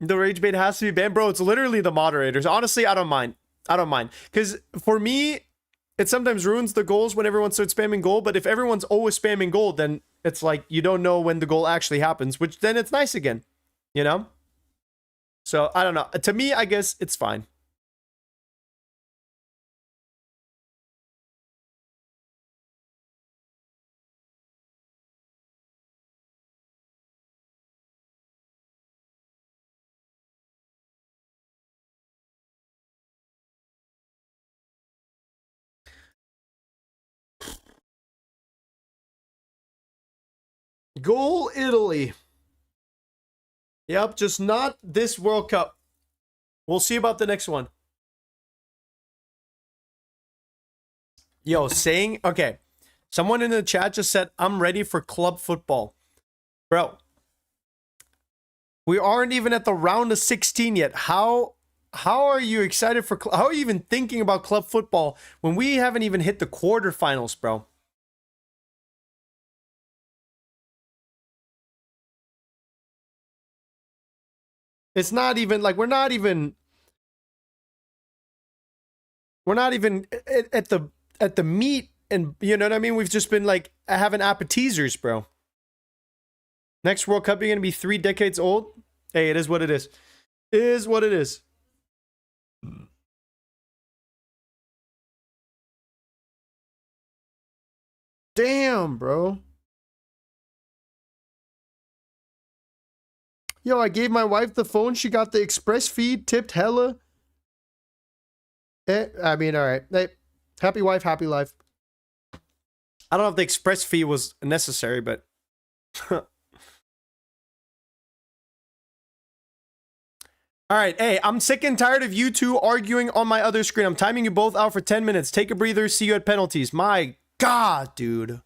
The rage bait has to be banned. Bro, it's literally the moderators. Honestly, I don't mind. I don't mind. Because for me, it sometimes ruins the goals when everyone starts spamming goal. But if everyone's always spamming goal, then it's like you don't know when the goal actually happens, which then it's nice again. You know? So, I don't know. To me, I guess it's fine. Goal Italy. Yep, just not this World Cup. We'll see about the next one. Yo, saying, okay. Someone in the chat just said, I'm ready for club football. Bro, we aren't even at the round of 16 yet. How are you excited for, how are you even thinking about club football when we haven't even hit the quarterfinals, bro? It's not even, like, we're not even at the meat, and you know what I mean? We've just been like having appetizers, bro. Next World Cup, you're gonna be 3 decades old. Hey, it is what it is. It is what it is. Damn, bro. Yo, I gave my wife the phone. She got the express feed, tipped hella. I mean, all right. Hey, happy wife, happy life. I don't know if the express fee was necessary, but all right, hey, I'm sick and tired of you two arguing on my other screen. I'm timing you both out for 10 minutes. Take a breather. See you at penalties. My God, dude.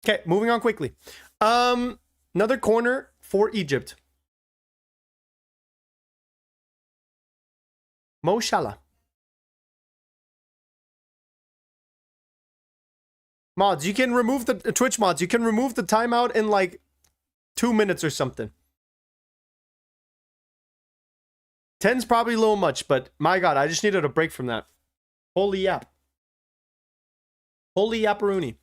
Okay, moving on quickly. Another corner for Egypt. Mo Salah. Mods, you can remove the Twitch mods. You can remove the timeout in like 2 minutes or something. 10's probably a little much, but my God, I just needed a break from that. Holy yap. Holy yapperoonie.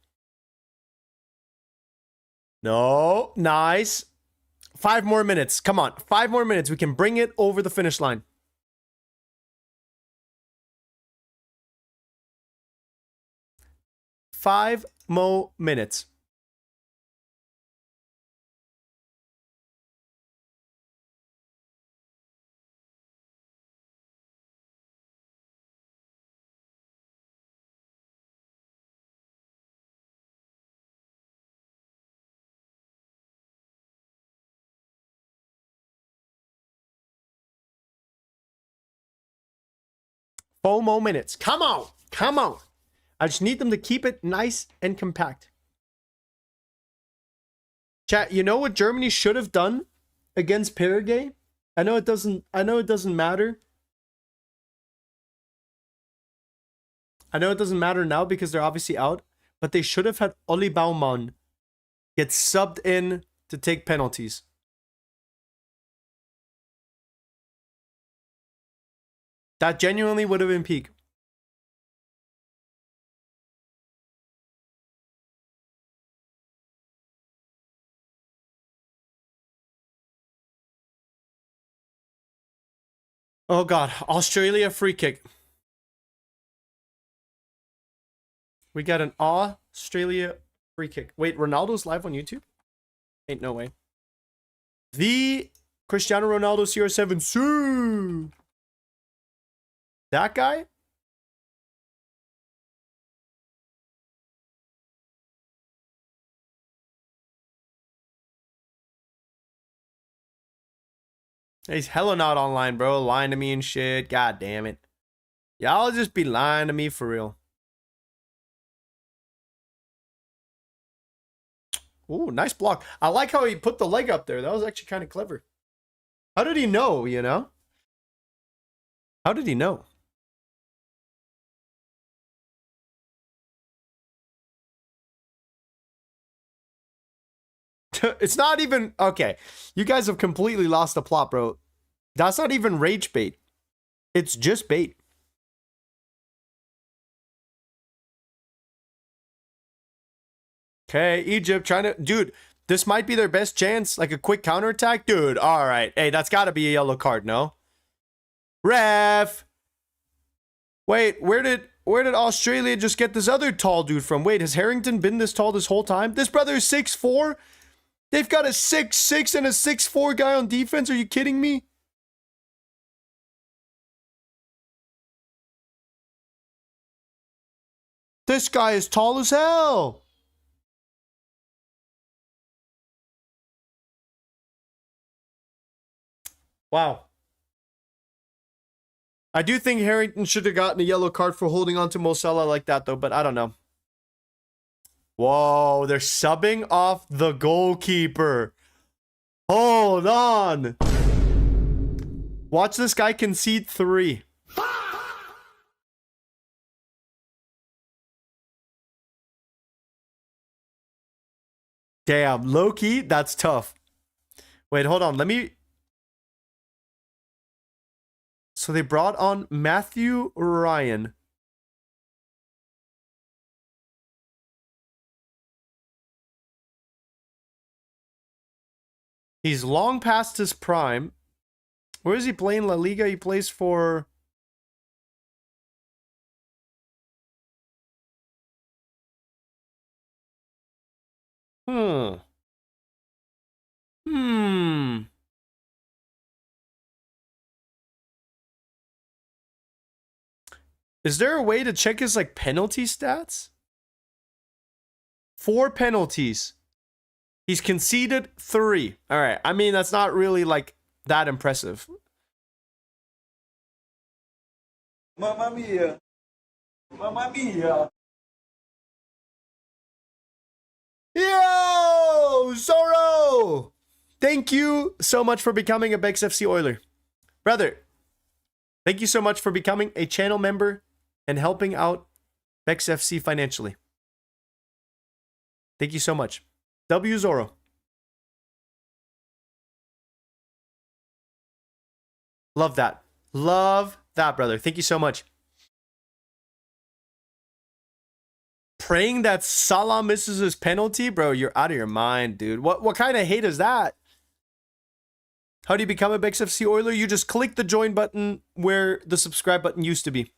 No, nice. 5 more minutes. Come on, 5 more minutes. We can bring it over the finish line. Five more minutes. Four more minutes. Come on. Come on. I just need them to keep it nice and compact. Chat, you know what Germany should have done against Paraguay? I know it doesn't matter. I know it doesn't matter now because they're obviously out, but they should have had Oli Baumann get subbed in to take penalties. That genuinely would have been peak. Oh God, Australia free kick. We got an Australia free kick. Wait, Ronaldo's live on YouTube? Ain't no way. The Cristiano Ronaldo CR7. Sue. That guy? He's hella not online, bro. Lying to me and shit. God damn it. Y'all just be lying to me for real. Ooh, nice block. I like how he put the leg up there. That was actually kind of clever. How did he know, you know? How did he know? It's not even... Okay, you guys have completely lost the plot, bro. That's not even rage bait. It's just bait. Okay, Egypt trying to... Dude, this might be their best chance. Like a quick counterattack. Dude, all right. Hey, that's got to be a yellow card, no? Ref! Wait, where did Australia just get this other tall dude from? Wait, has Harrington been this tall this whole time? This brother is 6'4"? They've got a 6'6" and a 6'4" guy on defense. Are you kidding me? This guy is tall as hell. Wow. I do think Harrington should have gotten a yellow card for holding on to Mo Salah like that, though, but I don't know. Whoa, they're subbing off the goalkeeper. Hold on. Watch this guy concede 3. Damn, low-key, that's tough. Wait, hold on. Let me... So they brought on Matthew Ryan. He's long past his prime. Where is he playing La Liga? He plays for... Hmm. Is there a way to check his, like, penalty stats? 4 penalties. He's conceded 3. All right. I mean, that's not really, like, that impressive. Mamma mia. Mamma mia. Yo, Zorro! Thank you so much for becoming a Bex FC Oiler. Brother, thank you so much for becoming a channel member and helping out Bex FC financially. Thank you so much. W Zorro. Love that. Love that, brother. Thank you so much. Praying that Salah misses his penalty? Bro, you're out of your mind, dude. What kind of hate is that? How do you become a Bex FC Oiler? You just click the join button where the subscribe button used to be.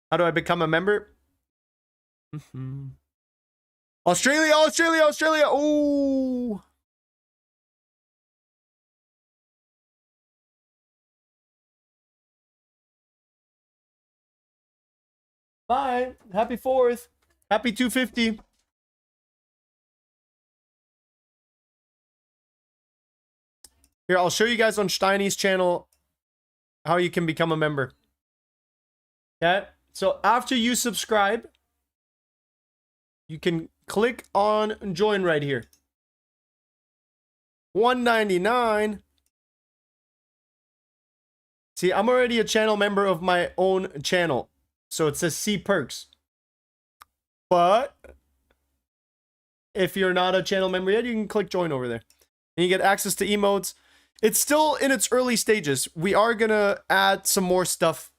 How do I become a member? Australia, Australia, Australia. Ooh. Bye. Happy 4th. Happy 250. Here, I'll show you guys on Steiny's channel how you can become a member. Okay? So after you subscribe, you can click on join right here. $1.99. See, I'm already a channel member of my own channel. So it says see perks. But if you're not a channel member yet, you can click join over there. And you get access to emotes. It's still in its early stages. We are going to add some more stuff.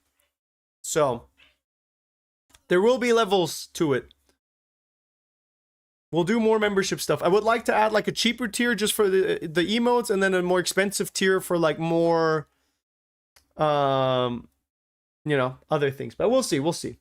So there will be levels to it. We'll do more membership stuff. I would like to add like a cheaper tier just for the emotes, and then a more expensive tier for like more, you know, other things. But we'll see. We'll see.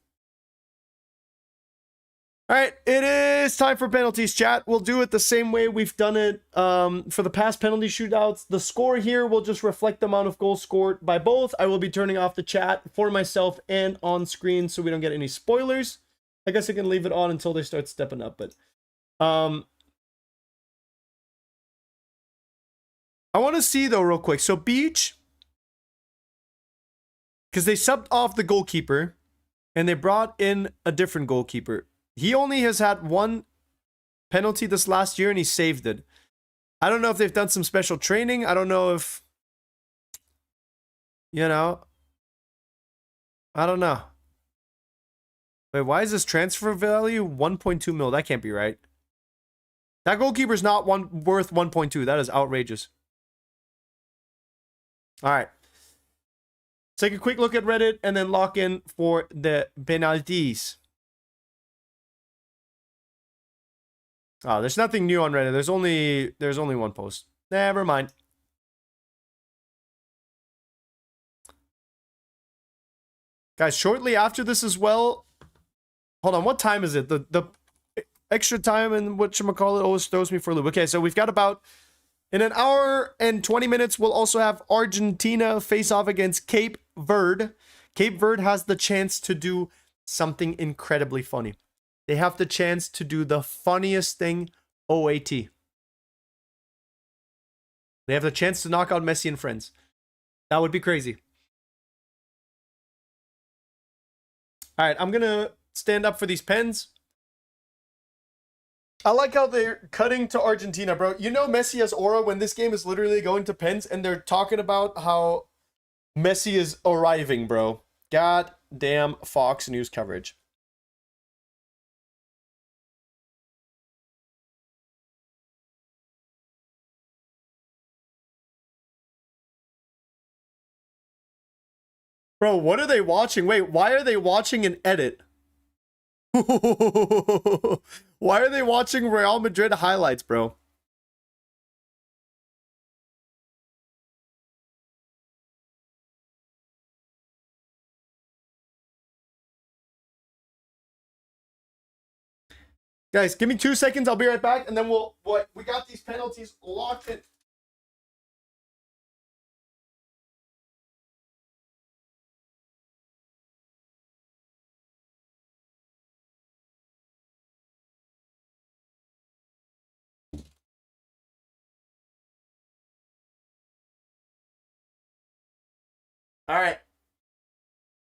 All right, it is time for penalties, chat. We'll do it the same way we've done it for the past penalty shootouts. The score here will just reflect the amount of goals scored by both. I will be turning off the chat for myself and on screen so we don't get any spoilers. I guess I can leave it on until they start stepping up, but I want to see though real quick. So Beach, because they subbed off the goalkeeper and they brought in a different goalkeeper. He only has had 1 penalty this last year and he saved it. I don't know if they've done some special training. I don't know if, you know, I don't know. Wait, why is this transfer value 1.2 mil? That can't be right. That goalkeeper's not worth 1.2. That is outrageous. All right. Take a quick look at Reddit and then lock in for the penalties. Oh, there's nothing new on Reddit. There's only 1 post. Never mind. Guys, shortly after this as well. Hold on, what time is it? extra time and whatchamacallit always throws me for a loop. Okay, so we've got about in an hour and 20 minutes, we'll also have Argentina face off against Cape Verde. Cape Verde has the chance to do something incredibly funny. They have the chance to do the funniest thing OAT. They have the chance to knock out Messi and friends. That would be crazy. All right, I'm going to stand up for these pens. I like how they're cutting to Argentina, bro. You know Messi has aura when this game is literally going to pens and they're talking about how Messi is arriving, bro. God damn Fox News coverage. Bro, what are they watching? Wait, why are they watching an edit? Why are they watching Real Madrid highlights, bro? Guys, give me 2 seconds. I'll be right back, and then we got these penalties locked in. All right.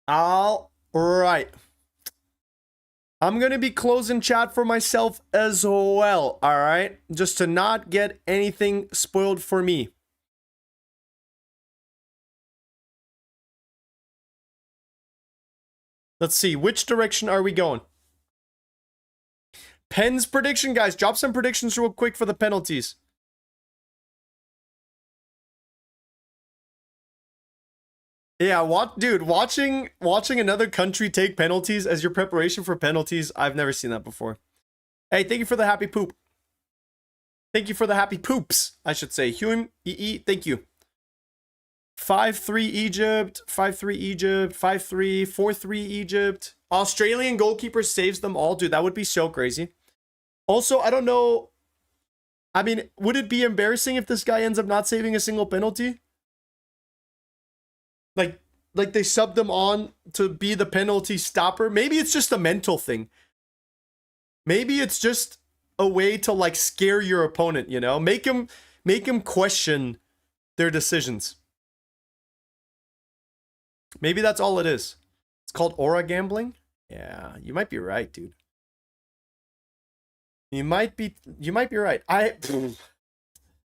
All right. I'm going to be closing chat for myself as well, all right? Just to not get anything spoiled for me. Let's see. Which direction are we going? Pens prediction, guys. Drop some predictions real quick for the penalties. Yeah, watching another country take penalties as your preparation for penalties, I've never seen that before. Hey, thank you for the happy poop. Thank you for the happy poops, I should say. Hume, EE, thank you. 5-3 Egypt, 5-3 Egypt, 5-3, 4-3 Egypt. Australian goalkeeper saves them all. Dude, that would be so crazy. Also, I don't know. I mean, would it be embarrassing if this guy ends up not saving a single penalty? Like they subbed him on to be the penalty stopper. Maybe it's just a mental thing. Maybe it's just a way to like scare your opponent, you know? Make him question their decisions. Maybe that's all it is. It's called aura gambling. Yeah, you might be right, dude. You might be right.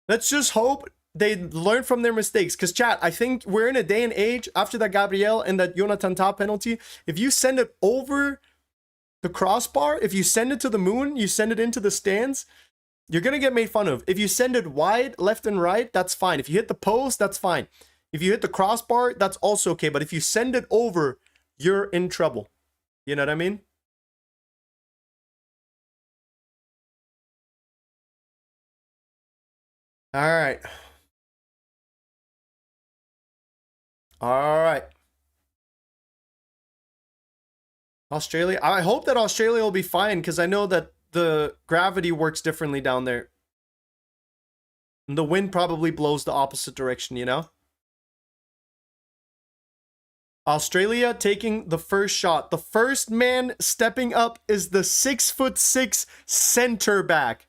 Let's just hope they learn from their mistakes. Because, chat, I think we're in a day and age after that Gabriel and that Jonathan Tah penalty. If you send it over the crossbar, if you send it to the moon, you send it into the stands, you're going to get made fun of. If you send it wide, left and right, that's fine. If you hit the post, that's fine. If you hit the crossbar, that's also okay. But if you send it over, you're in trouble. You know what I mean? All right. All right. Australia. I hope that Australia will be fine because I know that the gravity works differently down there. And the wind probably blows the opposite direction, you know? Australia taking the first shot. The first man stepping up is the 6'6" center back.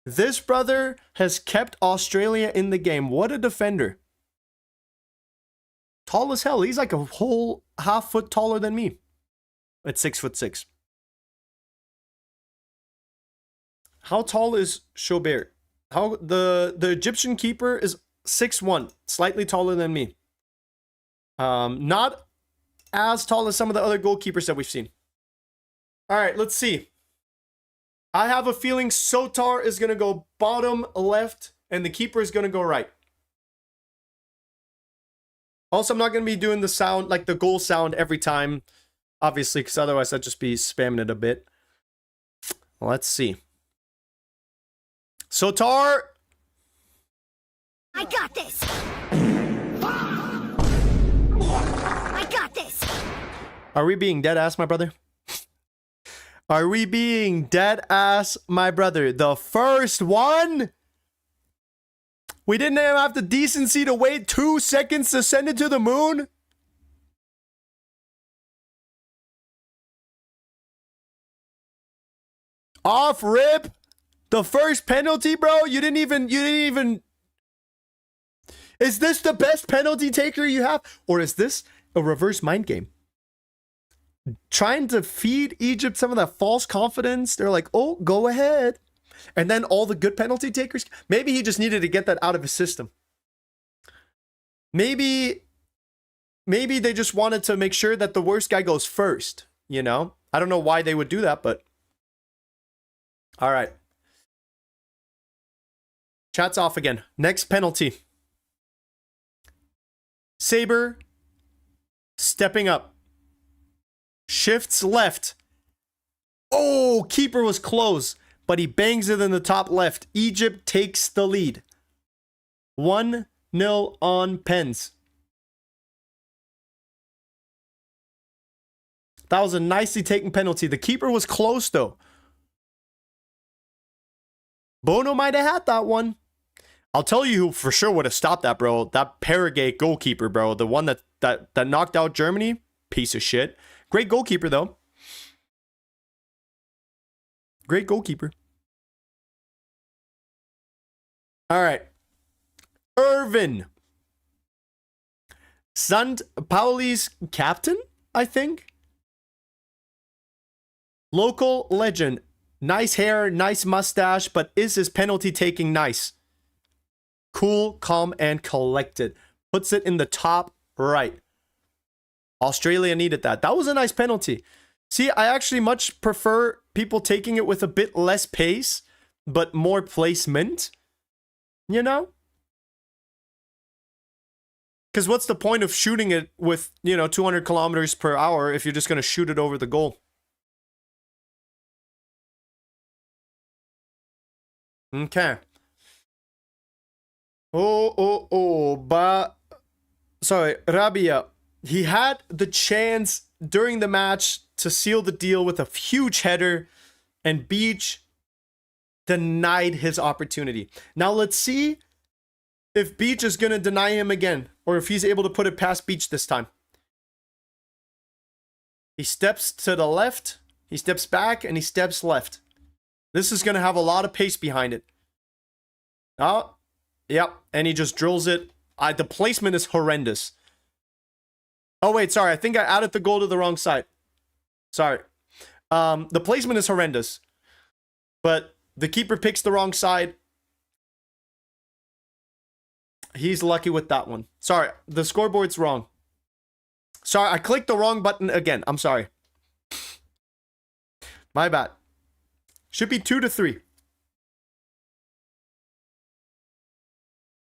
This brother has kept Australia in the game. What a defender. Tall as hell. He's like a whole half foot taller than me. At 6'6". How tall is Chaubert? How the Egyptian keeper is 6'1", slightly taller than me. Not as tall as some of the other goalkeepers that we've seen. All right, let's see. I have a feeling Sotar is going to go bottom left and the keeper is going to go right. Also, I'm not going to be doing the sound, like the goal sound every time, obviously, because otherwise I'd just be spamming it a bit. Let's see. Sotar! I got this. I got this. Are we being dead ass, my brother? Are we being dead ass, my brother? The first one? We didn't even have the decency to wait 2 seconds to send it to the moon? Off rip? The first penalty, bro? You didn't even... Is this the best penalty taker you have? Or is this a reverse mind game? Trying to feed Egypt some of that false confidence. They're like, oh, go ahead. And then all the good penalty takers. Maybe he just needed to get that out of his system. Maybe they just wanted to make sure that the worst guy goes first. You know? I don't know why they would do that, but... All right. Chat's off again. Next penalty. Saber stepping up. Shifts left. Oh, keeper was close, but he bangs it in the top left. Egypt takes the lead. 1-0 on pens. That was a nicely taken penalty. The keeper was close, though. Bono might have had that one. I'll tell you who for sure would have stopped that, bro. That Paraguay goalkeeper, bro. The one that knocked out Germany. Piece of shit. Great goalkeeper, though. Great goalkeeper. All right. Irvin. Sant Pauli's captain, I think. Local legend. Nice hair, nice mustache, but is his penalty taking nice? Cool, calm, and collected. Puts it in the top right. Australia needed that. That was a nice penalty. See, I actually much prefer people taking it with a bit less pace, but more placement. You know? Because what's the point of shooting it with, 200 kilometers per hour if you're just going to shoot it over the goal? Okay. Rabia. He had the chance during the match to seal the deal with a huge header, and Beach denied his opportunity. Now let's see if Beach is going to deny him again, or if he's able to put it past Beach this time. He steps to the left, he steps back, and he steps left. This is going to have a lot of pace behind it. Oh, yep, and he just drills it. The placement is horrendous. Oh, wait, sorry. I think I added the goal to the wrong side. Sorry. The placement is horrendous. But the keeper picks the wrong side. He's lucky with that one. Sorry, the scoreboard's wrong. Sorry, I clicked the wrong button again. I'm sorry. My bad. Should be 2-3.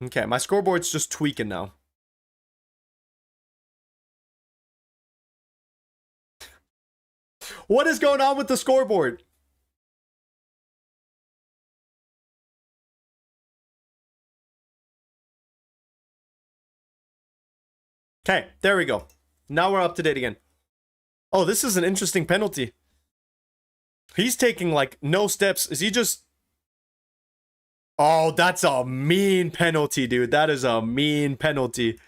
Okay, my scoreboard's just tweaking now. What is going on with the scoreboard? Okay, there we go. Now we're up to date again. Oh, this is an interesting penalty. He's taking, like, no steps. Is he just... Oh, that's a mean penalty, dude. That is a mean penalty.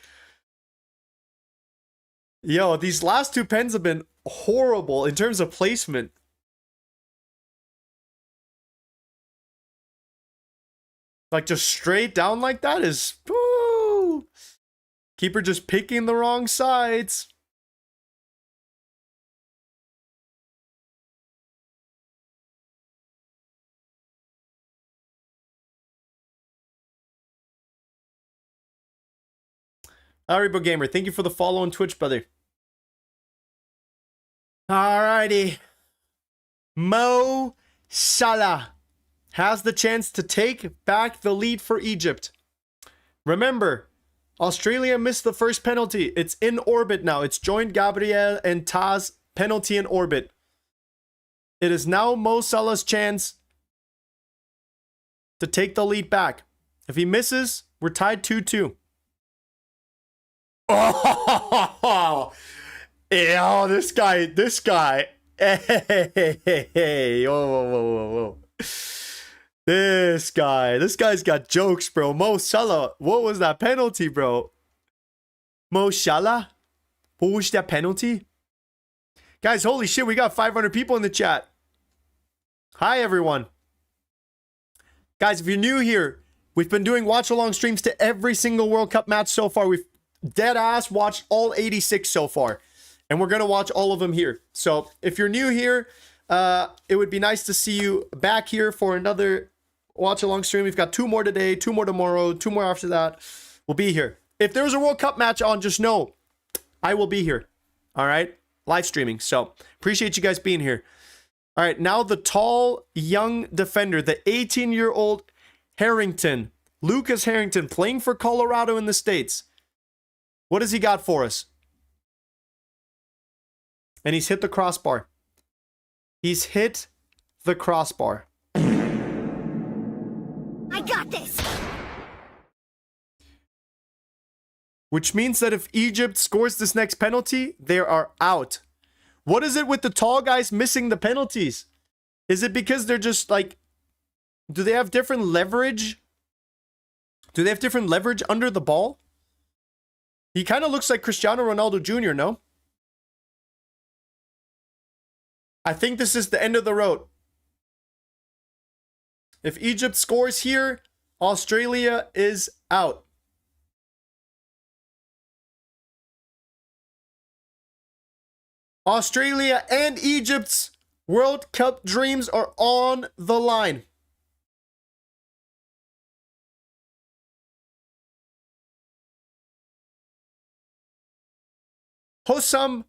Yo, these last two pens have been horrible in terms of placement. Like, just straight down like that is... Woo! Keeper just picking the wrong sides. Aribo Gamer, thank you for the follow on Twitch, brother. Alrighty. Mo Salah has the chance to take back the lead for Egypt. Remember, Australia missed the first penalty. It's in orbit now. It's joined Gabriel and Taz penalty in orbit. It is now Mo Salah's chance to take the lead back. If he misses, we're tied 2-2. Oh, yeah, this guy. Hey, whoa, whoa, whoa, whoa, whoa. This guy's got jokes, bro. Mo Salah, what was that penalty, bro? Mo Salah, what was that penalty? Guys, holy shit, we got 500 people in the chat. Hi, everyone. Guys, if you're new here, we've been doing watch-along streams to every single World Cup match so far. We've dead-ass watched all 86 so far. And we're going to watch all of them here. So if you're new here, it would be nice to see you back here for another watch-along stream. We've got 2 more today, 2 more tomorrow, 2 more after that. We'll be here. If there's a World Cup match on, just know I will be here. All right? Live streaming. So appreciate you guys being here. All right, now the tall, young defender, the 18-year-old Harrington, Lucas Harrington, playing for Colorado in the States. What has he got for us? And he's hit the crossbar. He's hit the crossbar. I got this. Which means that if Egypt scores this next penalty, they are out. What is it with the tall guys missing the penalties? Is it because they're just like, do they have different leverage? Do they have different leverage under the ball? He kind of looks like Cristiano Ronaldo Jr., no? I think this is the end of the road. If Egypt scores here, Australia is out. Australia and Egypt's World Cup dreams are on the line. Hossam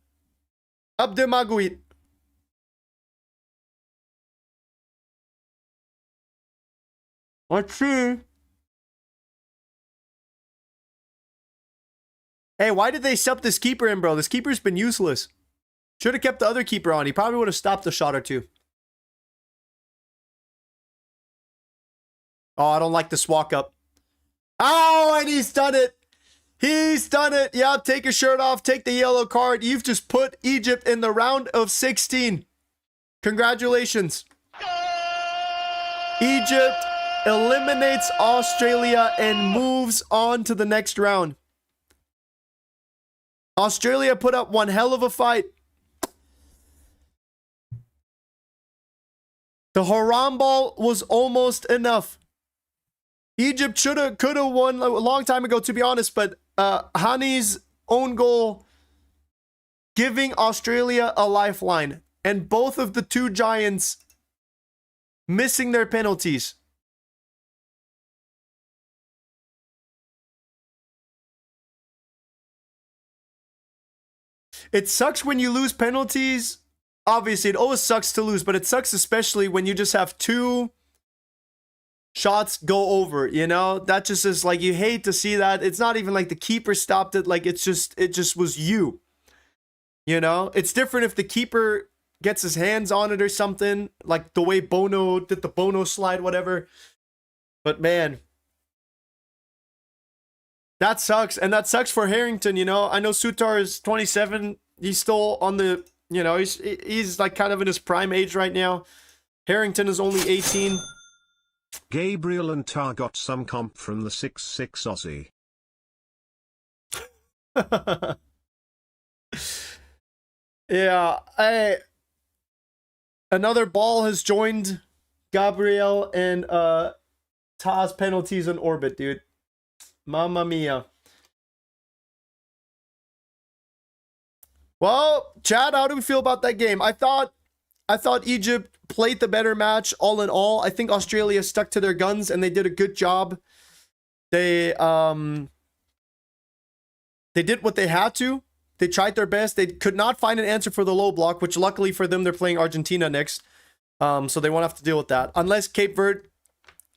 Abdelmagoui. Let's see. Hey, why did they sub this keeper in, bro? This keeper's been useless. Should have kept the other keeper on. He probably would have stopped a shot or two. Oh, I don't like this walk up. Oh, and he's done it. He's done it. Yeah, take your shirt off. Take the yellow card. You've just put Egypt in the round of 16. Congratulations. Egypt eliminates Australia and moves on to the next round. Australia put up one hell of a fight. The Haram ball was almost enough. Egypt could have won a long time ago, to be honest, but Hani's own goal giving Australia a lifeline. And both of the two giants missing their penalties. It sucks when you lose penalties. Obviously, it always sucks to lose, but it sucks especially when you just have two shots go over, you know? That just is like, you hate to see that. It's not even like the keeper stopped it. Like, it just was you. You know? It's different if the keeper gets his hands on it or something, like the way Bono did the Bono slide, whatever. But man, that sucks. And that sucks for Harrington, you know? I know Sutar is 27. He's still on the, you know, he's like kind of in his prime age right now. Harrington is only 18. Gabriel and Tar got some comp from the 6-6 Aussie. Yeah, another ball has joined Gabriel and Taz penalties in orbit, dude. Mamma mia. Well, Chad, how do we feel about that game? I thought Egypt played the better match all in all. I think Australia stuck to their guns and they did a good job. They did what they had to. They tried their best. They could not find an answer for the low block, which luckily for them, they're playing Argentina next. So they won't have to deal with that. Unless Cape Verde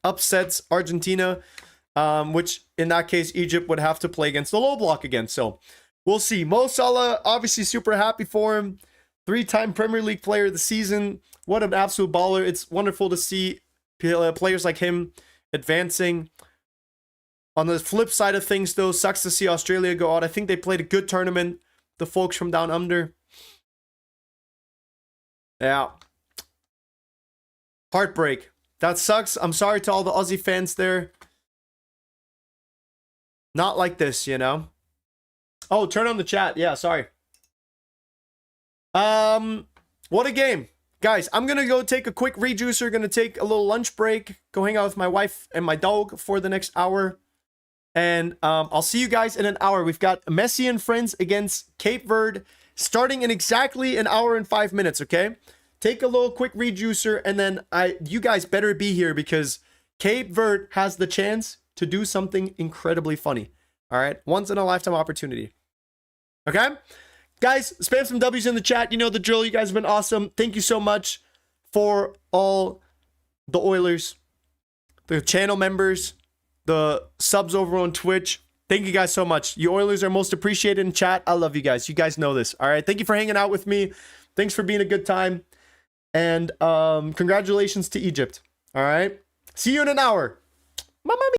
upsets Argentina, which in that case, Egypt would have to play against the low block again. So we'll see. Mo Salah, obviously super happy for him. 3-time Premier League player of the season. What an absolute baller. It's wonderful to see players like him advancing. On the flip side of things, though, sucks to see Australia go out. I think they played a good tournament, the folks from down under. Yeah. Heartbreak. That sucks. I'm sorry to all the Aussie fans there. Not like this, you know? Oh, turn on the chat. Yeah, sorry. What a game. Guys, I'm gonna go take a quick rejuicer, gonna take a little lunch break, go hang out with my wife and my dog for the next hour. And I'll see you guys in an hour. We've got Messi and friends against Cape Verde starting in exactly an hour and 5 minutes, okay? Take a little quick rejuicer, and then you guys better be here because Cape Verde has the chance to do something incredibly funny. All right? Once in a lifetime opportunity. Okay? Guys, spam some W's in the chat. You know the drill. You guys have been awesome. Thank you so much for all the Oilers, the channel members, the subs over on Twitch. Thank you guys so much. You Oilers are most appreciated in chat. I love you guys. You guys know this. All right? Thank you for hanging out with me. Thanks for being a good time. And congratulations to Egypt. All right? See you in an hour. Mama.